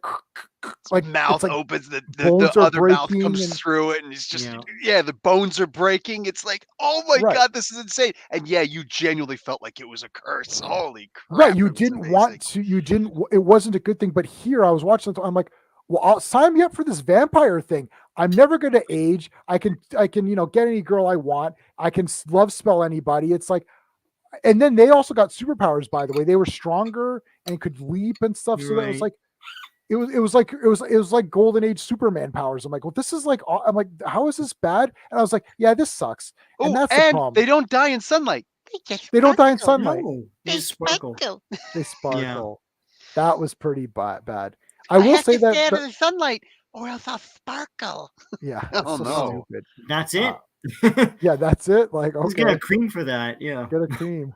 like mouth it's like opens, the bones are other mouth breaking comes and- through it, and it's just the bones are breaking. It's like, oh my Right. god, this is insane. And yeah, you genuinely felt like it was a curse. Holy crap! Right, you it was didn't amazing. want to. You didn't. It wasn't a good thing. But here, I was watching it. I'm like, well, I'll sign me up for this vampire thing. I'm never going to age. I can, get any girl I want. I can love spell anybody. It's like, and then they also got superpowers. By the way, they were stronger and could leap and stuff. So that was like, it was like golden age Superman powers. I'm like, well, this is like, I'm like, how is this bad? And I was like, yeah, this sucks. And that's the problem. They don't die in sunlight. They don't die in sunlight. No, they sparkle. They sparkle. That was pretty bad. I will say that stand in the sunlight, or else I'll sparkle. Yeah. Oh so no. stupid. That's it. Yeah, that's it. Like, Let's okay, get a cream for that. Yeah. get a cream.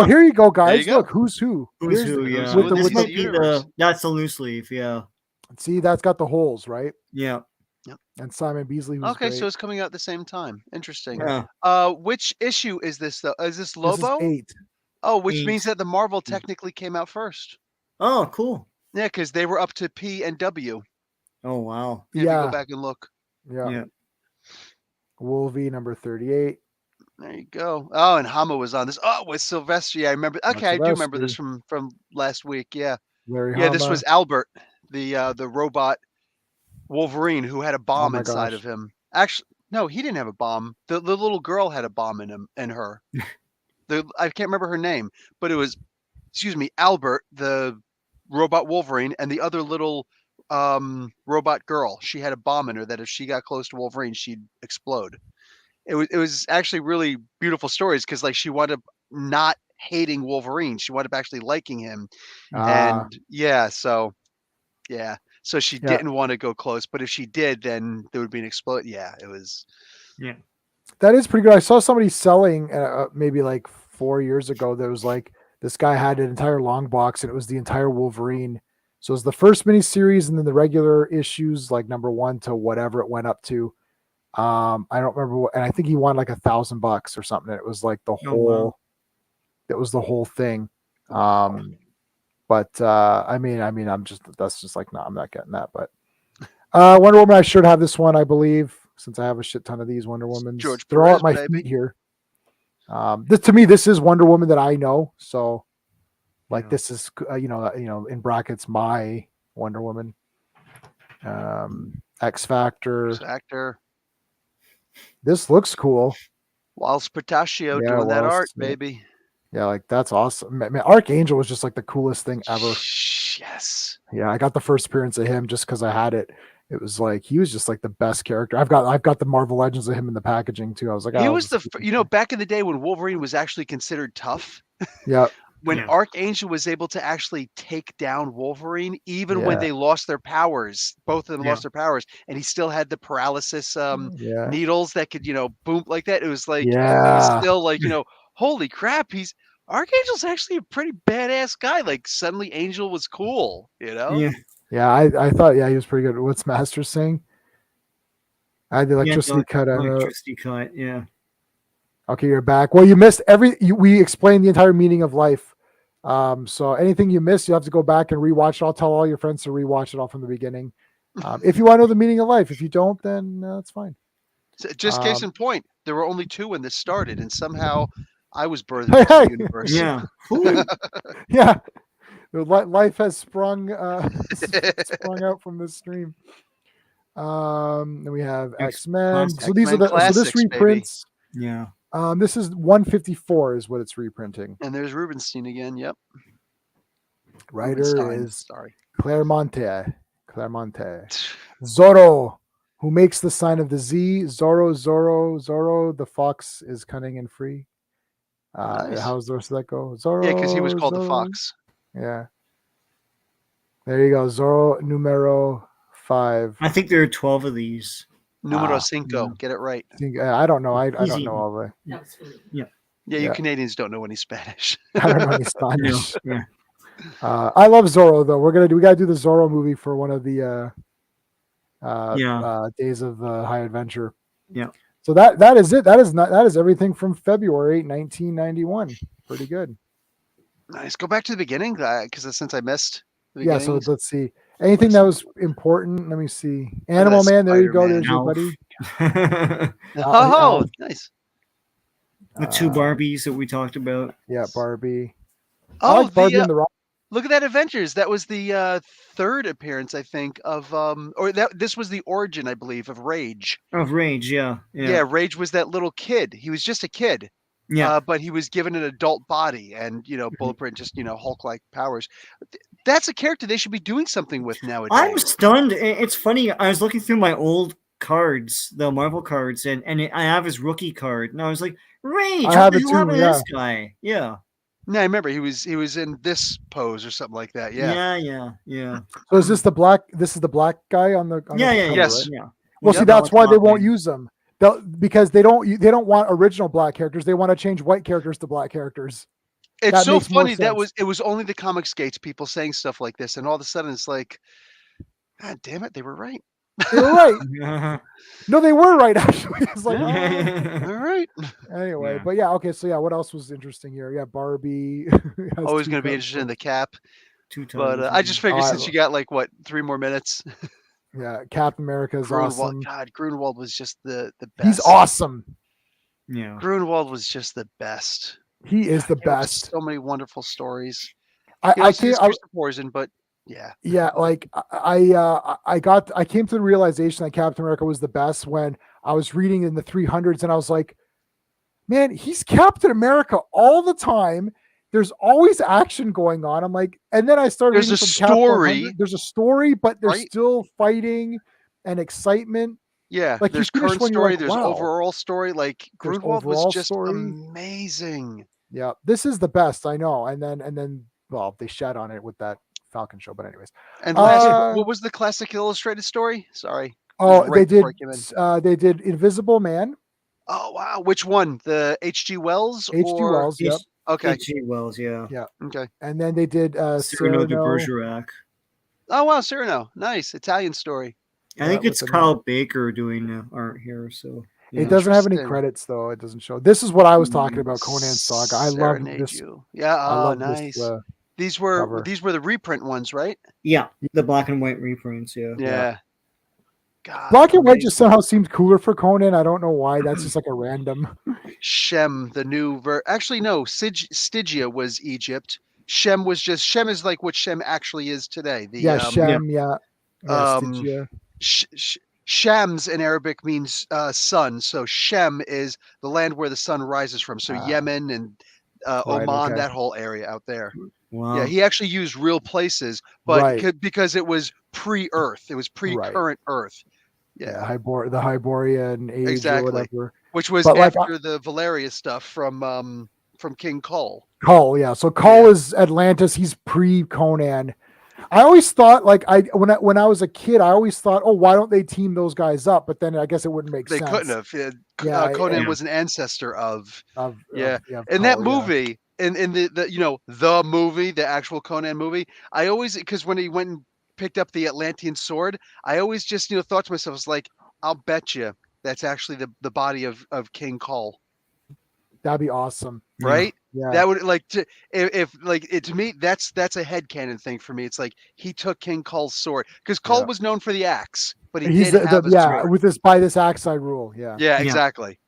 Here you go, guys. you go. Look, who's who. Who's Here's who? the- Yeah. with Well, the- this with might the- be that's the loose leaf. Yeah. See, that's got the holes, right? Yeah. And Simon Beasley. Who's Okay, great. so it's coming out at the same time. Interesting. Yeah. Which issue is this though? Is this This is Lobo? 8. Oh, which 8. means that the Marvel technically came out first. Oh, cool. Yeah, because they were up to P and W. Oh, wow. If you Yeah. go back and look. Yeah. Wolvie number 38. There you go. Oh, and Hama was on this. Oh, with Sylvester. Yeah, I remember. Okay, I do remember this from last week. Yeah. Larry Yeah, this Hama. was Albert, the robot Wolverine who had a bomb my inside gosh. of him. Actually, no, he didn't have a bomb. The little girl had a bomb in him and her. I can't remember her name, but it was, Albert, the robot Wolverine, and the other little robot girl. She had a bomb in her that if she got close to Wolverine, she'd explode. It was actually really beautiful stories because like she wound up not hating Wolverine. She wound up actually liking him. And so she didn't want to go close, but if she did, then there would be an explode. Yeah, it was. Yeah. That is pretty good. I saw somebody selling maybe like 4 years ago. There was like this guy had an entire long box and it was the entire Wolverine. So it was the first miniseries and then the regular issues, like number 1 to whatever it went up to. I don't remember what, and I think he won like $1,000 or something. It was like the whole, wow. it was the whole thing. But I mean, that's just like, no, I'm not getting that. But Wonder Woman, I should have this one, I believe, since I have a shit ton of these Wonder Womans. George They're all at Perez, my baby. feet here. To me, this is Wonder Woman that I know. So, like, this is in brackets my Wonder Woman. X Factor. This looks cool. Whilst Pistachio Yeah, doing that Whilst, art, yeah. baby. Yeah, like that's awesome. Man, Archangel was just like the coolest thing ever. Yes. Yeah, I got the first appearance of him just because I had it. It was like he was just like the best character. I've got the Marvel Legends of him in the packaging too. I was like, He oh, was back in the day when Wolverine was actually considered tough. Yeah. When Archangel was able to actually take down Wolverine, even when they lost their powers, both of them lost their powers, and he still had the paralysis needles that could, boom like that. It was like, he's still like, holy crap, Archangel's actually a pretty badass guy. Like suddenly Angel was cool, Yeah. Yeah, I thought, he was pretty good. What's Master saying? I had the electricity cut out. Electricity cut, yeah. Okay, you're back. Well, you missed we explained the entire meaning of life. So anything you missed, you have to go back and rewatch it. I'll tell all your friends to rewatch it all from the beginning. If you want to know the meaning of life, if you don't, then that's fine. So just case in point, there were only 2 when this started, and somehow I was birthed into the universe. Yeah. Whew. Yeah. Life has sprung sprung out from this stream. Then we have X-Men. So these are X-Men so this classics, baby. reprints. Yeah. This is 154 is what it's reprinting. And there's Rubenstein again. Yep. Writer Rubenstein, is sorry. Claremonte. Zorro, who makes the sign of the Z. Zorro. The fox is cunning and free. Nice. How's the rest of that go? Zorro. Yeah, because he was called the Zorro. Fox. Yeah. There you go. Zorro numero 5. I think there are 12 of these. Numero cinco. yeah. Get it right. I don't know. I don't Easy. know all the. Yeah, you Yeah. Canadians don't know any Spanish. I don't know any Spanish. Yeah. I love Zorro though. We got to do the Zorro movie for one of the days of High Adventure. Yeah. So that is it. That is everything from February 1991. Pretty good. Nice. Go back to the beginning, because since I missed the Yeah. beginning. So let's see. Anything that was important. Let me see. Animal Man. There you go. There's your Alf. buddy. Oh, nice. The two Barbies that we talked about. Yeah, Barbie. I Oh, like Barbie and the Rock. look at that Avengers. That was the third appearance, I think, of this was the origin, I believe, of Rage. Of Rage, yeah. Yeah, Rage was that little kid. He was just a kid. Yeah. But he was given an adult body and, Bulletprint just, Hulk-like powers. That's a character they should be doing something with nowadays. I'm stunned. It's funny. I was looking through my old cards, the Marvel cards, and I have his rookie card. And I was like, Rage, I have what it the hell too, happened to yeah. this guy? Yeah. No, I remember he was in this pose or something like that. Yeah. Yeah. So is this the black? This is the black guy on the. Yeah. Yes. Yeah. Well, Yeah, see, that that's was why they won't Hawkman. use them. Because they don't want original black characters. They want to change white characters to black characters. It's That so makes more funny sense. it was only the comic skates people saying stuff like this, and all of a sudden it's like, God damn it, they were right. They were right. Yeah. No, they were right. Actually, it's like All right. anyway. Yeah. But yeah, okay. So yeah, what else was interesting here? Yeah, Barbie. has Always two going to be cups. interested in the Cap, Two but times. I just figured Oh, since you got like 3 more minutes, Yeah, Captain America is Grunwald. awesome. God, Grunwald was just the best. He's awesome. Yeah. Grunwald was just the best. He is the There was best. so many wonderful stories. I It's can't. Christopher Poison, but yeah. Yeah, like I came to the realization that Captain America was the best when I was reading in the 300s, and I was like, man, he's Captain America all the time. There's always action going on. I'm like, and then I started. There's reading a from Cap 100. story. There's a story, but there's Right. still fighting and excitement. Yeah, Like, you there's finish current one, you're story, like, there's wow. overall story. Like There's Grunwald was overall just story. amazing. Yeah, this is the best. I know. And then, well, they shat on it with that Falcon show, but anyways. And last, Uh, what was the classic illustrated story? Sorry. Oh, right before I came in. they did Invisible Man. Oh wow, which one? The H.G. Wells? H.G. or- Wells, yep. Okay. H.G. Wells, yeah. Okay. And then they did Cyrano de Cyrano. Bergerac. Oh wow, Cyrano. Nice Italian story. I think with it's the- Kyle Baker doing the art here. So yeah. It doesn't have any Interesting. credits though. It doesn't show. This is what I was talking about. Conan's Saga. I love Serenade this. You. Yeah. I Oh, love nice. this. These cover. were the reprint ones, right? Yeah, the black and white reprints. Yeah. Yeah. God, Black and white amazing. just somehow seemed cooler for Conan. I don't know why. That's just like a random. Shem, the new actually no, Stygia was Egypt. Shem is like what Shem actually is today. The Yeah, Shem. Yeah. um, Stygia. Shams in Arabic means sun. So Shem is the land where the sun rises from. So Ah. Yemen and Right, Oman, okay. that whole area out there. Wow. Yeah, he actually used real places, but Right. because it was pre-Earth, it was pre-current Earth. Yeah, Yeah, the Hyborian age Exactly. or whatever. which was But, like, after the Valeria stuff from King Cole. Cull, yeah. So Cull is Atlantis. He's pre-Conan. I always thought, like, when I was a kid, I always thought, oh, why don't they team those guys up? But then I guess it wouldn't make They sense. couldn't have. Yeah, Conan yeah. was an ancestor of Yeah. in that Cull, yeah. movie. In the the movie, the actual Conan movie. I always, because when he went and picked up the Atlantean sword, I always just thought to myself, I was like, I'll bet you that's actually the body of King Cole, That'd be awesome. right? Yeah. That would to me that's a headcanon thing for me. It's like he took King Cole's sword because Cole Yeah. was known for the axe, but he He's did have a yeah, sword. with this by this axe I rule. Yeah. Yeah, Yeah. exactly.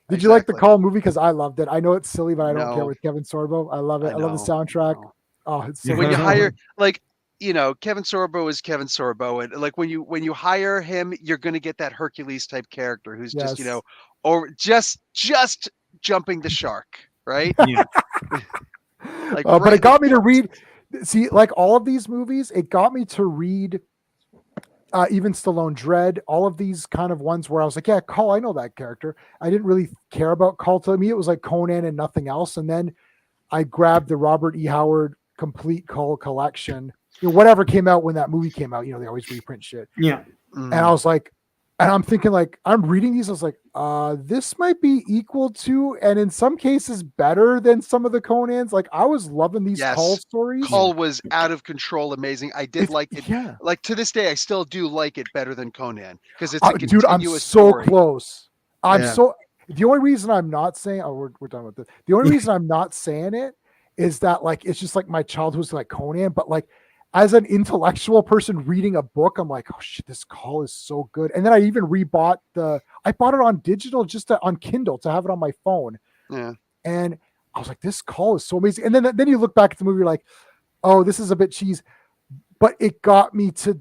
Did you like the Exactly. Call movie? Because I loved it. I know it's silly, but I don't care. No. With Kevin Sorbo, I love it. I love the know, soundtrack. no. Oh, it's so When you good. hire, like, Kevin Sorbo is Kevin Sorbo, and like when you hire him, you're gonna get that Hercules type character who's just Yes. or just jumping the shark, right? Yeah. Like, But right it in the got me to front. read. See, like all of these movies, it got me to read. Even Stallone Dread, all of these kind of ones where I was like, yeah, Call, I know that character. I didn't really care about Call. To me, it was like Conan and nothing else. And then I grabbed the Robert E. Howard complete Call collection. Whatever came out when that movie came out, they always reprint shit. Yeah. And I was like, and I'm thinking like, I'm reading these. I was like, this might be equal to, and in some cases better than some of the Conans. Like I was loving these Yes. Call stories. Call was out of control, amazing. I did like it. Yeah. Like to this day, I still do like it better than Conan because it's a Dude, I'm continuous so story. close. Yeah. The only reason I'm not saying, we're done with this. The only reason I'm not saying it is that like, it's just like my childhood's like Conan, but like as an intellectual person reading a book, I'm like, oh shit, this Call is so good. And then I even I bought it on digital, on Kindle to have it on my phone. Yeah. And I was like, this Call is so amazing. And then you look back at the movie, you're like, oh, this is a bit cheese, but it got me to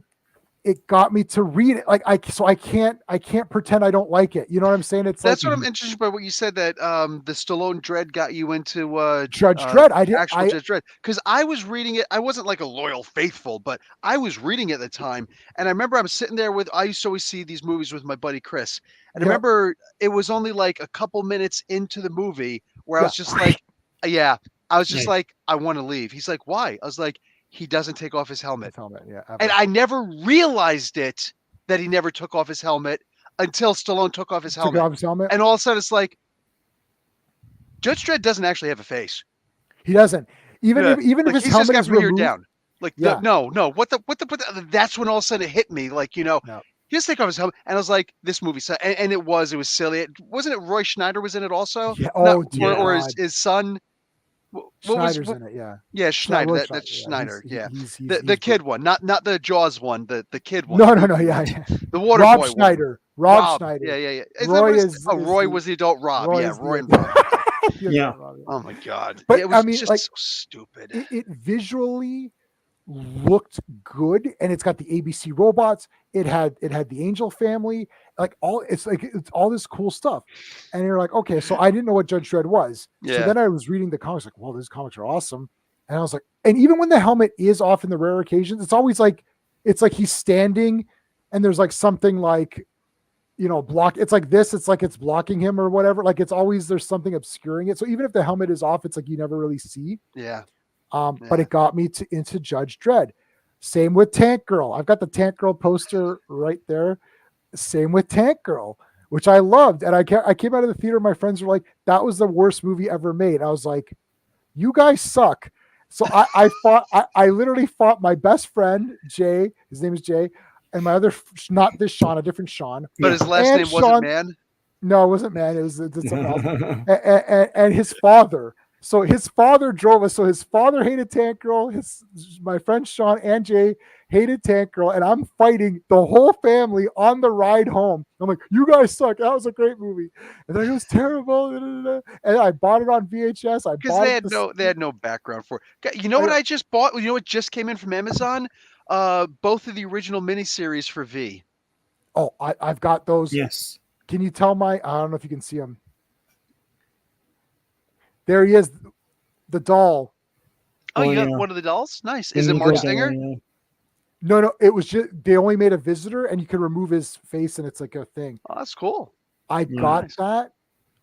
read it. Like I can't pretend I don't like it. You know what I'm saying? It's That's like, what I'm interested by what you said that the Stallone Dread got you into Judge Dredd. Judge Dredd, because I was reading it. I wasn't like a loyal faithful, but I was reading it at the time, and I remember I'm sitting there I used to always see these movies with my buddy Chris, and I remember it was only like a couple minutes into the movie where I was just like, I was just like, I want to leave. He's like, why? I was like, he doesn't take off his helmet. Yeah, and I never realized it that he never took off his helmet until Stallone took off his helmet. And all of a sudden it's like, Judge Dredd doesn't actually have a face. He doesn't. Even Like, if his he's helmet just is got rear removed, down. Like no. What the that's when all of a sudden it hit me. Like, he just take off his helmet. And I was like, this movie, and it was silly. Wasn't it Roy Schneider was in it also? Yeah. Or his son. Schneider's in it, yeah. Yeah, Schneider. That's Schneider. The kid one, not the Jaws one. The kid one. No, yeah. The Water Rob Boy Schneider. one. Rob Schneider. Yeah. Roy was the adult Rob. Roy Yeah, is Roy. Yeah. Oh my God. But it was just so stupid. It visually looked good, and it's got the ABC robots. It had the Angel family, it's all this cool stuff. And you're like, okay, so I didn't know what Judge Dredd was. Yeah. So then I was reading the comics, like, well, these comics are awesome. And I was like, and even when the helmet is off in the rare occasions, it's always like, it's like he's standing and there's like something like, block. It's like this, it's like it's blocking him or whatever. Like it's always, there's something obscuring it. So even if the helmet is off, it's like you never really see. Yeah. But it got me into Judge Dredd. Same with Tank Girl. I've got the Tank Girl poster right there. Same with Tank Girl, which I loved. And I came out of the theater. My friends were like, that was the worst movie ever made. I was like, you guys suck. So I literally fought my best friend, Jay. His name is Jay. And my other, not this Sean, a different Sean. But his last name wasn't Man? No, it wasn't Man. It was something else. and his father. So his father drove us. So his father hated Tank Girl. My friend Sean and Jay hated Tank Girl. And I'm fighting the whole family on the ride home. I'm like, you guys suck. That was a great movie. And then it was terrible. And I bought it on VHS. Because they had no background for it. You know what I just bought? You know what just came in from Amazon? Both of the original miniseries for V. Oh, I've got those. Yes. Can you tell I don't know if you can see them. There he is, the doll. Oh, you got one of the dolls? Nice. Is it Marc Singer? No, it was just, they only made a visitor and you can remove his face and it's like a thing. Oh, that's cool. I got that.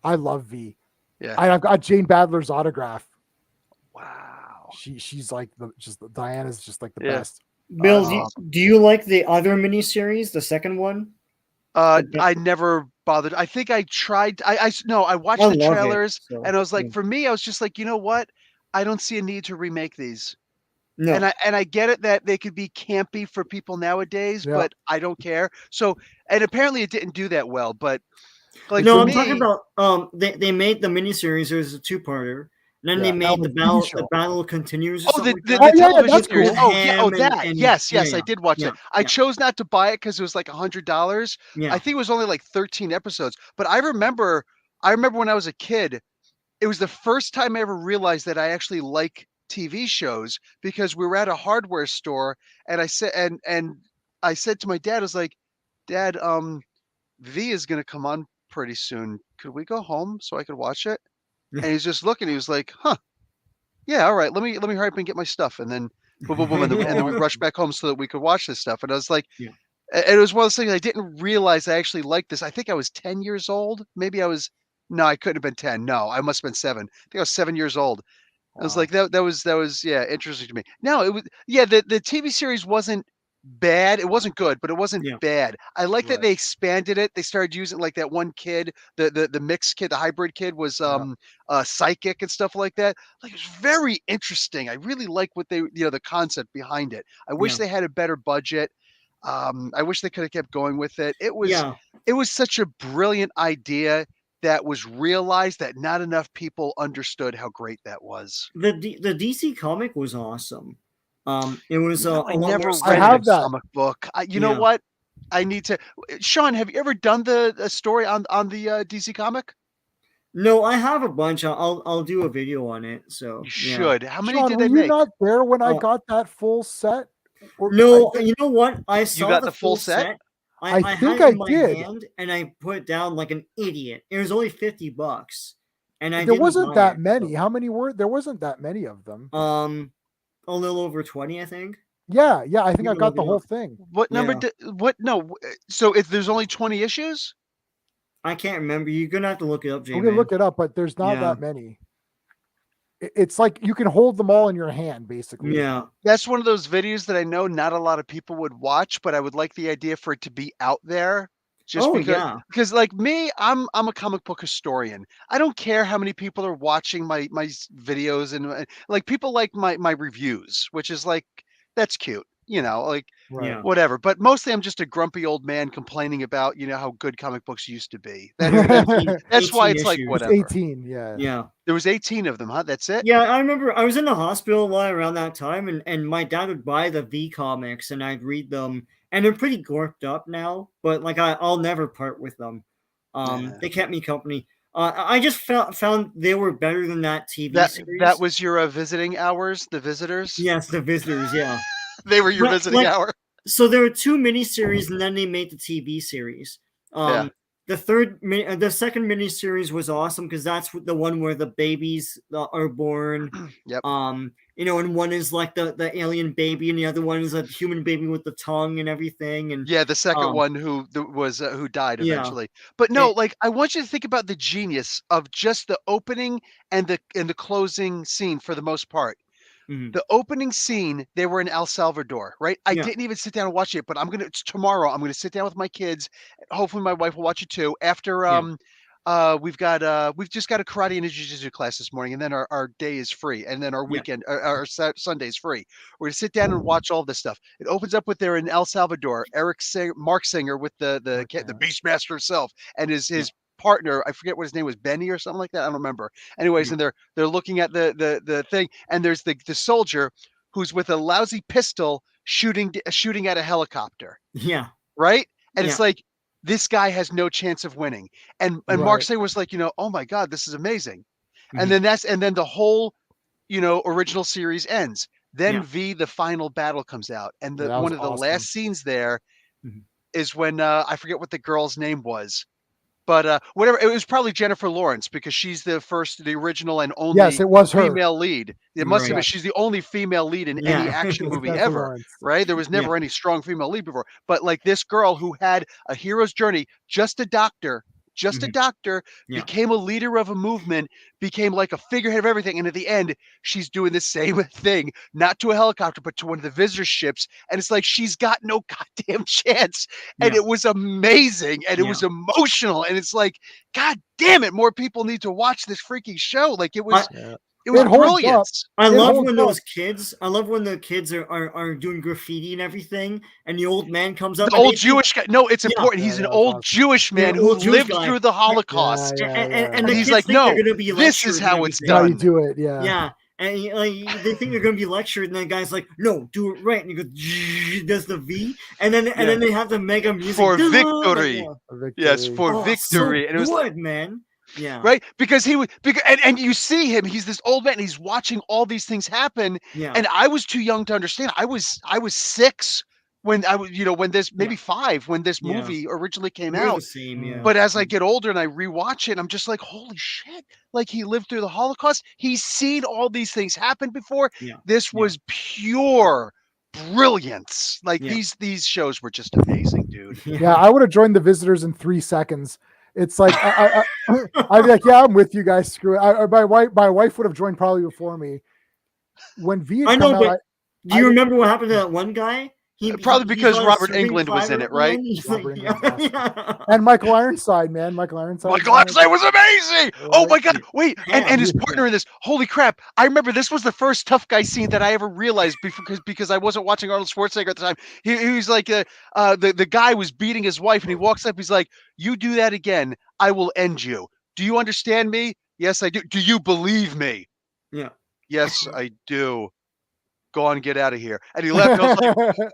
I love V. Yeah. I've got Jane Badler's autograph. Wow. She's like Diana's just like the best. Bill, do you like the other miniseries, the second one? I never bothered. I think I tried. I watched the trailers and I was like, for me, I was just like, you know what? I don't see a need to remake these. No. And I get it that they could be campy for people nowadays, but I don't care. So, and apparently it didn't do that well, but like, no, I'm talking about, they made the miniseries. It was a two-parter. And then they made the battle continues. The television series. Cool. Yes, I did watch that. I chose not to buy it because it was like $100. Yeah. I think it was only like 13 episodes. But I remember I remember when I was a kid, it was the first time I ever realized that I actually like TV shows because we were at a hardware store and I said and I said to my dad, I was like, Dad, V is gonna come on pretty soon. Could we go home so I could watch it? And he's just looking, he was like, huh, yeah, all right, let me hurry up and get my stuff. And then boom, boom, boom, and then we rushed back home so that we could watch this stuff. And I was like, and it was one of those things I didn't realize I actually liked this. I think I was 10 years old. Maybe I was, no, I couldn't have been 10. No, I must have been 7. I think I was 7 years old. I was like, that was yeah, interesting to me. No, it was the TV series wasn't bad. It wasn't good, but it wasn't bad. I like that they expanded it. They started using like that one kid, the mixed kid, the hybrid kid was psychic and stuff like that. Like it was very interesting. I really like what they the concept behind it. I wish they had a better budget. I wish they could have kept going with it. It was such a brilliant idea that was realized that not enough people understood how great that was. The DC comic was awesome. It was I never read I have that comic book. You know what? I need to. Sean, have you ever done the story on the DC comic? No, I have a bunch. I'll do a video on it. So you should. How many Sean, did were they you make? not there when I got that full set? No, you know what? I saw got the full set? I think had it in I my did. hand and I put it down like an idiot. It was only $50, and There wasn't that many. How many were there? Wasn't that many of them? A little over 20, I think. Yeah. I think I got the whole thing. What number? What? No. So if there's only 20 issues, I can't remember. You're gonna have to look it up, Jay. I'm gonna look it up, but there's not that many. It's like you can hold them all in your hand, basically. Yeah. That's one of those videos that I know not a lot of people would watch, but I would like the idea for it to be out there. Just because like me, I'm a comic book historian. I don't care how many people are watching my videos and like people like my reviews, which is like that's cute, like whatever. But mostly I'm just a grumpy old man complaining about how good comic books used to be. That's why it's like whatever. 18, yeah. There was 18 of them, huh? That's it. Yeah, I remember I was in the hospital a lot around that time, and my dad would buy the V comics and I'd read them. And they're pretty gorked up now, but like I'll never part with them. They kept me company. I just found they were better than that TV series. That was your visiting hours, the visitors? Yes, the visitors, yeah. They were your visiting hour. So there were 2 miniseries, and then they made the TV series. The second miniseries was awesome because that's the one where the babies are born. Yep. And one is like the alien baby, and the other one is a human baby with the tongue and everything. And the second one who died eventually. But no, like I want you to think about the genius of just the opening and the closing scene for the most part. Mm-hmm. The opening scene, they were in El Salvador, right? I didn't even sit down and watch it, but tomorrow I'm gonna sit down with my kids. Hopefully my wife will watch it too. After we've just got a karate and a jiu-jitsu class this morning, and then our day is free, and then our weekend, our Sunday is free. We're gonna sit down and watch all this stuff. It opens up with they're in El Salvador. Marc Singer with the Beastmaster himself and his partner, I forget what his name was, Benny or something like that. I don't remember. Anyways, and they're looking at the thing, and there's the soldier who's with a lousy pistol shooting at a helicopter. Yeah. Right? And it's like this guy has no chance of winning. And Marc Singer was like, oh my God, this is amazing. Mm-hmm. And then the whole original series ends. Then V, the final battle, comes out, and one of the last scenes there is when I forget what the girl's name was. But whatever, it was probably Jennifer Lawrence because she's the original and only it was her. Female lead. It must have been. She's the only female lead in any action movie ever, Lawrence. right? There was never any strong female lead before. But like this girl who had a hero's journey, just a doctor, became a leader of a movement, became like a figurehead of everything. And at the end, she's doing the same thing, not to a helicopter, but to one of the visitor ships. And it's like, she's got no goddamn chance. And it was amazing. And it was emotional. And it's like, God damn it, more people need to watch this freaking show. Like it was... It was brilliant. I love when the kids are doing graffiti and everything, and the old man comes up. The old Jewish guy. No, it's important. He's an old Jewish man who lived through the Holocaust. And he's like, no, this is how it's done. How you do it, Yeah. And they think they're going to be lectured, and the guy's like, "No, do it right." And he goes, does the V, and then they have the mega music for victory. Yes, for victory. So and it was good, man. Yeah. Right? Because he would, and you see him, he's this old man, and he's watching all these things happen. Yeah. And I was too young to understand. I was 6 when I was, when this, maybe 5 when this Yeah. movie originally came We're out. the same, yeah. But as I get older and I rewatch it, I'm just like, holy shit. Like, he lived through the Holocaust. He's seen all these things happen before. Yeah. This was pure brilliance. Like, Yeah. these shows were just amazing, dude. Yeah, I would have joined the visitors in 3 seconds. It's like I'd be like, yeah, I'm with you guys. Screw it. My wife would have joined probably before me. When V had I know, come but out, do you remember what happened to that one guy? Probably because on a Robert serving Englund was in it, fiber right? line. He's Robert like, Englund's yeah. and Michael Ironside, man, Michael Ironside. Michael Ironside was amazing. Oh my god! Wait, and Yeah. his partner in this. Holy crap! I remember this was the first tough guy scene that I ever realized because I wasn't watching Arnold Schwarzenegger at the time. He was like the guy was beating his wife, and he walks up. He's like, "You do that again, I will end you. Do you understand me? Yes, I do. Do you believe me? Yeah. Yes, I do. Go on, get out of here." And he left. And I was like,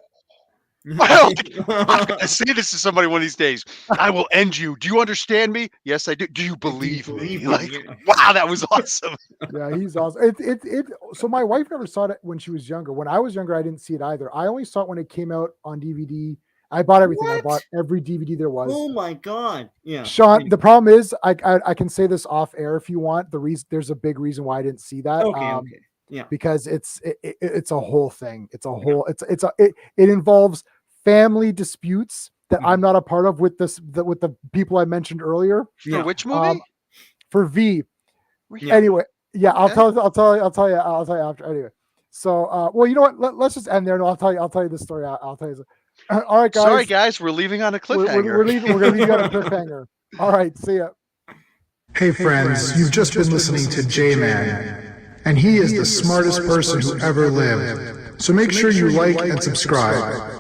I'm gonna say this to somebody one of these days. I will end you. Do you understand me? Yes, I do. Do you believe me? Like, wow, that was awesome. Yeah, he's awesome. So my wife never saw it when she was younger. When I was younger, I didn't see it either. I only saw it when it came out on DVD. I bought everything. I What? bought every DVD there was. Oh my god. Yeah. Sean, the problem is, I can say this off air if you want. There's a big reason why I didn't see that. Okay. Yeah. Because it's a whole thing. It involves family disputes that I'm not a part of with the people I mentioned earlier. For which movie? For V. Yeah. Anyway, yeah, Okay. I'll tell you after. Anyway, so well, you know what? Let's just end there, and I'll tell you the story. I'll tell you. All right, guys. Sorry, guys, we're leaving on a cliffhanger. We're leaving. We're gonna leave you on a cliffhanger. All right, see ya. Hey friends, you've just been listening to J-Man, and he is the smartest person who ever lived. So make sure you like and subscribe.